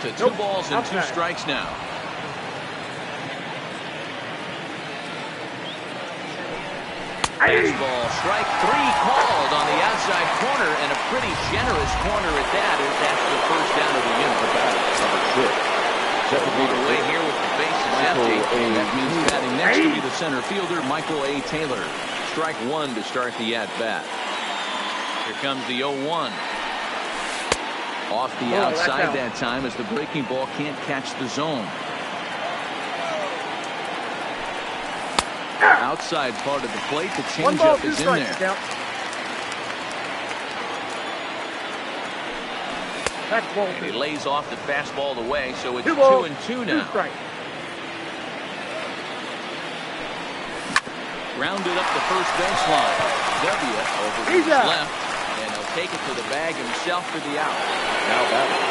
To 2 balls and 2 strikes now. Fastball, strike 3 called on the outside corner, and a pretty generous corner at that, as that's the first down of the inning. On the way here with the bases empty, and that means batting next to be the center fielder, Michael A. Taylor. Strike 1 to start the at-bat. Here comes the 0-1. Off the outside that time as the breaking ball can't catch the zone. Outside part of the plate, the changeup is in there. He lays off the fastball away, so it's 2-2 now. Rounded up the first baseline. W over to his left, and he'll take it to the bag himself for the out. Now batting.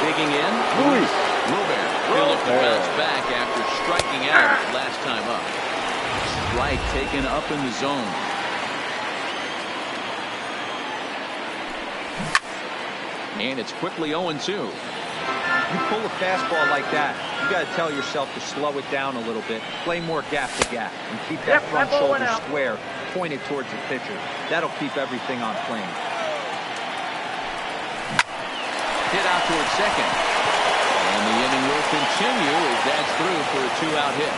Digging in, Luis Robert. He'll look to bounce back after striking out last time up. Strike taken up in the zone. And it's quickly 0-2. You pull a fastball like that, you got to tell yourself to slow it down a little bit, play more gap to gap, and keep that front shoulder square pointed towards the pitcher. That'll keep everything on plane. Hit out towards second. And the inning will continue as that's through for a 2-out hit.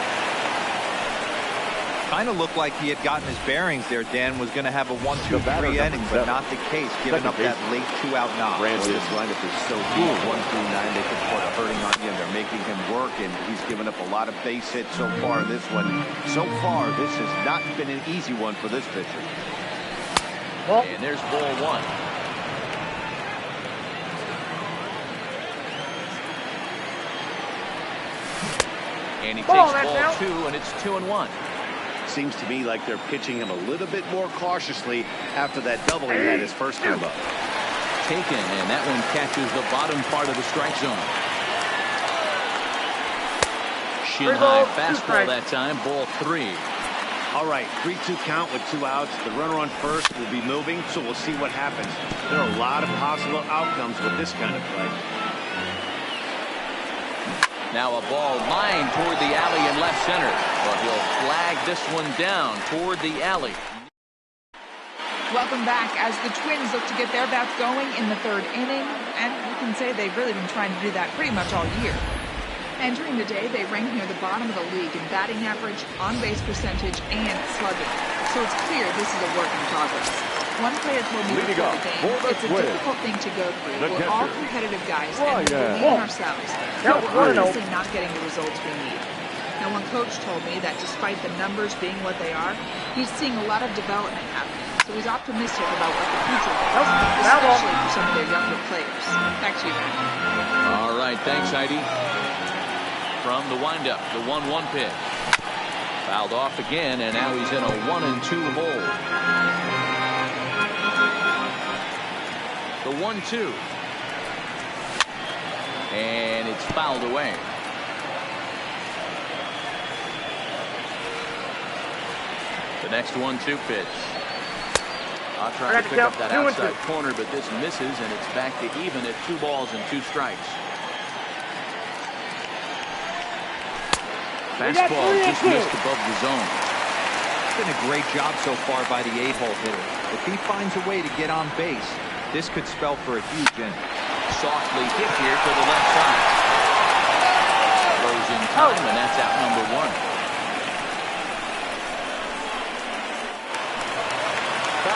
Kind of looked like he had gotten his bearings there. Dan was going to have a 1-2-3 inning, but not the case, giving up that late 2-out knock. This lineup is so deep, 1 through 9, they could put a hurting on you, and they're making him work, and he's given up a lot of base hits so far in this one. So far, this has not been an easy one for this pitcher. And there's ball 1. And he takes ball 2, and it's 2-1. Seems to me like they're pitching him a little bit more cautiously after that double he had his first time up. Taken, and that one catches the bottom part of the strike zone. Shin high fastball that time, ball 3. All right, 3-2 count with 2 outs. The runner on first will be moving, so we'll see what happens. There are a lot of possible outcomes with this kind of play. Now a ball lined toward the alley in left center, but he'll flag this one down toward the alley. Welcome back as the Twins look to get their bats going in the 3rd inning, and you can say they've really been trying to do that pretty much all year. Entering the day, they rank near the bottom of the league in batting average, on-base percentage, and slugging. So it's clear this is a work in progress. One player told me before the game, it's a difficult thing to go through. We're all competitive guys, and we believe in ourselves. But we're obviously not getting the results we need. Now, one coach told me that despite the numbers being what they are, he's seeing a lot of development happening. So he's optimistic about what the future holds, especially for some of their younger players. Back to you, man. All right, thanks, Heidi. From the windup, the 1-1 pitch. Fouled off again, and now he's in a 1-2 hole. The 1-2. And it's fouled away. The next 1-2 pitch. I'll try to pick up that outside corner, but this misses, and it's back to even at 2 balls and 2 strikes. Fastball just missed above the zone. It's been a great job so far by the 8-hole hitter. If he finds a way to get on base, this could spell for a huge inning. Softly hit here to the left side. Throws in time, and that's out number 1.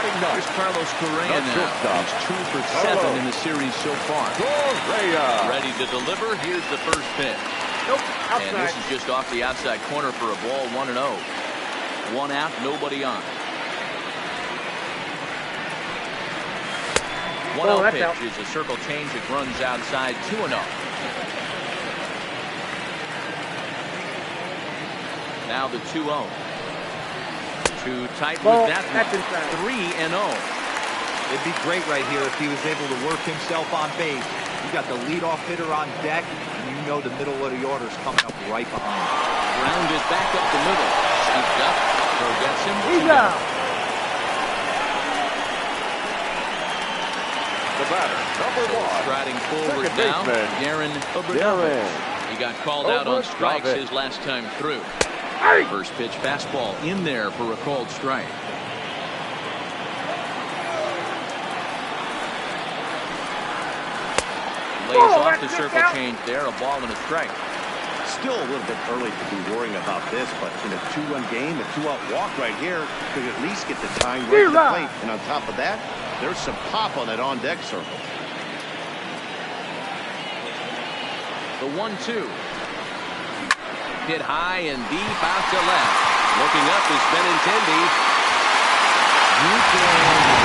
Here's Carlos Correa now. He's 2 for 7 in the series so far. Ready to deliver. Here's the first pitch. Nope, outside. And this is just off the outside corner for a ball, 1-0. 1 out, nobody on. 1-0 pitch is a circle change that runs outside, 2-0. Now the 2-0. Too tight with that one. 3-0. It'd be great right here if he was able to work himself on base. You got the leadoff hitter on deck, and you know the middle of the order is coming up right behind. Grounded back up the middle. Scooped up. Throw gets him. He's out. The batter, number 1. Striding forward now, Darren Obradovic. He got called out on strikes his last time through. First pitch fastball in there for a called strike. Lays off the circle change there, a ball and a strike. Still a little bit early to be worrying about this, but in a 2-run game, a 2-out walk right here could at least get the time right to the plate. And on top of that, there's some pop on that on-deck circle. The 1-2. Hit high and deep out to left. Looking up is Benintendi. You can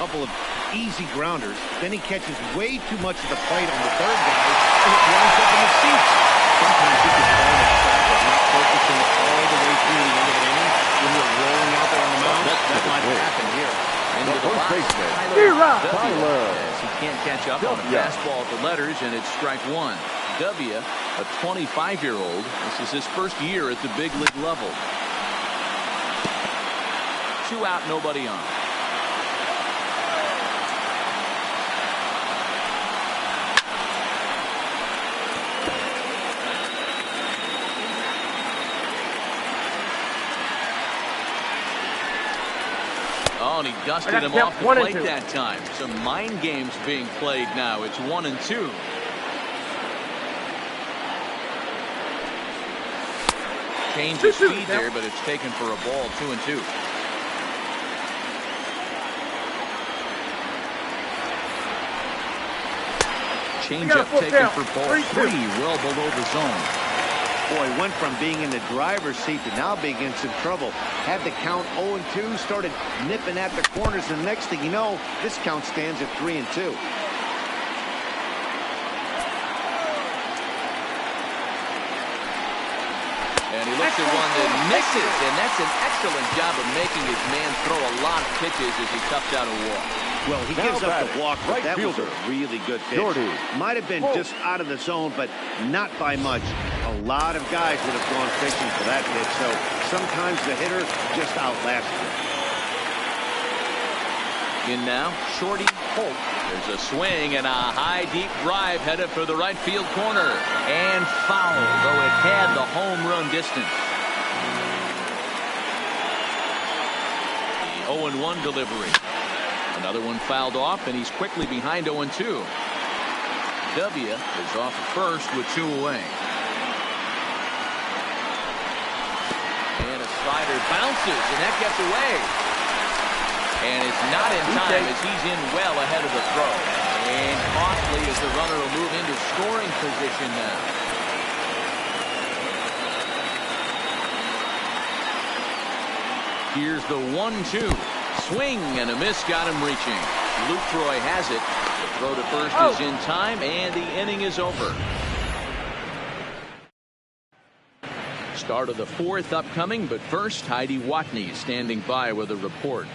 couple of easy grounders. Then he catches way too much of the plate on the third guy, and it winds up in the seats. Sometimes you can fall in a trap of not focusing all the way through the end of the inning when you're rolling out there on the mound. That might happen here. Into the box, Tyler. As he can't catch up on a fastball at the letters, and it's strike one. W, a 25-year-old. This is his first year at the big league level. 2 out, nobody on. Oh, and he dusted him off the plate that time. Some mind games being played now. It's 1-2. Change of speed there, but it's taken for a ball. 2-2. Change up taken for ball 3, well below the zone. Boy, went from being in the driver's seat to now being in some trouble. Had the count 0-2, started nipping at the corners, and the next thing you know, this count stands at 3-2. And he looks at one that misses, and that's an excellent job of making his man throw a lot of pitches as he cuts out a walk. Well, he gives up the walk, but that was a really good pitch. Might have been just out of the zone, but not by much. A lot of guys would have gone fishing for that pitch, so sometimes the hitter just outlasts him. In now, Shorty Holt. There's a swing and a high, deep drive headed for the right field corner. And foul, though it had the home run distance. The 0-1 delivery. Another one fouled off, and he's quickly behind 0-2. W is off at first with 2 away. And a slider bounces, and that gets away. And it's not in time as he's in well ahead of the throw. And costly as the runner will move into scoring position now. Here's the 1-2. Swing and a miss got him reaching. Lucroy has it. The throw to first is in time, and the inning is over. Start of the 4th upcoming, but first, Heidi Watney standing by with a report.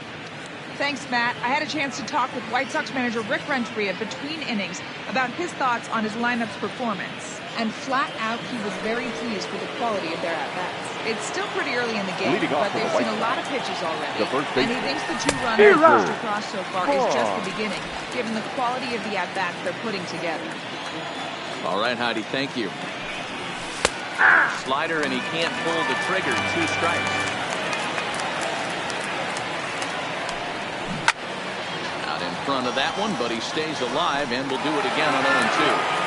Thanks, Matt. I had a chance to talk with White Sox manager Rick Renteria between innings about his thoughts on his lineup's performance. And flat out, he was very pleased with the quality of their at-bats. It's still pretty early in the game, but they've seen a lot of pitches already. And he thinks the 2 runners pushed across so far is just the beginning, given the quality of the at-bats they're putting together. All right, Heidi, thank you. Slider, and he can't pull the trigger. 2 strikes. Out in front of that one, but he stays alive and will do it again on 0-2.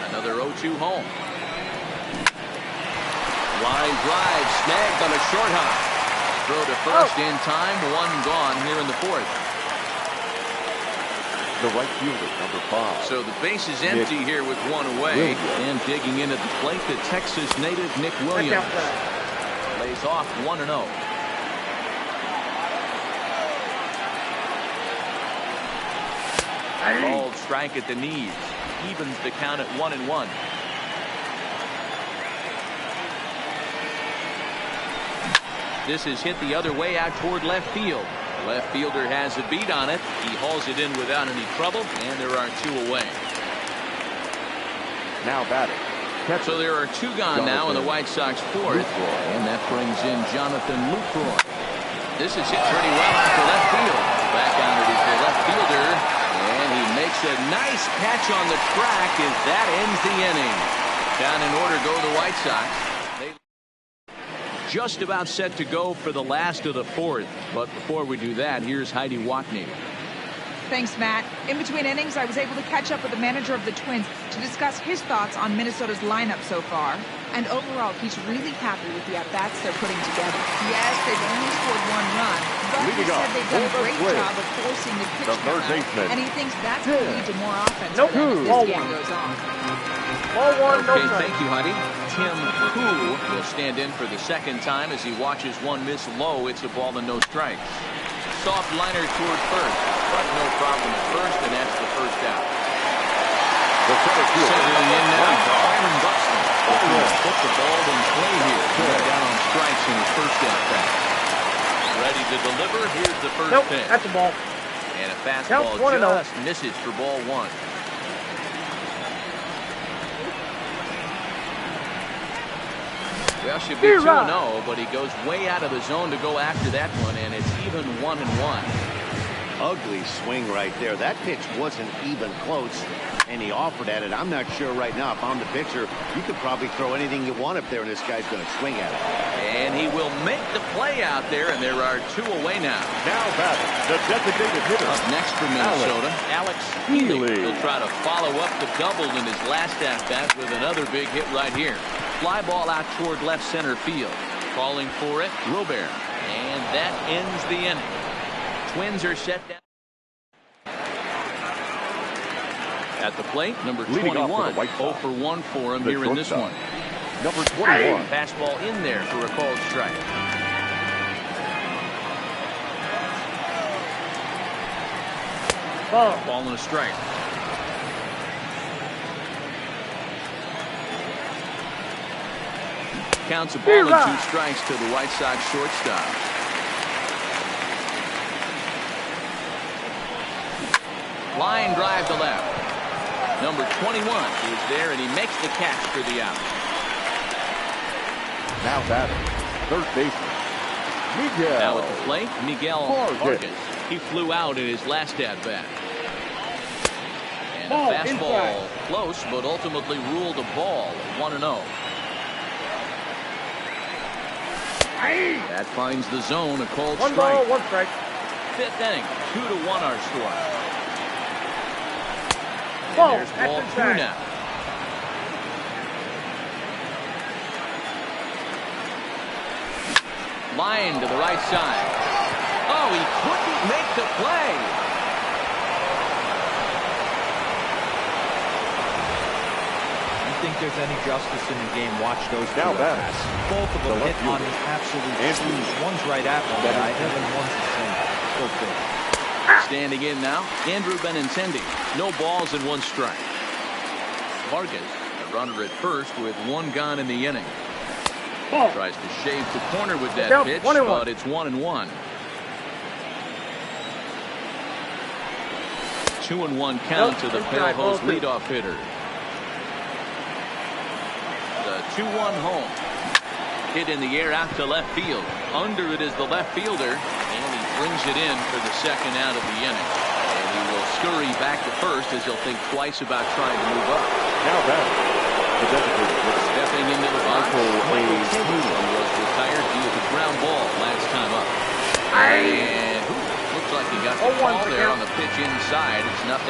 Another 0-2 home. Line drive snagged on a short hop. Throw to first in time. 1 gone here in the 4th. The right fielder, number 5. So the base is empty here with 1 away. And digging in at the plate, the Texas native Nick Williams. Lays off 1-0. Called strike at the knees. Evens the count at 1-1. This is hit the other way out toward left field. Left fielder has a beat on it. He hauls it in without any trouble, and there are 2 away. Now batting. So there are 2 gone now in the White Sox 4th, and that brings in Jonathan Lucroy. This is hit pretty well out to left field. Back on it is the left fielder, and he makes a nice catch on the track as that ends the inning. Down in order go the White Sox. Just about set to go for the last of the 4th. But before we do that, here's Heidi Watney. Thanks, Matt. In between innings, I was able to catch up with the manager of the Twins to discuss his thoughts on Minnesota's lineup so far. And overall, he's really happy with the at-bats they're putting together. Yes, they've only scored 1 run, but He said they've done a great job of forcing the pitch count out, and he thinks that's going to lead to more offense for them as this game goes on. Ball one, okay, thank you, Huddy. Tim Koo will stand in for the second time as he watches one miss low. It's a ball and no strikes. Soft liner toward first, but no problem at first, and that's the first out. Centering in now, Byron Buxton. Put the ball in play here. Down on strikes in his first at bat. Ready to deliver. Here's the first pitch. That's a ball. And a fastball just misses for ball one. Well, should be 2-0, but he goes way out of the zone to go after that one, and it's even 1-1. Ugly swing right there. That pitch wasn't even close, and he offered at it. I'm not sure right now. If I'm the pitcher, you could probably throw anything you want up there, and this guy's going to swing at it. And he will make the play out there, and there are two away now. Now batting, the designated hitter. Up next for Minnesota, Alex Healy. He'll try to follow up the double in his last at-bat with another big hit right here. Fly ball out toward left center field. Calling for it, Robert. And that ends the inning. Twins are set down. At the plate, number 21. 0 for 1 for him here in this one. Number 21. Fastball in there for a called strike. Ball and a strike. Counts a ball and 2 strikes to the White Sox shortstop. Line drive to left. Number 21 is there, and he makes the catch for the out. Now batting, third baseman, Miguel. Now at the plate, Miguel Vargas. He flew out in his last at-bat. And a fastball close, but ultimately ruled a ball, 1-0. That finds the zone, a called strike. 1 ball, 1 strike. Fifth inning, 2-1 our score. Ball, there's ball 2 now. Line to the right side. Oh, he couldn't make the play. Think there's any justice in the game, watch those two at-bats. Both of them hit on the absolute swoosh. One's right at one guy, and one's the same. Go big. Standing in now, Andrew Benintendi. No balls and 1 strike. Vargas, a runner at first with 1 gone in the inning. Tries to shave the corner with that pitch, but it's 1-1. 2-1 count to the Pale Host leadoff hitter. 2-1 home. Hit in the air out to left field. Under it is the left fielder, and he brings it in for the second out of the inning. And he will scurry back to first as he'll think twice about trying to move up. Now batting, the designated hitter. Stepping into the box, Michael Taylor was retired due to the ground ball last time up. And looks like he got the ball there on the pitch inside. It's 0-1.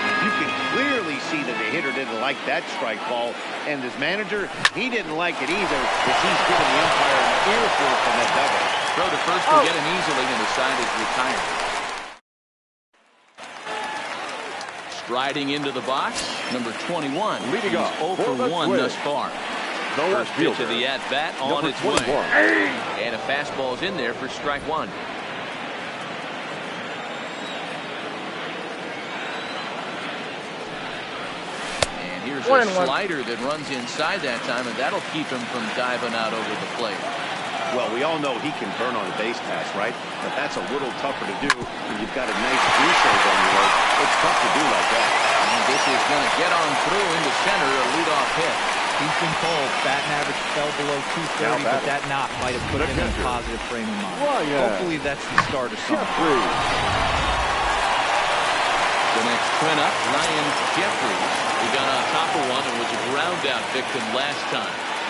You can clearly see that the hitter didn't like that strike ball, and his manager, he didn't like it either, as he's giving the umpire an earful from that double. Throw to first will get him easily, and the side is retired. Striding into the box, number 21. Leading off 0 for 1 thus far. First pitch of the at-bat on its way. And a fastball's in there for strike 1. Here's a slider that runs inside that time, and that'll keep him from diving out over the plate. Well, we all know he can burn on a base pass, right? But that's a little tougher to do when you've got a nice cruiser on your road. It's tough to do like that. And this is going to get on through into center, a leadoff hit. He's been told batting average fell below 230, but that knock might have put him in a positive frame of mind. Hopefully that's the start of something. The next twin up, Ryan Jeffries. He got on top of one and was a ground out victim last time.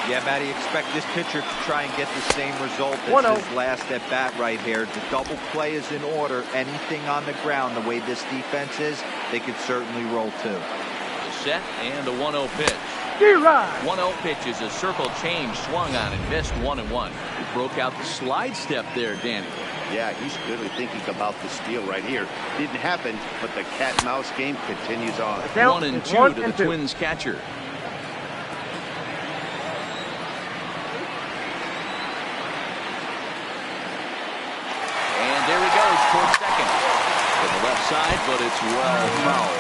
Yeah, Matty, expect this pitcher to try and get the same result as his last at bat right here. The double play is in order. Anything on the ground, the way this defense is, they could certainly roll too. The set and the 1-0 pitch. 1-0 pitch is a circle change swung on and missed 1-1. broke out the slide step there, Danny. Yeah, he's really thinking about the steal right here. Didn't happen, but the cat-mouse game continues on. 1-2 to the Twins catcher. And there he goes towards second. To the left side, but it's well foul.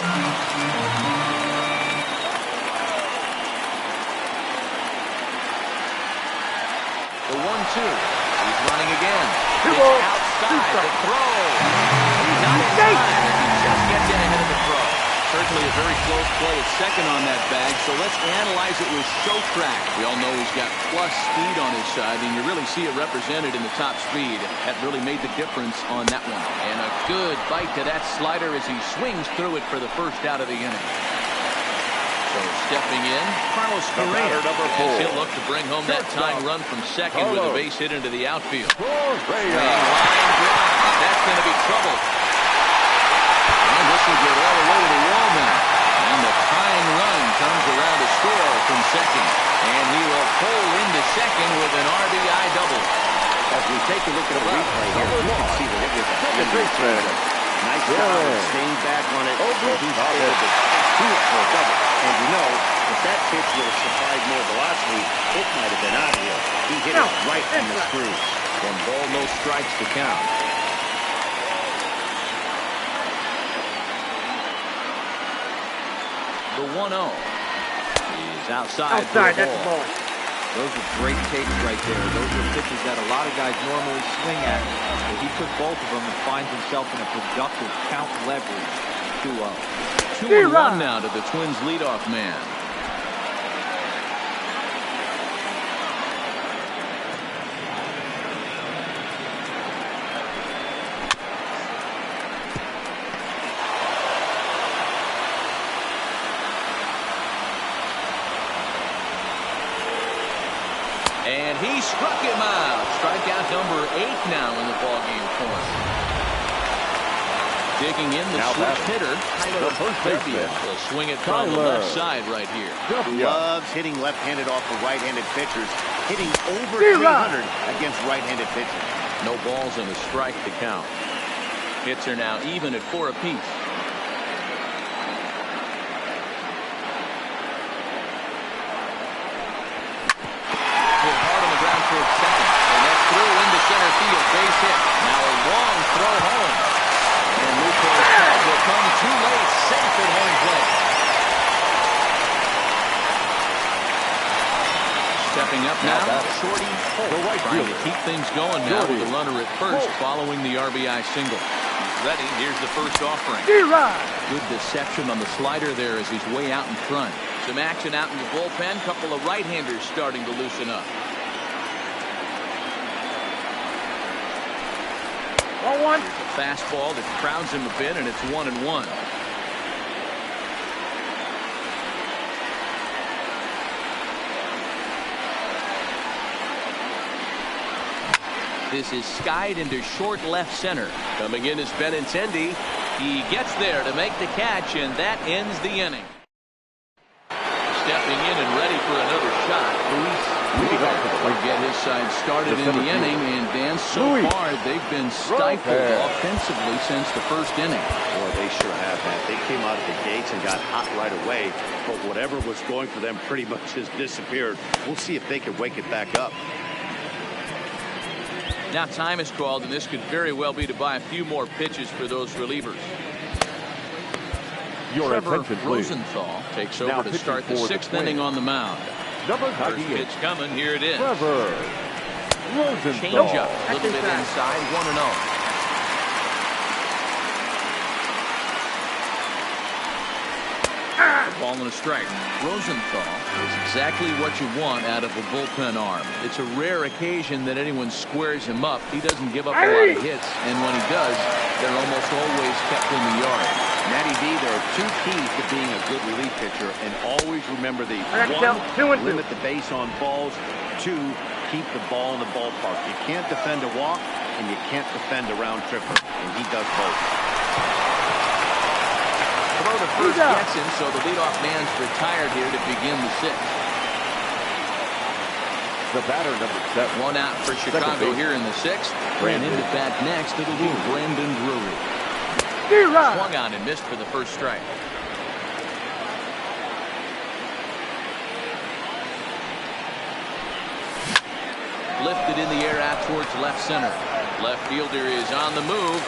The 1-2. He's running again. It's outside the throw. He's not in time. He just gets in ahead of the throw. Certainly a very close play at second on that bag, so let's analyze it with show track. We all know he's got plus speed on his side, and you really see it represented in the top speed. That really made the difference on that one. And a good bite to that slider as he swings through it for the first out of the inning. So stepping in, Carlos Correa. He'll look to bring home that tying run from second with a base hit into the outfield. Line drive. That's going to be trouble. And this will get all the way to the wall now. And the tying run comes around to score from second. And he will pull into second with an RBI double. As we take a look at the replay here, you can see that it was a nice job of staying back on it. He's able to do it for a double. And you know, if that pitch would have supplied more velocity, it might have been out of here. He hit it right in the screws. 1 ball, no strikes to count. The 1-0 is outside for the ball. Those are great takes right there. Those are pitches that a lot of guys normally swing at. But he took both of them and finds himself in a productive count leverage 2-0. 2-1 now to the Twins leadoff man. And he struck him out. Strikeout number 8 now in the ballgame for him. Digging in the switch hitter, Tyler Berbia will swing it from the left side right here. Loves hitting left-handed off of right-handed pitchers, hitting over 300 against right-handed pitchers. No balls and a strike to count. Hits are now even at 4 apiece. Hit hard on the ground towards second, and that's through into center field. Base hit. Now a long throw home. And Lucroy's tag will come too late, safe at home plate. Stepping up now, Shorty Holt, trying to keep things going now with the runner at first following the RBI single. He's ready. Here's the first offering. Good deception on the slider there as he's way out in front. Some action out in the bullpen. Couple of right-handers starting to loosen up. 1-1. Fastball that crowds him a bit, and it's 1-1. This is skied into short left center. Coming in is Benintendi. He gets there to make the catch, and that ends the inning. Stepping in and ready for another shot, Luis will get his side started in the inning, and Dan, so far they've been stifled offensively since the first inning. Boy, they sure have that. They came out of the gates and got hot right away, but whatever was going for them pretty much has disappeared. We'll see if they can wake it back up. Now time is called, and this could very well be to buy a few more pitches for those relievers. Trevor Rosenthal takes over to start the 6th inning on the mound. First pitch coming. Here it is. Trevor Rosenthal. Change up a little bit inside. 1-0. Ball and a strike. Rosenthal is exactly what you want out of a bullpen arm. It's a rare occasion that anyone squares him up. He doesn't give up a lot of hits, and when he does, they're almost always kept in the yard. Matty B, there are 2 keys to being a good relief pitcher, and always remember these. 1, limit the base on balls. 2, keep the ball in the ballpark. You can't defend a walk, and you can't defend a round tripper, and he does both. Throw to first gets him, so the leadoff man's retired here to begin the 6th. The batter, number 7. One out for Chicago here in the 6th. And into bat next, it'll be Brandon Drury. Swung on and missed for the first strike. Lifted in the air out towards left center. Left fielder is on the move.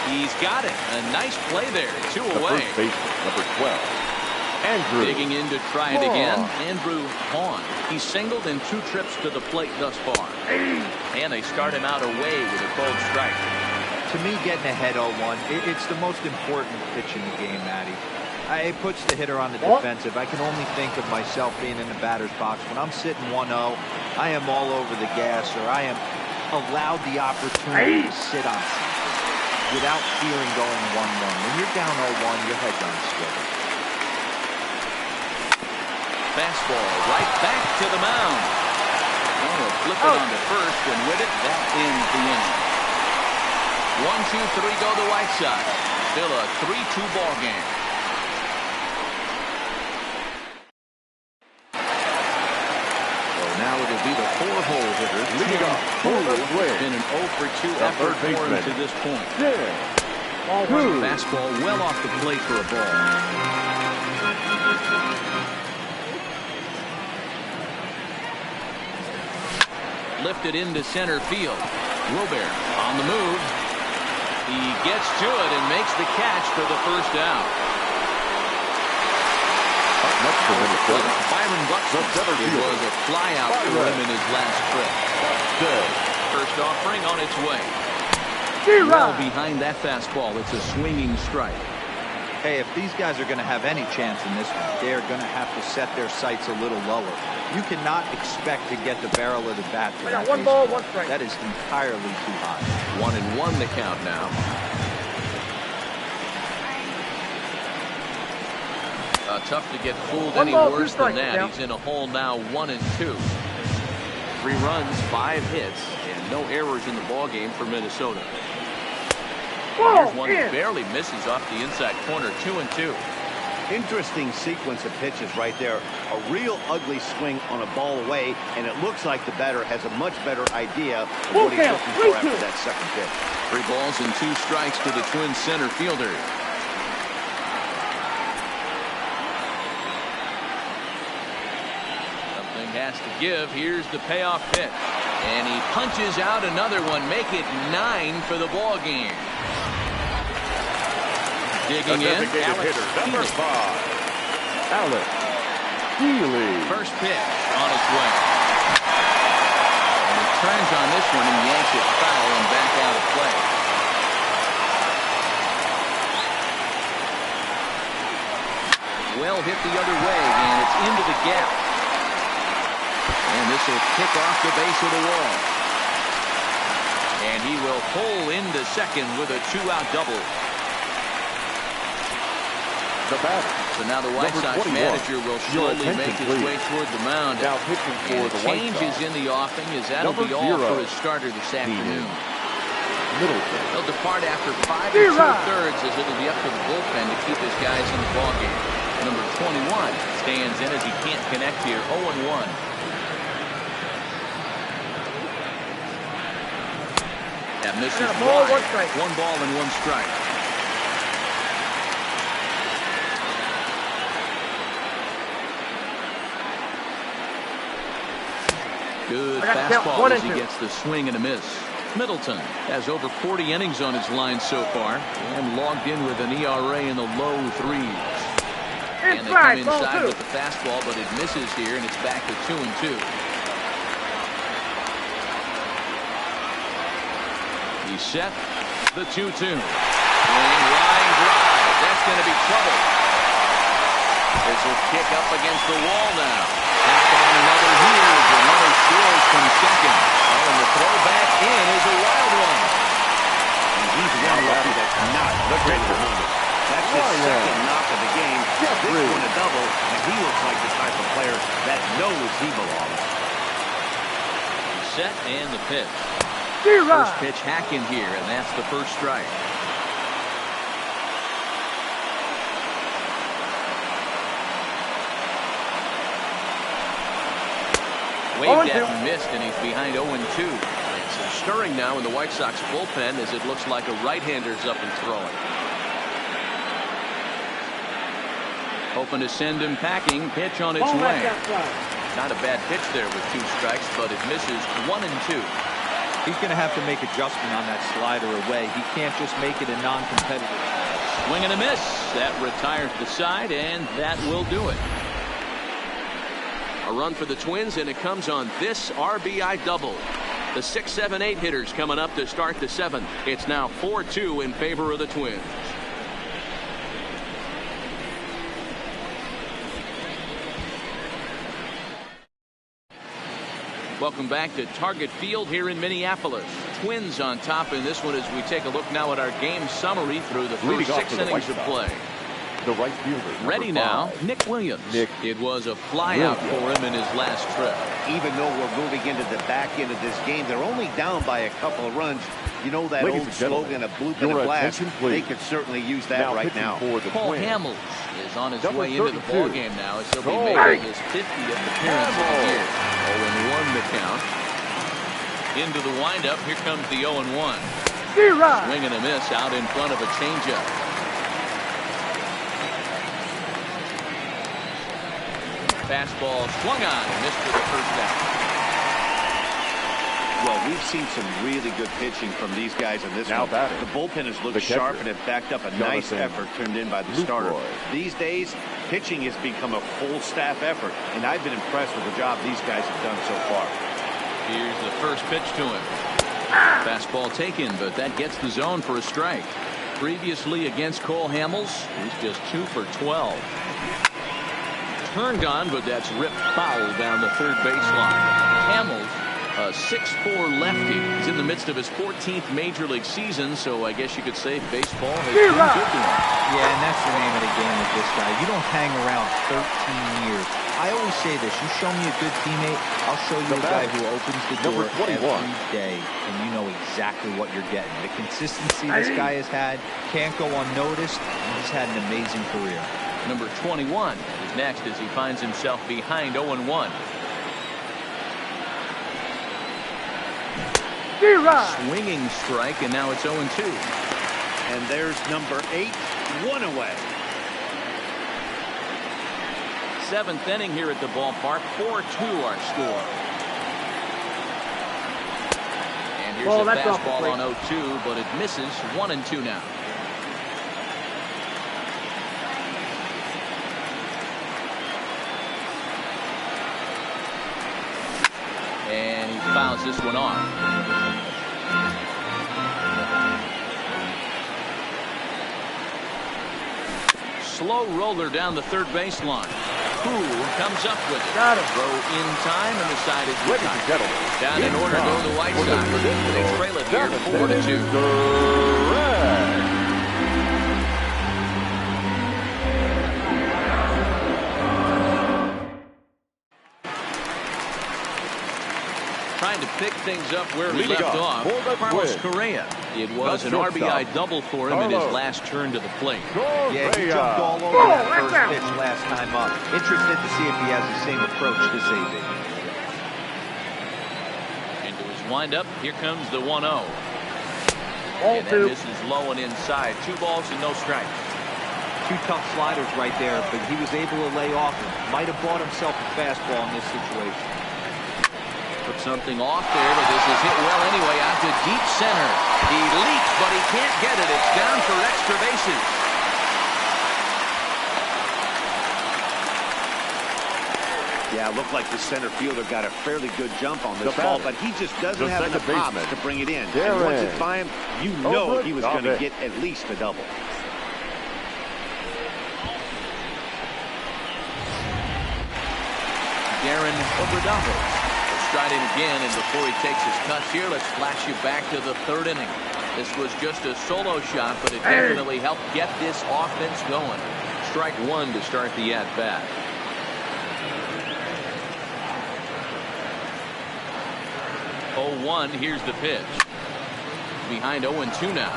He's got it. A nice play there. 2 away. First baseman, number 12. Andrew. Digging in to try it again. Andrew Vaughn. He's singled in 2 trips to the plate thus far. And they start him out away with a cold strike. To me, getting ahead 0-1, it's the most important pitch in the game, Matty. It puts the hitter on the defensive. I can only think of myself being in the batter's box. When I'm sitting 1-0, I am all over the gas, or I am allowed the opportunity to sit on something without fearing going 1-1. When you're down 0-1, your head's on a swivel. Fastball right back to the mound. Oh, flip it on to first, and with it, that ends the inning. 1-2-3 go the White Sox. Still a 3-2 ball game. Now it'll be the 4-hole hitters leading off. It's been an 0-for-2 effort for him to this point. Fastball well off the plate for a ball. Lifted into center field. Robert on the move. He gets to it and makes the catch for the first out. Much for Minnesota. Byron Buxton. It was a fly out for him in his last trip. First offering on its way. Well behind that fastball. It's a swinging strike. Hey, if these guys are going to have any chance in this one, they're going to have to set their sights a little lower. You cannot expect to get the barrel of the bat to that 1 ball, 1 strike. That is entirely too high. 1-1 the count now. Tough to get fooled any worse than that. He's in a hole now, 1-2. 3 runs, 5 hits, and no errors in the ball game for Minnesota. Here's one that barely misses off the inside corner, 2-2. Interesting sequence of pitches right there. A real ugly swing on a ball away, and it looks like the batter has a much better idea of what he's looking for after that second pitch. 3 balls and 2 strikes to the Twins center fielder. Has to give. Here's the payoff pitch, and he punches out another one. Make it 9 for the ball game. Digging in, Alex number 5. Alex Healy. First pitch on its way, and he turns on this one and yanks it foul and back out of play. Well hit the other way, and it's into the gap. And this will kick off the base of the wall. And he will pull into second with a 2-out double. The batter. So now the White Sox manager will slowly make his way toward the mound. Now pitching for the White Sox. Changes in the offing as that'll be all for his starter this afternoon. Middleton. He'll depart after 5 2/3 as it'll be up to the bullpen to keep his guys in the ballgame. Number 21 stands in as he can't connect here, 0-1. That misses wide. 1 ball and 1 strike. Good fastball as he gets the swing and a miss. Middleton has over 40 innings on his line so far and logged in with an ERA in the low 3s. And they come inside with the fastball, but it misses here, and it's back to 2-2. He's set. The 2-2. Line drive. That's going to be trouble. This will kick up against the wall now. Back on another here. The runner scores from second. Oh, and the throw back in is a wild one. And he's one lucky that's not the greater moment. That's his second knock of the game. This one a double, and he looks like the type of player that knows he belongs. Set and the pitch. First pitch hack in here, and that's the first strike. Waved at and missed, and he's behind 0-2. Some stirring now in the White Sox bullpen as it looks like a right-hander's up and throwing. Hoping to send him packing. Pitch on its way. Not a bad pitch there with 2 strikes, but it misses 1-2. He's going to have to make adjustment on that slider away. He can't just make it a non-competitive. Swing and a miss. That retires the side, and that will do it. A run for the Twins, and it comes on this RBI double. The 6, 7, 8 hitters coming up to start the 7th. It's now 4-2 in favor of the Twins. Welcome back to Target Field here in Minneapolis. Twins on top in this one as we take a look now at our game summary through the first 6 innings of play. The right fielder. Ready now, Nick Williams. It was a flyout for him in his last trip. Even though we're moving into the back end of this game, they're only down by a couple of runs. You know that old slogan, a bloop and a blast. They could certainly use that right now. Cole Hamels is on his way into the ball game now as he'll be making his 50th appearance of the year. 0-1 the count. Into the windup. Here comes the 0-1. Swing and a miss out in front of a changeup. Fastball swung on and missed for the first down. Well, we've seen some really good pitching from these guys in this one. The bullpen has looked sharp and have backed up a nice effort turned in by the starter. These days, pitching has become a full staff effort, and I've been impressed with the job these guys have done so far. Here's the first pitch to him. Fastball taken, but that gets the zone for a strike. Previously against Cole Hamels, he's just 2 for 12. Turned on, but that's ripped foul down the third baseline. Hamels, a 6'4" lefty. He's in the midst of his 14th major league season, so I guess you could say baseball has been good to him. Yeah, and that's the name of the game with this guy. You don't hang around 13 years. I always say this, you show me a good teammate, I'll show you a guy who opens the door every day, and you know exactly what you're getting. The consistency this guy has had can't go unnoticed, and he's had an amazing career. Number 21 is next as he finds himself behind 0-1. Swinging strike, and now it's 0-2. And there's number 8, 1 away. 7th inning here at the ballpark. 4-2 our score. And here's a fastball on 0-2, but it misses. 1-2 now. And he fouls this one off. Slow roller down the third baseline. Who comes up with it? Got it. Throw in time, and the side is retired. Down in order go the White Sox. They trail it here 4-2. Trying to pick things up where he left off. Carlos Correa. It was an RBI double for him in his last turn to the plate. Yeah, he jumped all over that first pitch last time up. Interested to see if he has the same approach this AB. Into his windup. Here comes the 1-0. And that misses low and inside. 2 balls and no strikes. 2 tough sliders right there, but he was able to lay off him. Might have bought himself a fastball in this situation. Put something off there, but this is hit well anyway out to deep center. He leaps, but he can't get it. It's down for extra bases. Yeah, it looked like the center fielder got a fairly good jump on this ball, but he just doesn't have enough pops to bring it in. And once it's by him, you know he was going to get at least a double. Darren Obradovich striding again, and before he takes his cuts here, let's flash you back to the 3rd inning. This was just a solo shot, but it definitely helped get this offense going. Strike 1 to start the at-bat. Oh, 0-1, here's the pitch. Behind 0-2 now.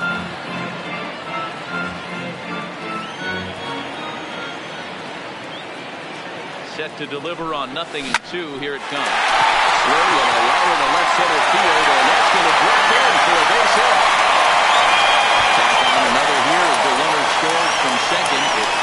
Set to deliver on 0-2. Here it comes. swing and a liner to left center field, and that's going to drop in for a base hit. Back on another here as the runner scores from second. It's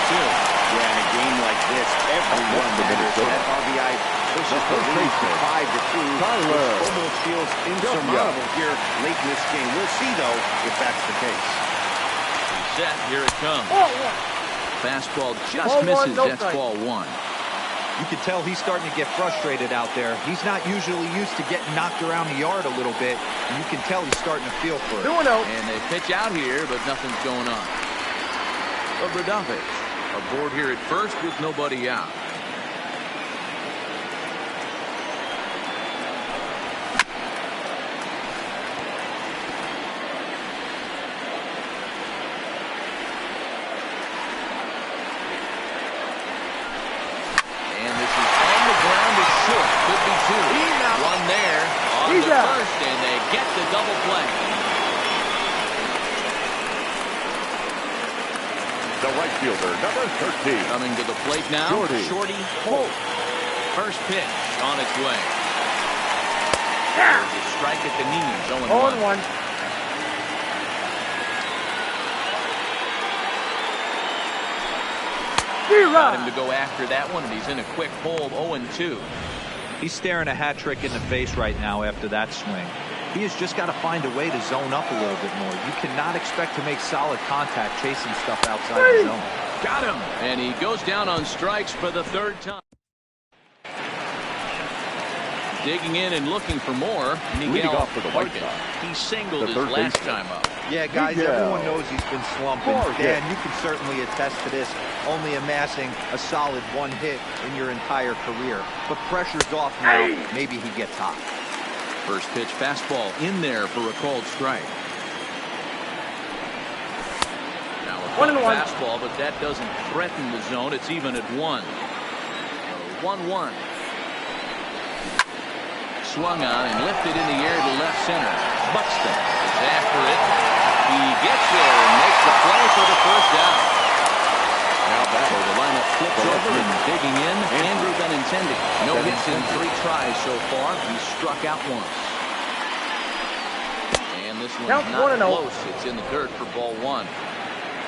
5-2. Yeah, in a game like this, everyone matters. That RBI pushes the lead to 5-2. Which almost feels insurmountable here late in this game. We'll see, though, if that's the case. Set, here it comes. Fastball just misses. That's ball one. You can tell he's starting to get frustrated out there. He's not usually used to getting knocked around the yard a little bit. You can tell he's starting to feel for it. And they pitch out here, but nothing's going on. Obradovic aboard here at first with nobody out. One there on the first, and they get the double play. The right fielder, number 13. Coming to the plate now, Shorty Holt. First pitch on its way. There's a strike at the knees, 0-1. Got him to go after that one, and he's in a quick hole, 0-2. He's staring a hat trick in the face right now after that swing. He has just got to find a way to zone up a little bit more. You cannot expect to make solid contact chasing stuff outside the zone. Got him. And he goes down on strikes for the third time. Digging in and looking for more. Miguel off for the White Sox. He singled his last time up. Yeah, guys, everyone knows he's been slumping. Dan, you can certainly attest to this, only amassing a solid one hit in your entire career. But pressure's off now. Maybe he gets hot. First pitch fastball in there for a called strike. Now a fastball, but that doesn't threaten the zone. It's even at 1. 1-1. Swung on and lifted in the air to left center. Buxton is after it. He gets there and makes the play for the first out. Now back. So the lineup flips over and digging in. Andrew Benintendi. No hits in 3 tries so far. He's struck out once. And this one's not close. It's in the dirt for ball 1.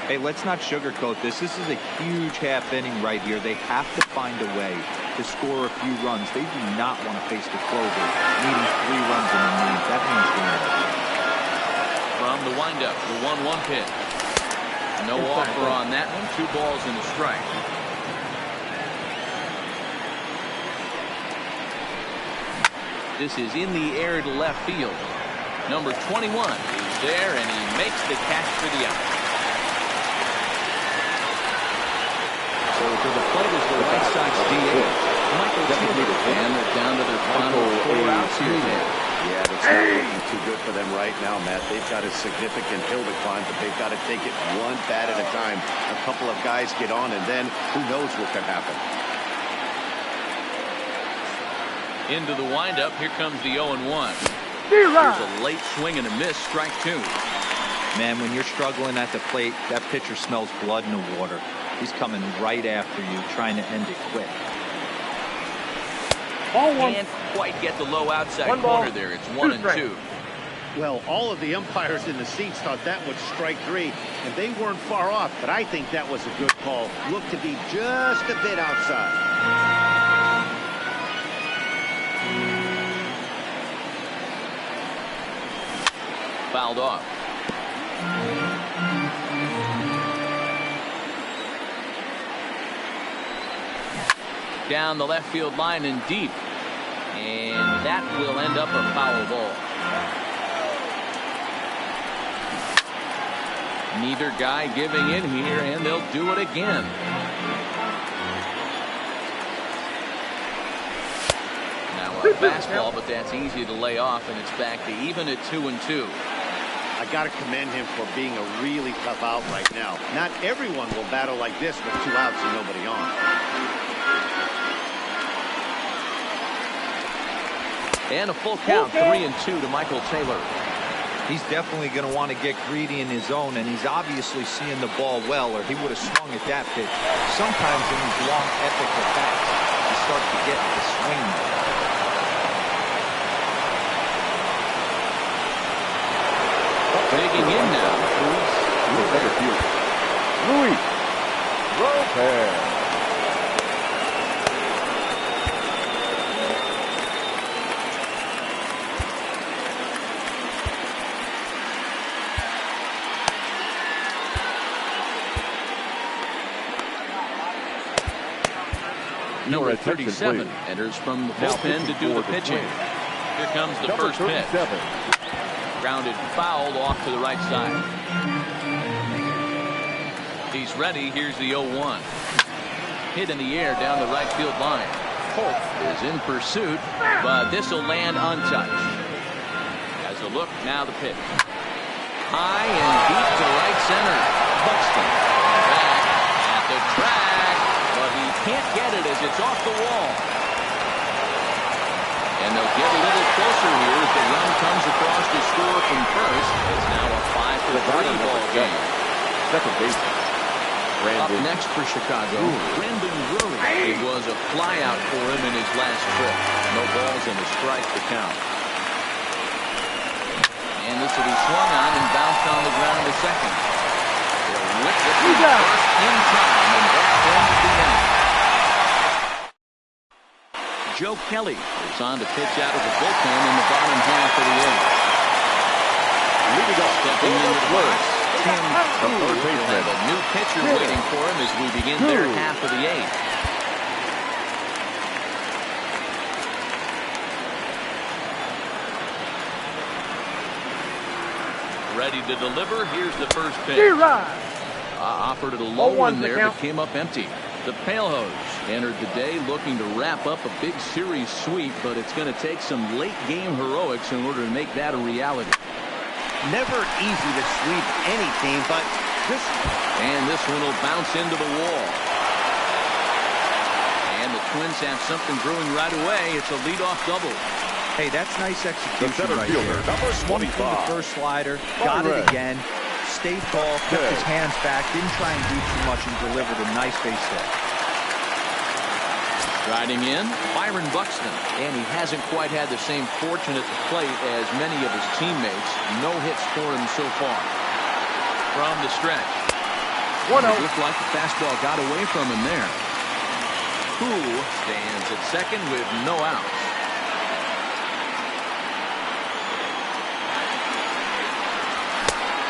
Hey, let's not sugarcoat this. This is a huge half inning right here. They have to find a way to score a few runs. They do not want to face the Clover, needing 3 runs in the ninth. That means winning. From the windup, the 1-1 pitch. No offer on that one. 2 balls and a strike. This is in the air to left field. Number 21 is there, and he makes the catch for the out. So to the plate is the White Sox DH, Michael Taylor. And they're down to their final 4 outs here. Yeah, that's not looking too good for them right now, Matt. They've got a significant hill to climb, but they've got to take it one bat at a time. A couple of guys get on, and then who knows what can happen. Into the windup, here comes the 0-1. There's a late swing and a miss, strike 2. Man, when you're struggling at the plate, that pitcher smells blood in the water. He's coming right after you, trying to end it quick. Can't quite get the low outside corner there. It's 1-2. Well, all of the umpires in the seats thought that was strike 3, and they weren't far off, but I think that was a good call. Looked to be just a bit outside. Fouled off. Down the left field line and deep. And that will end up a foul ball. Neither guy giving in here, and they'll do it again. Now a fastball, but that's easy to lay off, and it's back to even at 2-2. I got to commend him for being a really tough out right now. Not everyone will battle like this with 2 outs and nobody on. And a full count, 3-2 to Michael Taylor. He's definitely going to want to get greedy in his zone, and he's obviously seeing the ball well, or he would have swung at that pitch. Sometimes in these long, epic attacks, you start to get the swing. Digging in now. Luis Robert. Number 37 enters from the bullpen to do the pitching. Here comes the first pitch. Grounded foul off to the right side. He's ready. Here's the 0-1. Hit in the air down the right field line. Holt is in pursuit, but this will land untouched. As a look, now the pitch. High and deep to right center. Buxton back at the track, but he can't get it as it's off the wall. And they'll get a little closer here as the run comes across to score from first. It's now a 5-3 ball game. Second base. Up next for Chicago, Brandon Drury. It was a flyout for him in his last trip. No balls and a strike to count. And this will be swung on and bounced on the ground to second. They'll whip the first in time, and that ends the inning. Joe Kelly is on to pitch out of the bullpen in the bottom half of the inning. Leading up, stepping into the box. Tim Cool will have a new pitcher waiting for him as we begin their half of the eighth. Ready to deliver. Here's the first pitch. Offered it a low one there, but came up empty. The Palehose entered the day looking to wrap up a big series sweep, but it's going to take some late game heroics in order to make that a reality. Never easy to sweep any team, but this... And this one will bounce into the wall. And the Twins have something brewing right away. It's a leadoff double. Hey, that's nice execution right fielder, there. number Swung from the first slider, got it again, stayed tall, kept his hands back, didn't try and do too much, and delivered a nice base hit. Riding in, Byron Buxton. And he hasn't quite had the same fortune at the plate as many of his teammates. No hits for him so far. From the stretch. It looked like the fastball got away from him there. Who stands at second with no outs.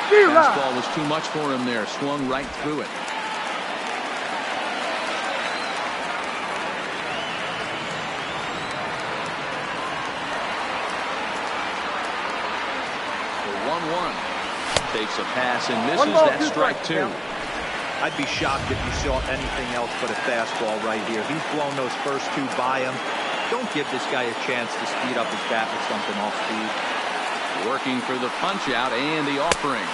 Fastball was too much for him there. Swung right through it. Takes a pass and misses. That strike two. I'd be shocked if you saw anything else but a fastball right here. He's blown those first two by him. Don't give this guy a chance to speed up his bat with something off speed. Working for the punch out and the offering.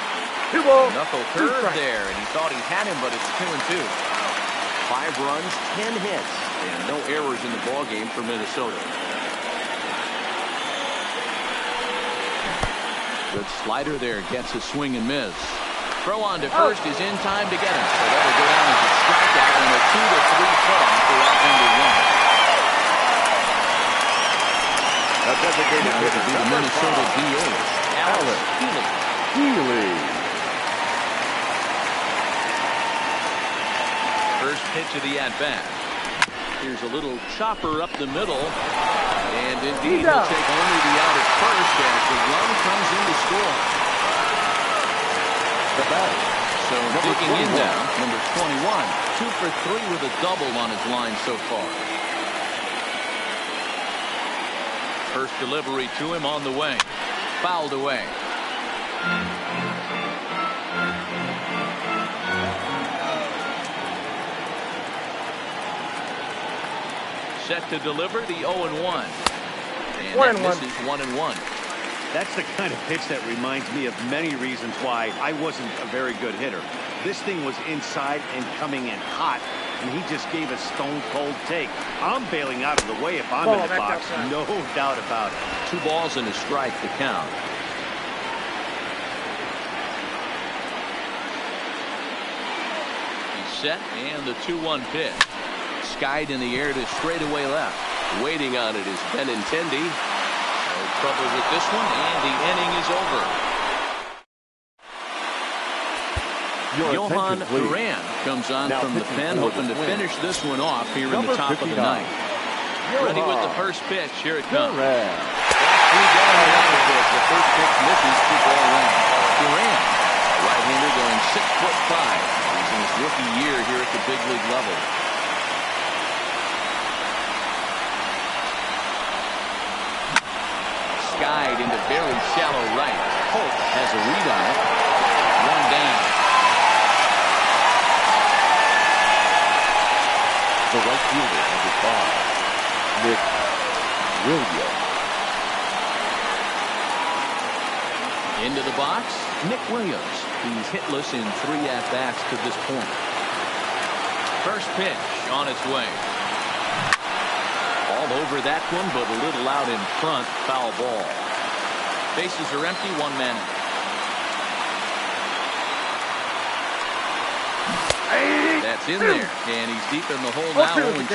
Knuckle curve there, and he thought he had him, but it's 2-2. 5 runs, 10 hits, and no errors in the ball game for Minnesota. Good slider there, gets a swing and miss. Throw on to first is in time to get him. So that'll go down as a strikeout and a 2-3 cutoff for out number 1. A designated hitter, the Minnesota DH, Alex Healy. First pitch of the at-bat. Here's a little chopper up the middle. And indeed, he'll take only the out at first as the run comes in to score. The batter. So digging in now, number 21. 2 for 3 with a double on his line so far. First delivery to him on the way. Fouled away. Set to deliver the 0-1. And this is 1-1. That's the kind of pitch that reminds me of many reasons why I wasn't a very good hitter. This thing was inside and coming in hot, and he just gave a stone-cold take. I'm bailing out of the way if I'm in the box. No doubt about it. 2 balls and a strike to count. He's set, and the 2-1 pitch. Skied in the air to straightaway left. Waiting on it is Benintendi. No trouble with this one, and the inning is over. Johan Duran comes on from the pen, hoping to finish this one off here in the top of the ninth. Ready with the first pitch. Here it comes. The first pitch misses 2-1. Duran, right-hander, going 6'5". He's in his rookie year here at the big league level. Skied into very shallow right. Holt has a read on it. One down. The right fielder, number 5, Nick Williams. Into the box, Nick Williams. He's hitless in 3 at-bats to this point. First pitch on its way. All over that one, but a little out in front. Foul ball. Bases are empty, 1 man out. That's in there, and he's deep in the hole now, 0-2.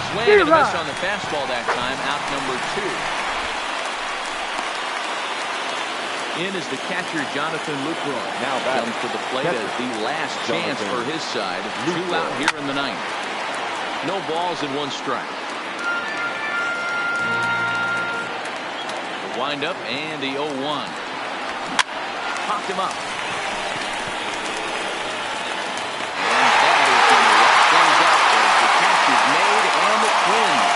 Swing and a miss on the fastball that time, out number 2. In is the catcher, Jonathan Lucroy. Now comes to the plate as the last chance for his side. 2 out here in the ninth. No balls and 1 strike. The windup and the 0-1. Popped him up. And that is going to wrap things up as the catch is made, and the Twins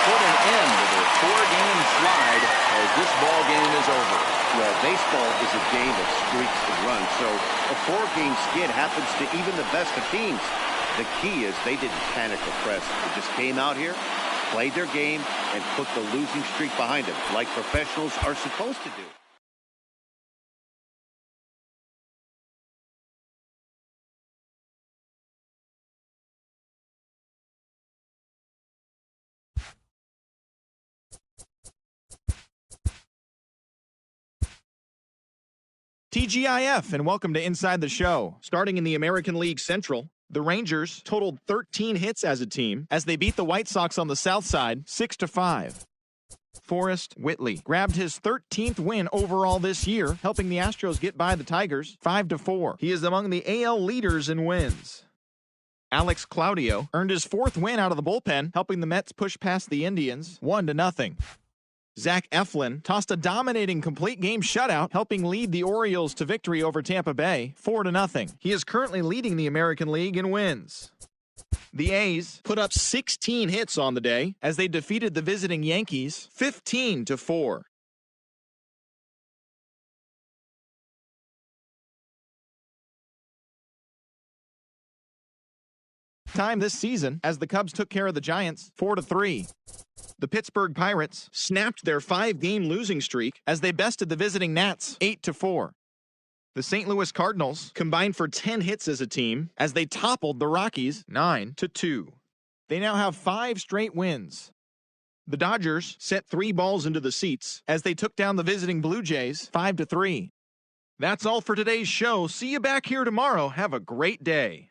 put an end to their 4-game slide as this ball game is over. Well, baseball is a game of streaks and runs, so a 4-game skid happens to even the best of teams. The key is they didn't panic or press. They just came out here, played their game, and put the losing streak behind them, like professionals are supposed to do. TGIF, and welcome to Inside the Show. Starting in the American League Central, the Rangers totaled 13 hits as a team as they beat the White Sox on the south side 6-5. Forrest Whitley grabbed his 13th win overall this year, helping the Astros get by the Tigers 5-4. He is among the AL leaders in wins. Alex Claudio earned his 4th win out of the bullpen, helping the Mets push past the Indians 1-0. Zach Eflin tossed a dominating complete game shutout, helping lead the Orioles to victory over Tampa Bay 4-0. He is currently leading the American League in wins. The A's put up 16 hits on the day as they defeated the visiting Yankees 15-4. Time this season as the Cubs took care of the Giants 4-3. The Pittsburgh Pirates snapped their 5-game losing streak as they bested the visiting Nats 8-4. The St. Louis Cardinals combined for 10 hits as a team as they toppled the Rockies 9-2. They now have 5 straight wins. The Dodgers set 3 balls into the seats as they took down the visiting Blue Jays 5-3. That's all for today's show. See you back here tomorrow. Have a great day.